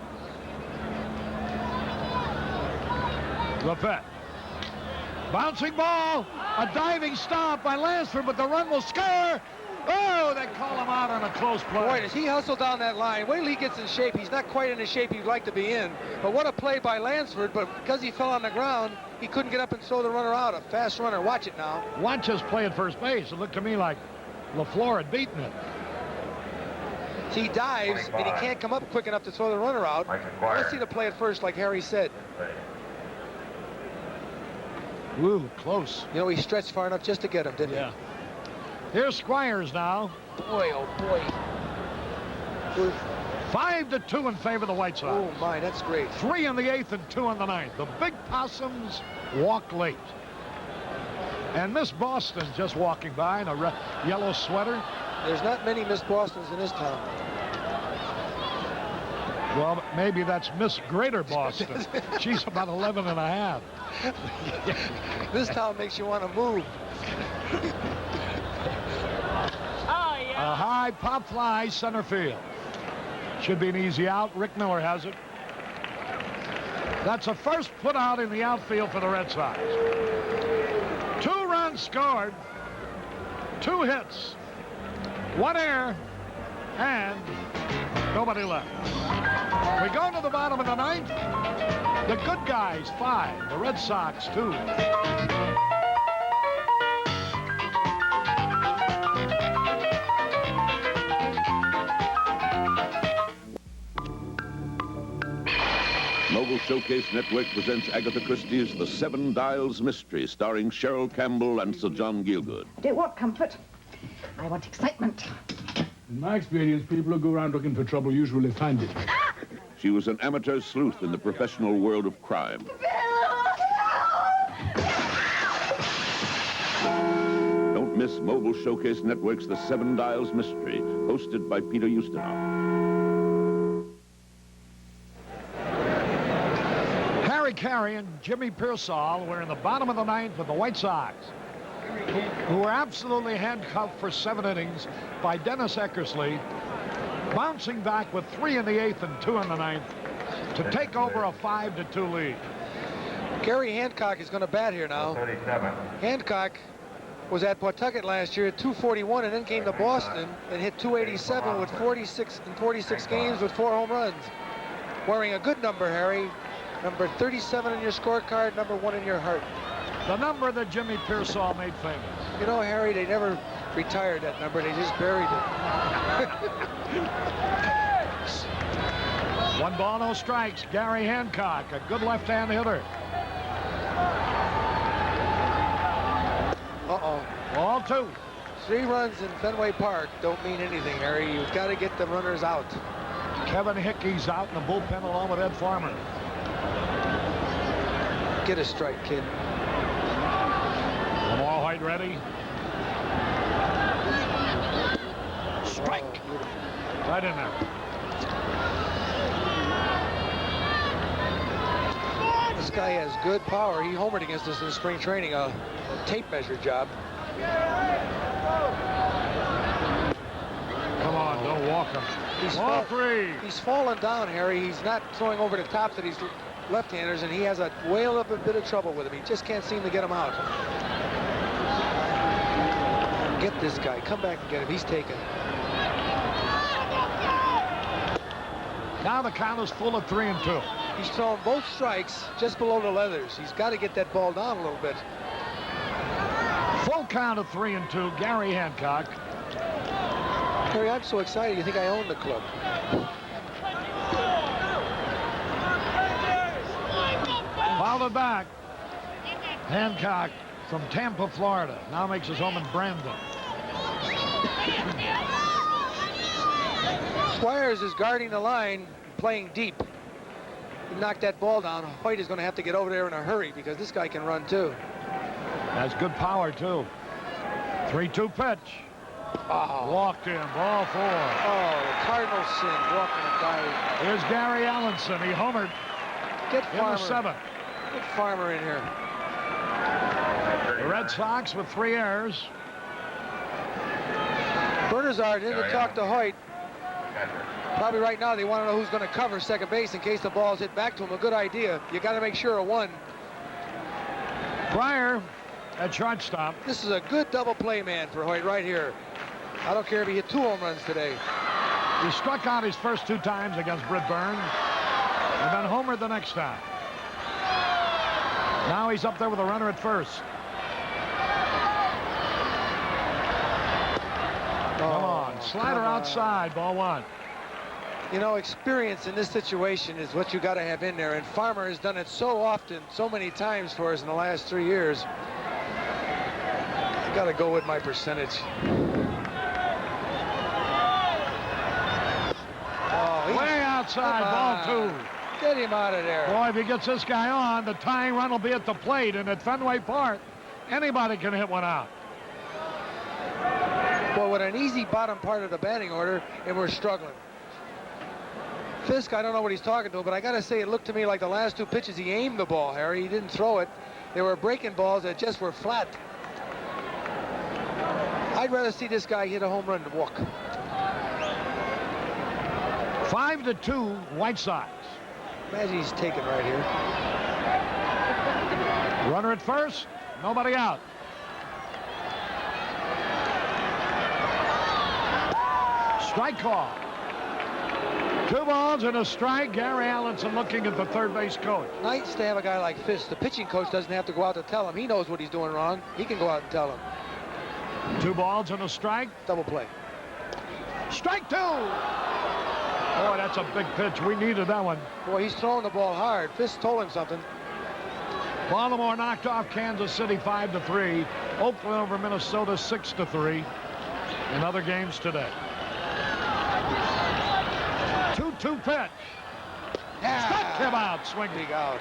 The pitch. Bouncing ball, a diving stop by Lansford, but the run will score. Oh, they call him out on a close play. Boy, does he hustle down that line. Wait till he gets in shape. He's not quite in the shape he'd like to be in. But what a play by Lansford, but because he fell on the ground, he couldn't get up and throw the runner out. A fast runner. Watch it now. Watch us play at first base. It looked to me like LaFleur had beaten it. He dives, and he can't come up quick enough to throw the runner out. Let's see the play at first, like Harry said. Ooh, close. You know, he stretched far enough just to get him, didn't he? Yeah. Here's Squires now. Boy, oh boy. 5-2 in favor of the White Sox. Oh my, that's great. 3 in the 8th and 2 in the 9th. The Big Possums walk late. And Miss Boston just walking by in a yellow sweater. There's not many Miss Bostons in this town. Well, maybe that's Miss Greater Boston. She's about 11 and a half. This town makes you want to move. A high pop fly center field. Should be an easy out. Rick Miller has it. That's a first put out in the outfield for the Red Sox. 2 runs scored, 2 hits, 1 error, and nobody left. We go to the bottom of the 9th. The good guys 5, the Red Sox 2. Mobile Showcase Network presents Agatha Christie's The 7 Dials Mystery, starring Cheryl Campbell and Sir John Gielgud. Don't want comfort. I want excitement. In my experience, people who go around looking for trouble usually find it. She was an amateur sleuth in the professional world of crime. Don't miss Mobile Showcase Network's The 7 Dials Mystery, hosted by Peter Ustinov. Caray and Jimmy Pearsall were in the bottom of the 9th with the White Sox, who were absolutely handcuffed for 7 innings by Dennis Eckersley, bouncing back with 3 in the 8th and 2 in the 9th to take over a 5-2 lead. Gary Hancock is going to bat here now. Hancock was at Pawtucket last year at 241 and then came to Boston and hit 287 with 46 games with 4 home runs. Wearing a good number, Harry. Number 37 in your scorecard, number 1 in your heart. The number that Jimmy Pearsall made famous. You know, Harry, they never retired that number. They just buried it. 1 ball, no strikes. Gary Hancock, a good left-hand hitter. Uh-oh. Ball 2. 3 runs in Fenway Park don't mean anything, Harry. You've got to get the runners out. Kevin Hickey's out in the bullpen along with Ed Farmer. Get a strike, kid. Lamar White ready. Strike. Right in there. This guy has good power. He homered against us in spring training, a tape measure job. Come on, don't walk him. Ball 3. He's fallen down, Harry. He's not throwing over the top that he's left-handers, and he has a whale of a bit of trouble with him. He just can't seem to get him out. Get this guy. Come back and get him. He's taken. Now the count is full of 3-2. He's thrown both strikes just below the leathers. He's got to get that ball down a little bit. Full count of 3-2. Gary Hancock. Harry, I'm so excited. You think I own the club. Fouled back. Hancock from Tampa, Florida. Now makes his home in Brandon. Squires is guarding the line, playing deep. He knocked that ball down. Hoyt is going to have to get over there in a hurry because this guy can run too. Has good power too. 3-2 pitch. Oh. Walked in. Ball 4. Oh, the Cardinals sin. Walking and diving. Here's Gary Allenson. He homered. Get Farmer. In the 7th. Get Farmer in here. The Red Sox with 3 errors. Bernazard in to talk to Hoyt. Probably right now they want to know who's going to cover second base in case the ball's hit back to him. A good idea. You got to make sure of one. Pryor at shortstop. This is a good double play man for Hoyt right here. I don't care if he hit 2 home runs today. He struck out his first 2 times against Britt Burns and then homered the next time. Now he's up there with a runner at first. Come on, slider outside, ball 1. You know, experience in this situation is what you got to have in there, and Farmer has done it so often, so many times for us in the last 3 years. I got to go with my percentage. Oh, way outside, ball 2. Get him out of there. Boy, if he gets this guy on, the tying run will be at the plate, and at Fenway Park, anybody can hit one out. Well, with an easy bottom part of the batting order, and we're struggling. Fisk, I don't know what he's talking to, but I got to say, it looked to me like the last 2 pitches, he aimed the ball, Harry. He didn't throw it. They were breaking balls that just were flat. I'd rather see this guy hit a home run than walk. 5-2, White Sox. Imagine he's taken right here. Runner at first, nobody out. Strike call. 2 balls and a strike. Gary Allenson looking at the third base coach. Nice to have a guy like Fisk. The pitching coach doesn't have to go out to tell him. He knows what he's doing wrong. He can go out and tell him. 2 balls and a strike. Double play. Strike 2. Boy, that's a big pitch. We needed that one. Boy, he's throwing the ball hard. Fisk told him something. Baltimore knocked off Kansas City 5-3. Oakland over Minnesota 6-3. In other games today. 2-2 pitch. Yeah. Struck him out, swinging. Big out.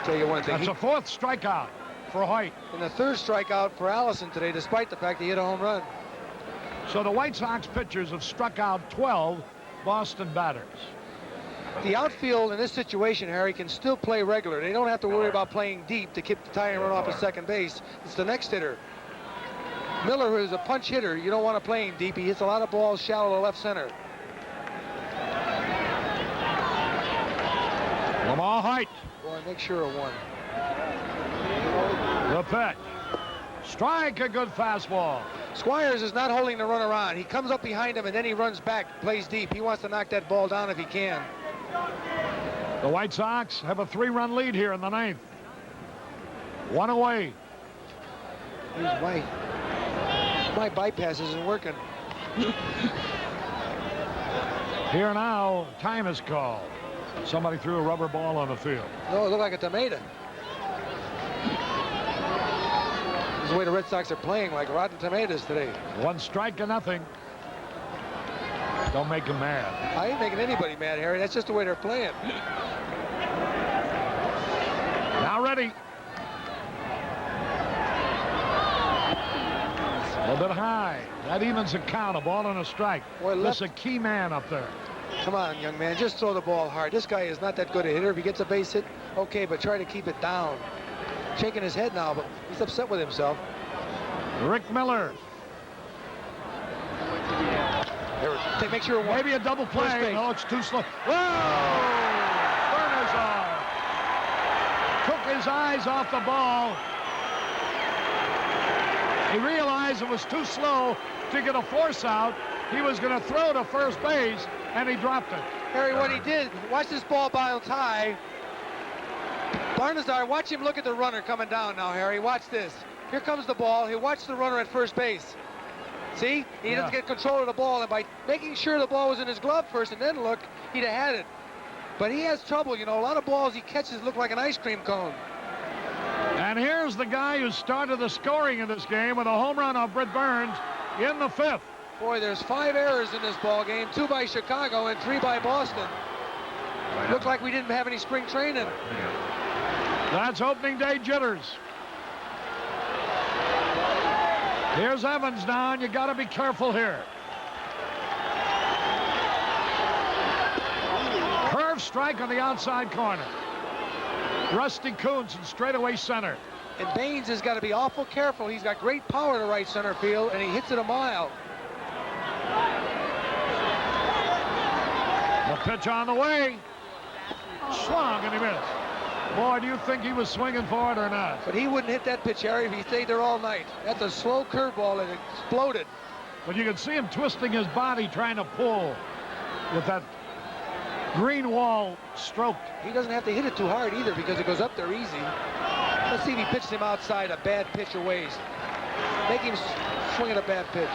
Tell you one thing. That's a 4th strikeout for Hoyt. And the 3rd strikeout for Allison today, despite the fact he hit a home run. So the White Sox pitchers have struck out 12 Boston batters. The outfield in this situation, Harry, can still play regular. They don't have to worry about playing deep to keep the tying run off of second base. It's the next hitter. Miller, who is a punch hitter, you don't want to play him deep. He hits a lot of balls shallow to left center. Lamar Hoyt. Boy, make sure of 1. The pitch. Strike, a good fastball. Squires is not holding the runner on. He comes up behind him and then he runs back, plays deep. He wants to knock that ball down if he can. The White Sox have a 3-run lead here in the 9th. 1 away. My bypass isn't working. Here now, time is called. Somebody threw a rubber ball on the field. No, it looked like a tomato. This is the way the Red Sox are playing, like rotten tomatoes today. 1 strike to nothing. Don't make him mad. I ain't making anybody mad, Harry. That's just the way they're playing. Now ready. A little bit high. That evens the count. A ball and a strike. Boy, that's a key man up there. Come on, young man. Just throw the ball hard. This guy is not that good a hitter. If he gets a base hit, okay, but try to keep it down. Shaking his head now, but he's upset with himself. Rick Miller. Make sure maybe a double play. No, it's too slow. Whoa! Burners on. Took his eyes off the ball. He realized it was too slow to get a force out. He was going to throw to first base, and he dropped it. Harry, what he did, watch this ball bounce high. Barnazar, watch him look at the runner coming down now, Harry. Watch this. Here comes the ball. He'll watch the runner at first base. See? He doesn't get control of the ball, and by making sure the ball was in his glove first and then look, he'd have had it. But he has trouble, you know. A lot of balls he catches look like an ice cream cone. And here's the guy who started the scoring in this game with a home run on Britt Burns in the 5th. Boy, there's 5 errors in this ball game, 2 by Chicago and 3 by Boston. Looked like we didn't have any spring training. That's opening day jitters. Here's Evans now, and you got to be careful here. Curve strike on the outside corner. Rusty Kuntz in straightaway center. And Baines has got to be awful careful. He's got great power to right center field, and he hits it a mile. The pitch on the way. Swung, and he missed. Boy, do you think he was swinging for it or not? But he wouldn't hit that pitch, Harry, if he stayed there all night. That's a slow curveball that exploded. But you can see him twisting his body trying to pull with that green wall stroke. He doesn't have to hit it too hard either because it goes up there easy. Let's see if he pitched him outside a bad pitch or ways. Make him swing at a bad pitch.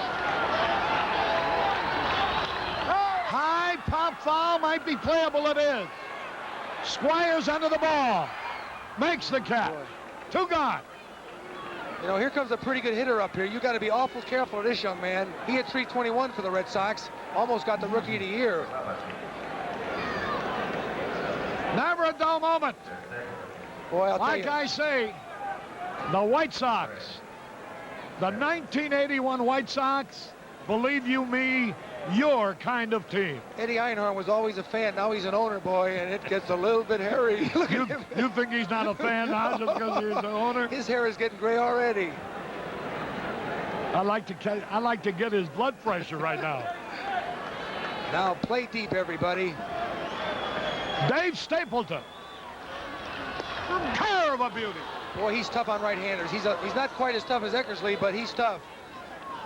High pop foul might be playable. It is. Squires under the ball. Makes the catch. 2 gone. You know, here comes a pretty good hitter up here. You got to be awful careful of this young man. He hit .321 for the Red Sox. Almost got the Rookie of the Year. Never a dull moment. Boy, like I say, the White Sox, the 1981 White Sox, believe you me, your kind of team. Eddie Einhorn was always a fan. Now he's an owner, boy, and it gets a little bit hairy. Look at him. You think he's not a fan now just because he's the owner? His hair is getting gray already. I like to get his blood pressure right now. Now play deep, everybody. Dave Stapleton. Care of a beauty. Boy, he's tough on right-handers. He's not quite as tough as Eckersley, but he's tough.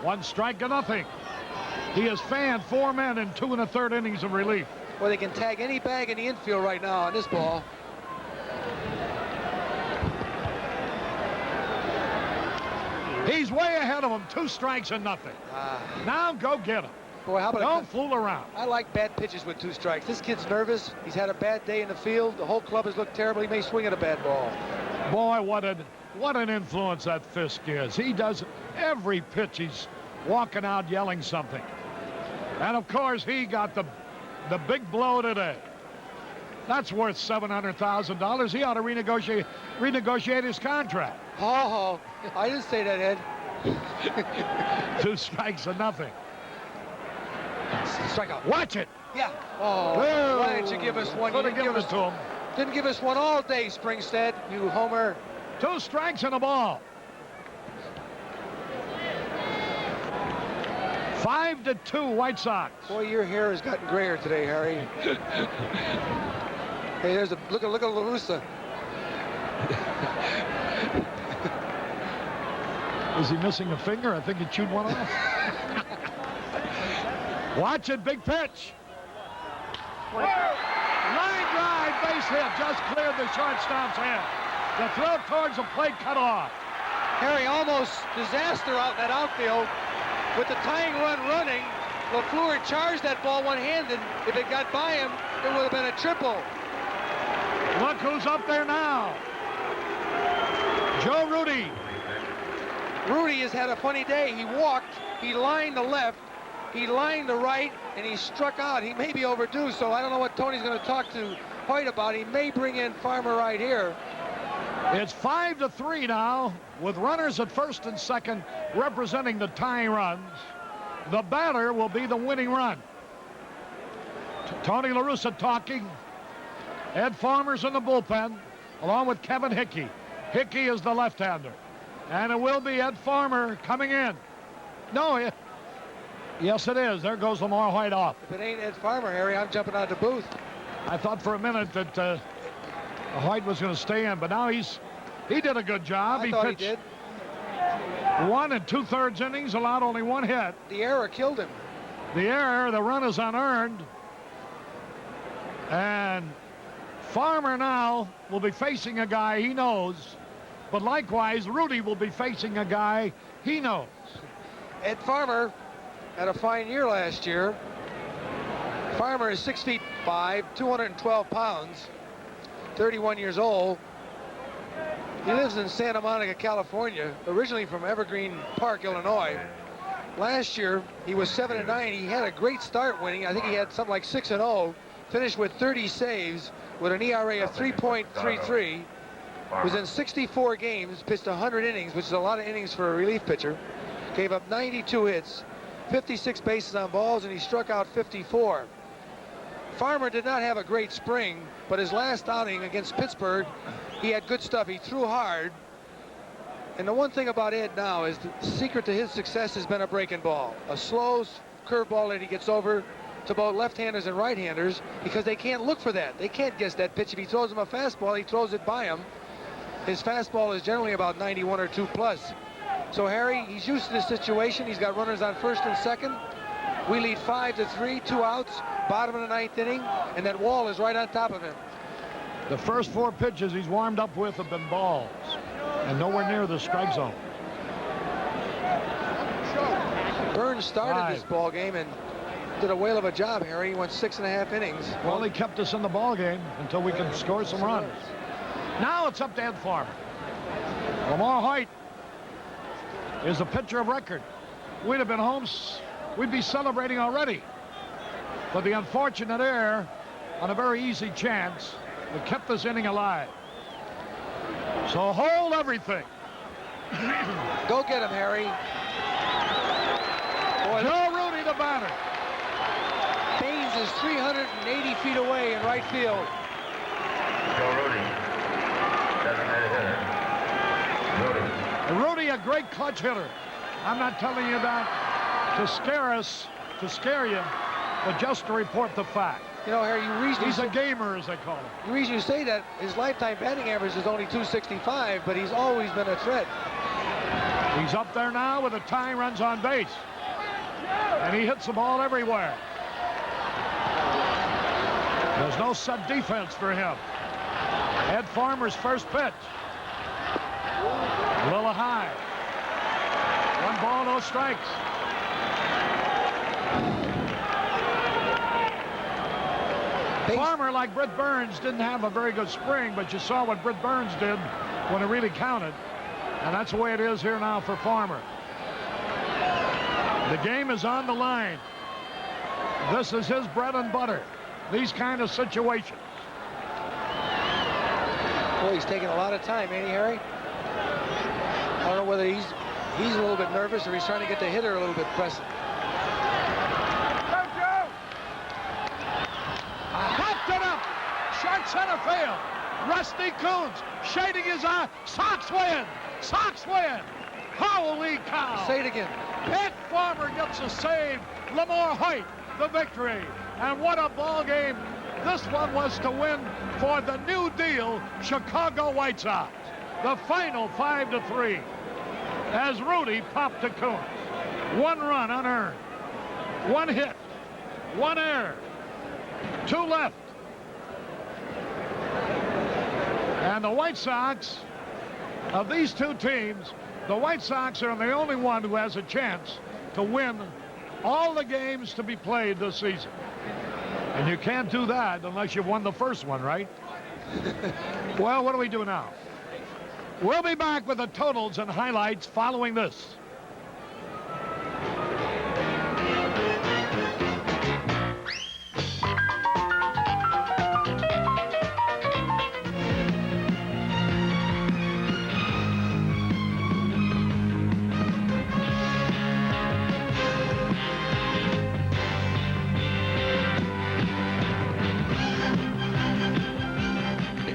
1 strike to nothing. He has fanned 4 men in 2 1/3 innings of relief. Well, they can tag any bag in the infield right now on this ball. He's way ahead of him. 2 strikes and nothing. Now go get him. Boy, how about Don't fool around. I like bad pitches with 2 strikes. This kid's nervous. He's had a bad day in the field. The whole club has looked terrible. He may swing at a bad ball. Boy, what an influence that Fisk is. He does every pitch. He's walking out yelling something. And of course, he got the big blow today. That's worth $700,000. He ought to renegotiate his contract. Oh, I didn't say that, Ed. 2 strikes and nothing. Strikeout. Watch it. Yeah. Oh, why didn't you give us one? Could have given it to him. Didn't give us one all day, Springstead, you homer. 2 strikes and a ball. 5-2 White Sox. Boy, your hair has gotten grayer today, Harry. Hey, there's a look at La Russa. Is he missing a finger? I think he chewed one off. Watch it, big pitch. Line drive, base hit, just cleared the shortstop's head. The throw towards the plate cut off. Harry, almost disaster out in that outfield. With the tying run running, LaFleur charged that ball one-handed. If it got by him, it would have been a triple. Look who's up there now. Joe Rudy. Rudy has had a funny day. He walked, he lined the left, he lined the right, and he struck out. He may be overdue, so I don't know what Tony's going to talk to Hoyt about. He may bring in Farmer right here. It's 5-3 now, with runners at first and second representing the tying runs. The batter will be the winning run. Tony La Russa talking. Ed Farmer's in the bullpen, along with Kevin Hickey. Hickey is the left-hander. And it will be Ed Farmer coming in. No, yes, it is. There goes Lamar Hoyt off. If it ain't Ed Farmer, Harry, I'm jumping out the booth. I thought for a minute that Hoyt was going to stay in, but now he did a good job. He thought he did. 1 2/3 innings, allowed only 1 hit. The error killed him. The error, the run is unearned. And Farmer now will be facing a guy he knows, but likewise, Rudy will be facing a guy he knows. Ed Farmer had a fine year last year. Farmer is 6'5", 212 pounds, 31 years old. He lives in Santa Monica, California, originally from Evergreen Park, Illinois. Last year, he was 7-9. He had a great start winning. I think he had something like 6-0, finished with 30 saves with an ERA of 3.33. Was in 64 games, pitched 100 innings, which is a lot of innings for a relief pitcher. Gave up 92 hits, 56 bases on balls, and he struck out 54. Farmer did not have a great spring, but his last outing against Pittsburgh, he had good stuff. He threw hard. And the one thing about Ed now is the secret to his success has been a breaking ball. A slow curveball that he gets over to both left-handers and right-handers because they can't look for that. They can't guess that pitch. If he throws him a fastball, he throws it by him. His fastball is generally about 91 or 2 plus. So Harry, he's used to this situation. He's got runners on first and second. We lead 5-3, 2 outs, bottom of the 9th inning, and that wall is right on top of him. The first 4 pitches he's warmed up with have been balls and nowhere near the strike zone. Burns started this ball game and did a whale of a job, Harry. He went 6.5 innings. Well, he kept us in the ball game until we could score some runs. Now it's up to Ed Farmer. Lamar Hoyt is a pitcher of record. We'd have been home. We'd be celebrating already. But the unfortunate error on a very easy chance that kept this inning alive. So hold everything. Go get him, Harry. Boy, Joe Rudy, the batter. Baines is 380 feet away in right field. Joe Rudy, designated hitter. Rudy, a great clutch hitter. I'm not telling you that to scare us, to scare you, but just to report the fact. You know, Harry, he's a gamer, as they call him. The reason you say that, his lifetime batting average is only 265, but he's always been a threat. He's up there now with the tying runs on base. And he hits the ball everywhere. There's no set defense for him. Ed Farmer's first pitch. A little high. 1 ball, no strikes. Farmer, like Britt Burns, didn't have a very good spring, but you saw what Britt Burns did when it really counted. And that's the way it is here now for Farmer. The game is on the line. This is his bread and butter. These kind of situations. Boy, he's taking a lot of time, ain't he, Harry? I don't know whether he's a little bit nervous or he's trying to get the hitter a little bit present. Popped it up. Short center field. Rusty Coons shading his eye. Sox win. Sox win. Holy cow. Say it again. Ed Farmer gets a save. Lamar Hoyt, the victory. And what a ball game this one was to win for the New Deal Chicago White Sox. The final 5-3 as Rudy popped to Coons. 1 run unearned. 1 hit. 1 error. 2 left. And the White Sox, of these 2 teams, the White Sox are the only one who has a chance to win all the games to be played this season. And you can't do that unless you've won the first one, right? Well, what do we do now? We'll be back with the totals and highlights following this.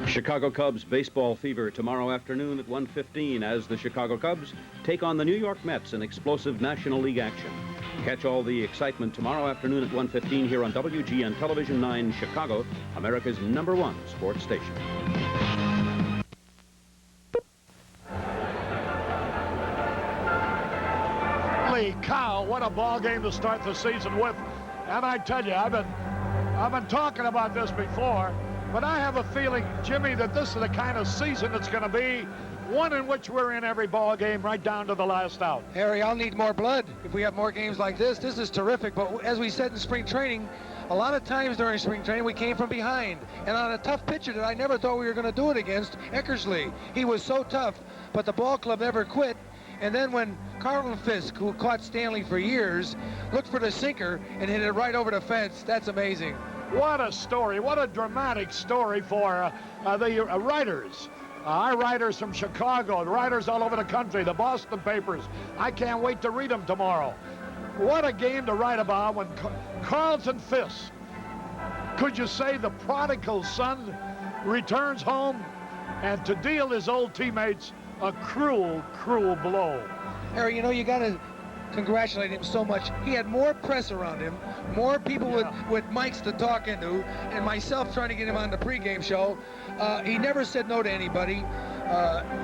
Chicago Cubs baseball fever tomorrow afternoon at 1:15 as the Chicago Cubs take on the New York Mets in explosive National League action. Catch all the excitement tomorrow afternoon at 1:15 here on WGN Television 9 Chicago, America's #1 sports station. Holy cow, what a ball game to start the season with. And I tell you, I've been talking about this before. But I have a feeling, Jimmy, that this is the kind of season it's going to be, one in which we're in every ball game right down to the last out. Harry, I'll need more blood if we have more games like this. This is terrific, but as we said in spring training, a lot of times during spring training we came from behind. And on a tough pitcher that I never thought we were going to do it against, Eckersley. He was so tough, but the ball club never quit. And then when Carlton Fisk, who caught Stanley for years, looked for the sinker and hit it right over the fence, that's amazing. What a story. What a dramatic story for the writers. Our writers from Chicago, the writers all over the country, the Boston papers. I can't wait to read them tomorrow. What a game to write about when Carlton Fisk, could you say the prodigal son, returns home and to deal his old teammates a cruel, cruel blow. Harry, you know, you got to congratulate him so much. He had more press around him, more people with mics to talk into, and myself trying to get him on the pregame show. He never said no to anybody.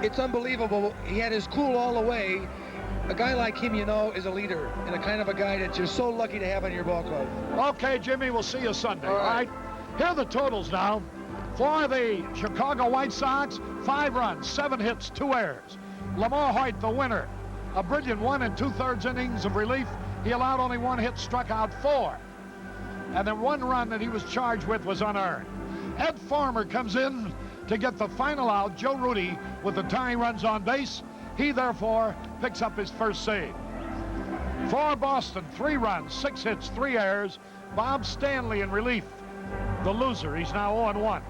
It's unbelievable. He had his cool all the way. A guy like him, you know, is a leader and a kind of a guy that you're so lucky to have on your ball club. Okay, Jimmy, we'll see you Sunday. All right. Here are the totals now. For the Chicago White Sox, 5 runs, 7 hits, 2 errors. Lamar Hoyt, the winner. A brilliant 1 2/3 innings of relief. He allowed only 1 hit, struck out 4. And then 1 run that he was charged with was unearned. Ed Farmer comes in to get the final out. Joe Rudy with the tying runs on base. He, therefore, picks up his first save. For Boston, 3 runs, 6 hits, 3 errors. Bob Stanley in relief. The loser, he's now 0-1.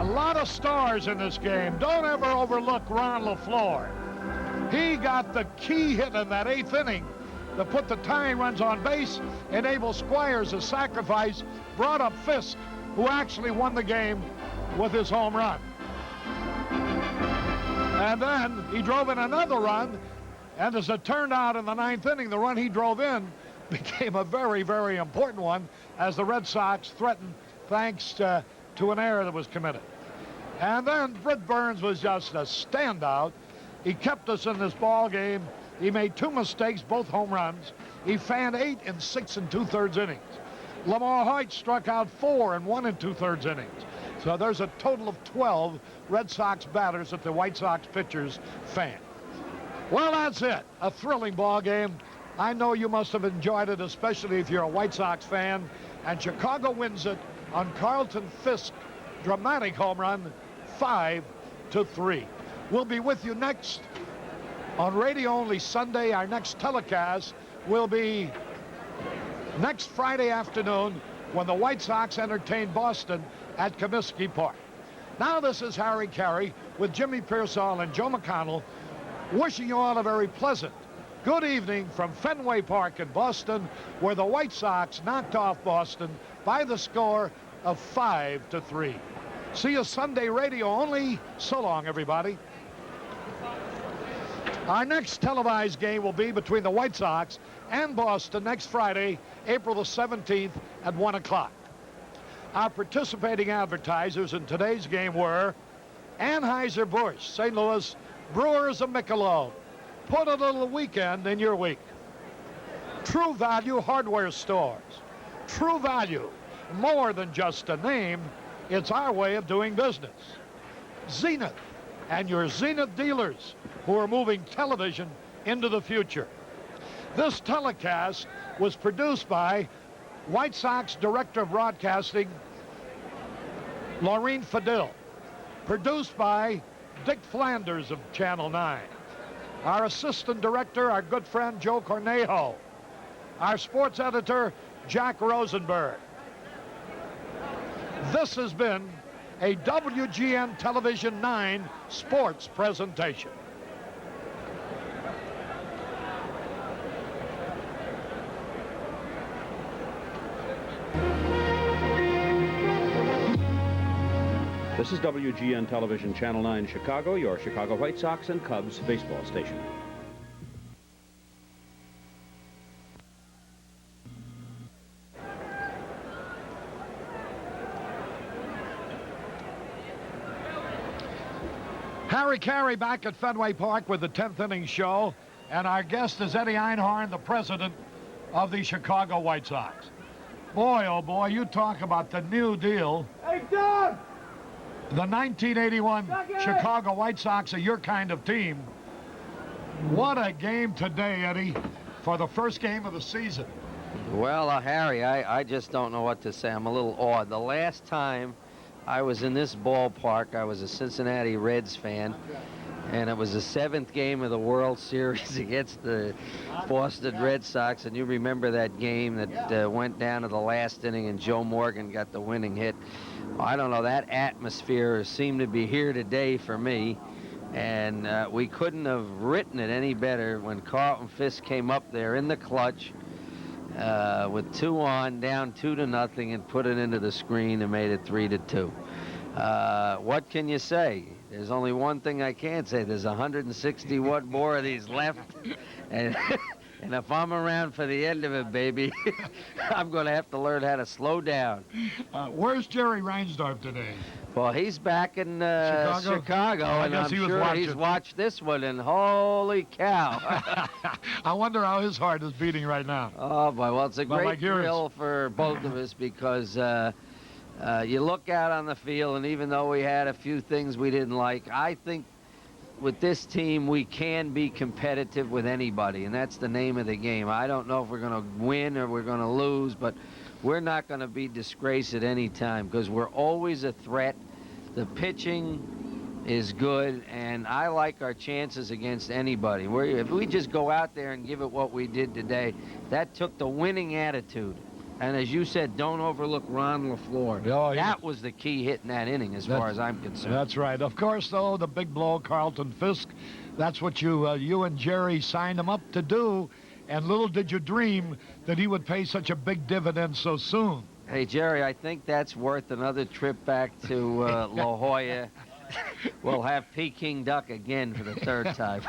A lot of stars in this game. Don't ever overlook Ron LaFleur. He got the key hit in that 8th inning to put the tying runs on base, enable Squires a sacrifice, brought up Fisk, who actually won the game with his home run. And then he drove in another run, and as it turned out in the 9th inning, the run he drove in became a very, very important one as the Red Sox threatened thanks to an error that was committed. And then Britt Burns was just a standout. He kept us in this ball game. He made 2 mistakes, both home runs. He fanned 8 in 6 2/3 innings. Lamar Hoyt struck out 4 in 1 2/3 innings. So there's a total of 12 Red Sox batters that the White Sox pitchers fanned. Well, that's it. A thrilling ball game. I know you must have enjoyed it, especially if you're a White Sox fan. And Chicago wins it on Carlton Fisk dramatic home run, 5-3. We'll be with you next on radio only Sunday. Our next telecast will be next Friday afternoon when the White Sox entertain Boston at Comiskey Park. Now this is Harry Caray with Jimmy Pearsall and Joe McConnell wishing you all a very pleasant good evening from Fenway Park in Boston, where the White Sox knocked off Boston by the score of 5-3. See you Sunday radio only. So long, everybody. Our next televised game will be between the White Sox and Boston next Friday, April the 17th at 1 o'clock. Our participating advertisers in today's game were Anheuser-Busch, St. Louis, Brewers of Michelob. Put a little weekend in your week. True Value Hardware Stores. True Value, more than just a name, it's our way of doing business. Zenith and your Zenith dealers who are moving television into the future. This telecast was produced by White Sox Director of Broadcasting, Laureen Fadil. Produced by Dick Flanders of Channel 9. Our assistant director, our good friend Joe Cornejo. Our sports editor, Jack Rosenberg. This has been a WGN Television 9 sports presentation. This is WGN Television Channel 9 Chicago, your Chicago White Sox and Cubs baseball station. Harry Caray back at Fenway Park with the 10th inning show, and our guest is Eddie Einhorn, the president of the Chicago White Sox. Boy, oh boy, you talk about the new deal. Hey, Doug! The 1981 Chicago White Sox are your kind of team. What a game today, Eddie, for the first game of the season. Well, Harry, I just don't know what to say. I'm a little awed. The last time I was in this ballpark, I was a Cincinnati Reds fan, and it was the 7th game of the World Series against the Boston Red Sox, and you remember that game that went down to the last inning and Joe Morgan got the winning hit. I don't know, that atmosphere seemed to be here today for me, and we couldn't have written it any better when Carlton Fisk came up there in the clutch with 2 on, down 2-0, and put it into the screen and made it 3-2. What can you say? There's only one thing I can't say. There's 161 more of these left. And, and if I'm around for the end of it, baby, I'm going to have to learn how to slow down. Where's Jerry Reinsdorf today? Well, he's back in Chicago, I and guess I'm sure he's watched this one, and holy cow. I wonder how his heart is beating right now. Oh, boy. Well, it's a Well, great like yours. thrill for both of us because you look out on the field, and even though we had a few things we didn't like, I think with this team we can be competitive with anybody, and that's the name of the game. I don't know if we're going to win or we're going to lose, but we're not going to be disgraced at any time because we're always a threat. The pitching is good, and I like our chances against anybody. If we just go out there and give it what we did today, that took the winning attitude. And as you said, don't overlook Ron LaFleur. Oh, that was the key hit in that inning as far as I'm concerned. That's right. Of course, though, the big blow, Carlton Fisk, that's what you and Jerry signed him up to do. And little did you dream that he would pay such a big dividend so soon. Hey, Jerry, I think that's worth another trip back to La Jolla. We'll have Peking duck again for the third time.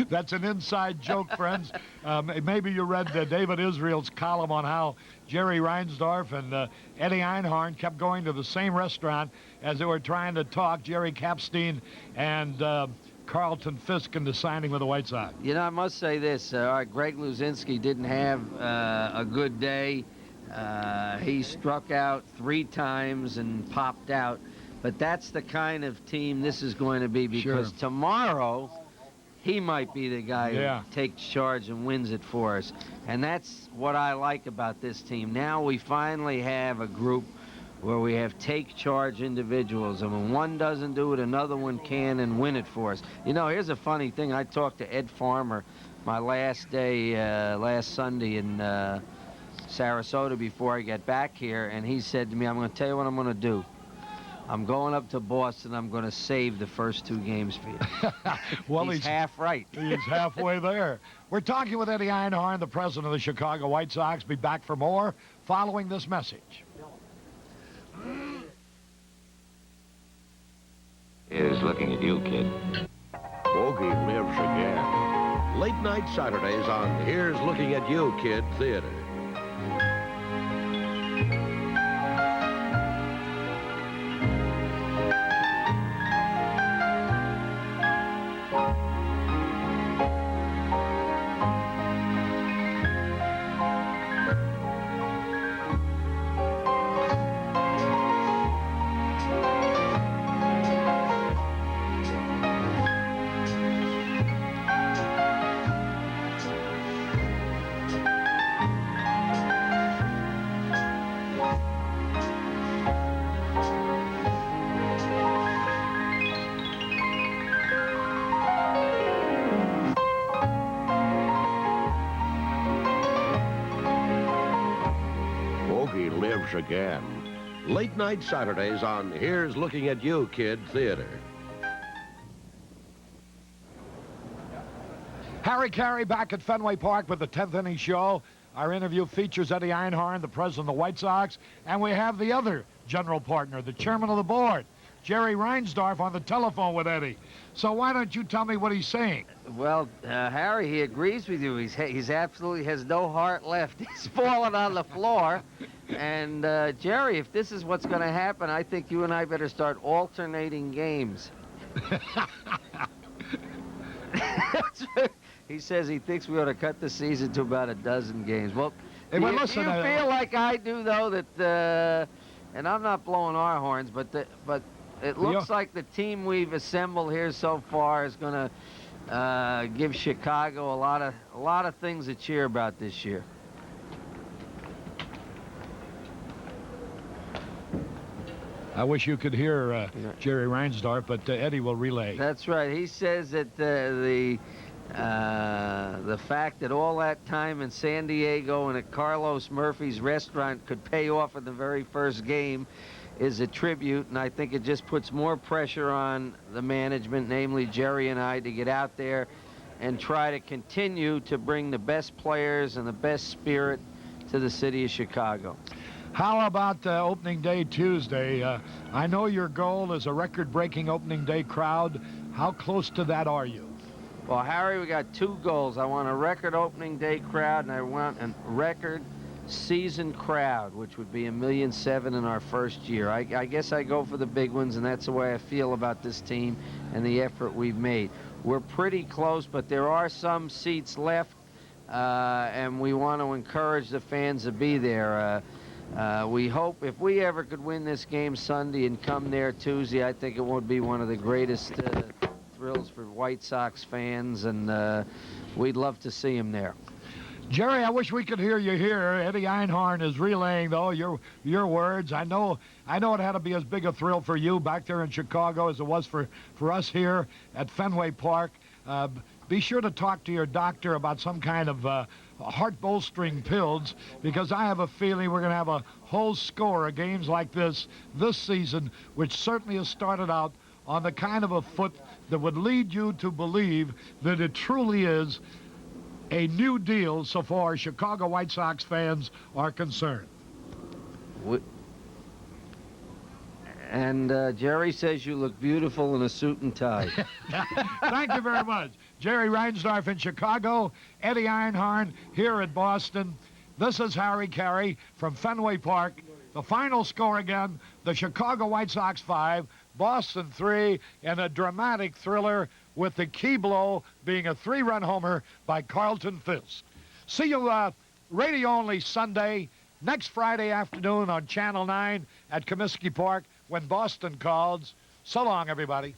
That's an inside joke, friends. Maybe you read David Israel's column on how Jerry Reinsdorf and Eddie Einhorn kept going to the same restaurant as they were trying to talk Jerry Kapstein and Carlton Fisk into signing with the White Sox. You know, I must say this. Greg Luzinski didn't have a good day. He struck out 3 times and popped out. But that's the kind of team this is going to be because tomorrow he might be the guy who takes charge and wins it for us. And that's what I like about this team. Now we finally have a group where we have take charge individuals. And when one doesn't do it, another one can and win it for us. You know, here's a funny thing. I talked to Ed Farmer my last day, last Sunday in Sarasota before I get back here. And he said to me, I'm going to tell you what I'm going to do. I'm going up to Boston. I'm going to save the first 2 games for you. Well, he's half right. He's halfway there. We're talking with Eddie Einhorn, the president of the Chicago White Sox. Be back for more following this message. Is looking at you, kid. Bogey lives again. Late night Saturdays on Here's Looking at You, Kid Theater. Again. Late night Saturdays on Here's Looking at You, Kid Theater. Harry Caray back at Fenway Park with the 10th inning show. Our interview features Eddie Einhorn, the president of the White Sox, and we have the other general partner, the chairman of the board, Jerry Reinsdorf, on the telephone with Eddie. So why don't you tell me what he's saying? Well, Harry, he agrees with you. He's absolutely has no heart left. He's fallen on the floor. And, Jerry, if this is what's going to happen, I think you and I better start alternating games. He says he thinks we ought to cut the season to about 12 games. Well, hey, do you feel like I do, though, that, and I'm not blowing our horns, but it looks like the team we've assembled here so far is going to give Chicago a lot of things to cheer about this year. I wish you could hear Jerry Reinsdorf, but Eddie will relay. That's right. He says that the fact that all that time in San Diego and at Carlos Murphy's restaurant could pay off in the very first game is a tribute, and I think it just puts more pressure on the management, namely Jerry and I, to get out there and try to continue to bring the best players and the best spirit to the city of Chicago. How about opening day Tuesday? I know your goal is a record-breaking opening day crowd. How close to that are you? Well, Harry, we got 2 goals. I want a record opening day crowd, and I want a record season crowd, which would be 1.7 million in our first year. I guess I go for the big ones, and that's the way I feel about this team and the effort we've made. We're pretty close, but there are some seats left, and we want to encourage the fans to be there. We hope if we ever could win this game Sunday and come there Tuesday, I think it would be one of the greatest thrills for White Sox fans, and we'd love to see him there. Jerry, I wish we could hear you here. Eddie Einhorn is relaying, though, your words. I know it had to be as big a thrill for you back there in Chicago as it was for us here at Fenway Park. Be sure to talk to your doctor about some kind of heart-bolstering pills, because I have a feeling we're going to have a whole score of games like this season, which certainly has started out on the kind of a foot that would lead you to believe that it truly is a new deal so far as Chicago White Sox fans are concerned. And Jerry says you look beautiful in a suit and tie. Thank you very much. Jerry Reinsdorf in Chicago, Eddie Einhorn here at Boston. This is Harry Caray from Fenway Park. The final score again, the Chicago White Sox 5, Boston 3, and a dramatic thriller with the key blow being a 3-run homer by Carlton Fisk. See you radio only Sunday, next Friday afternoon on Channel 9 at Comiskey Park when Boston calls. So long, everybody.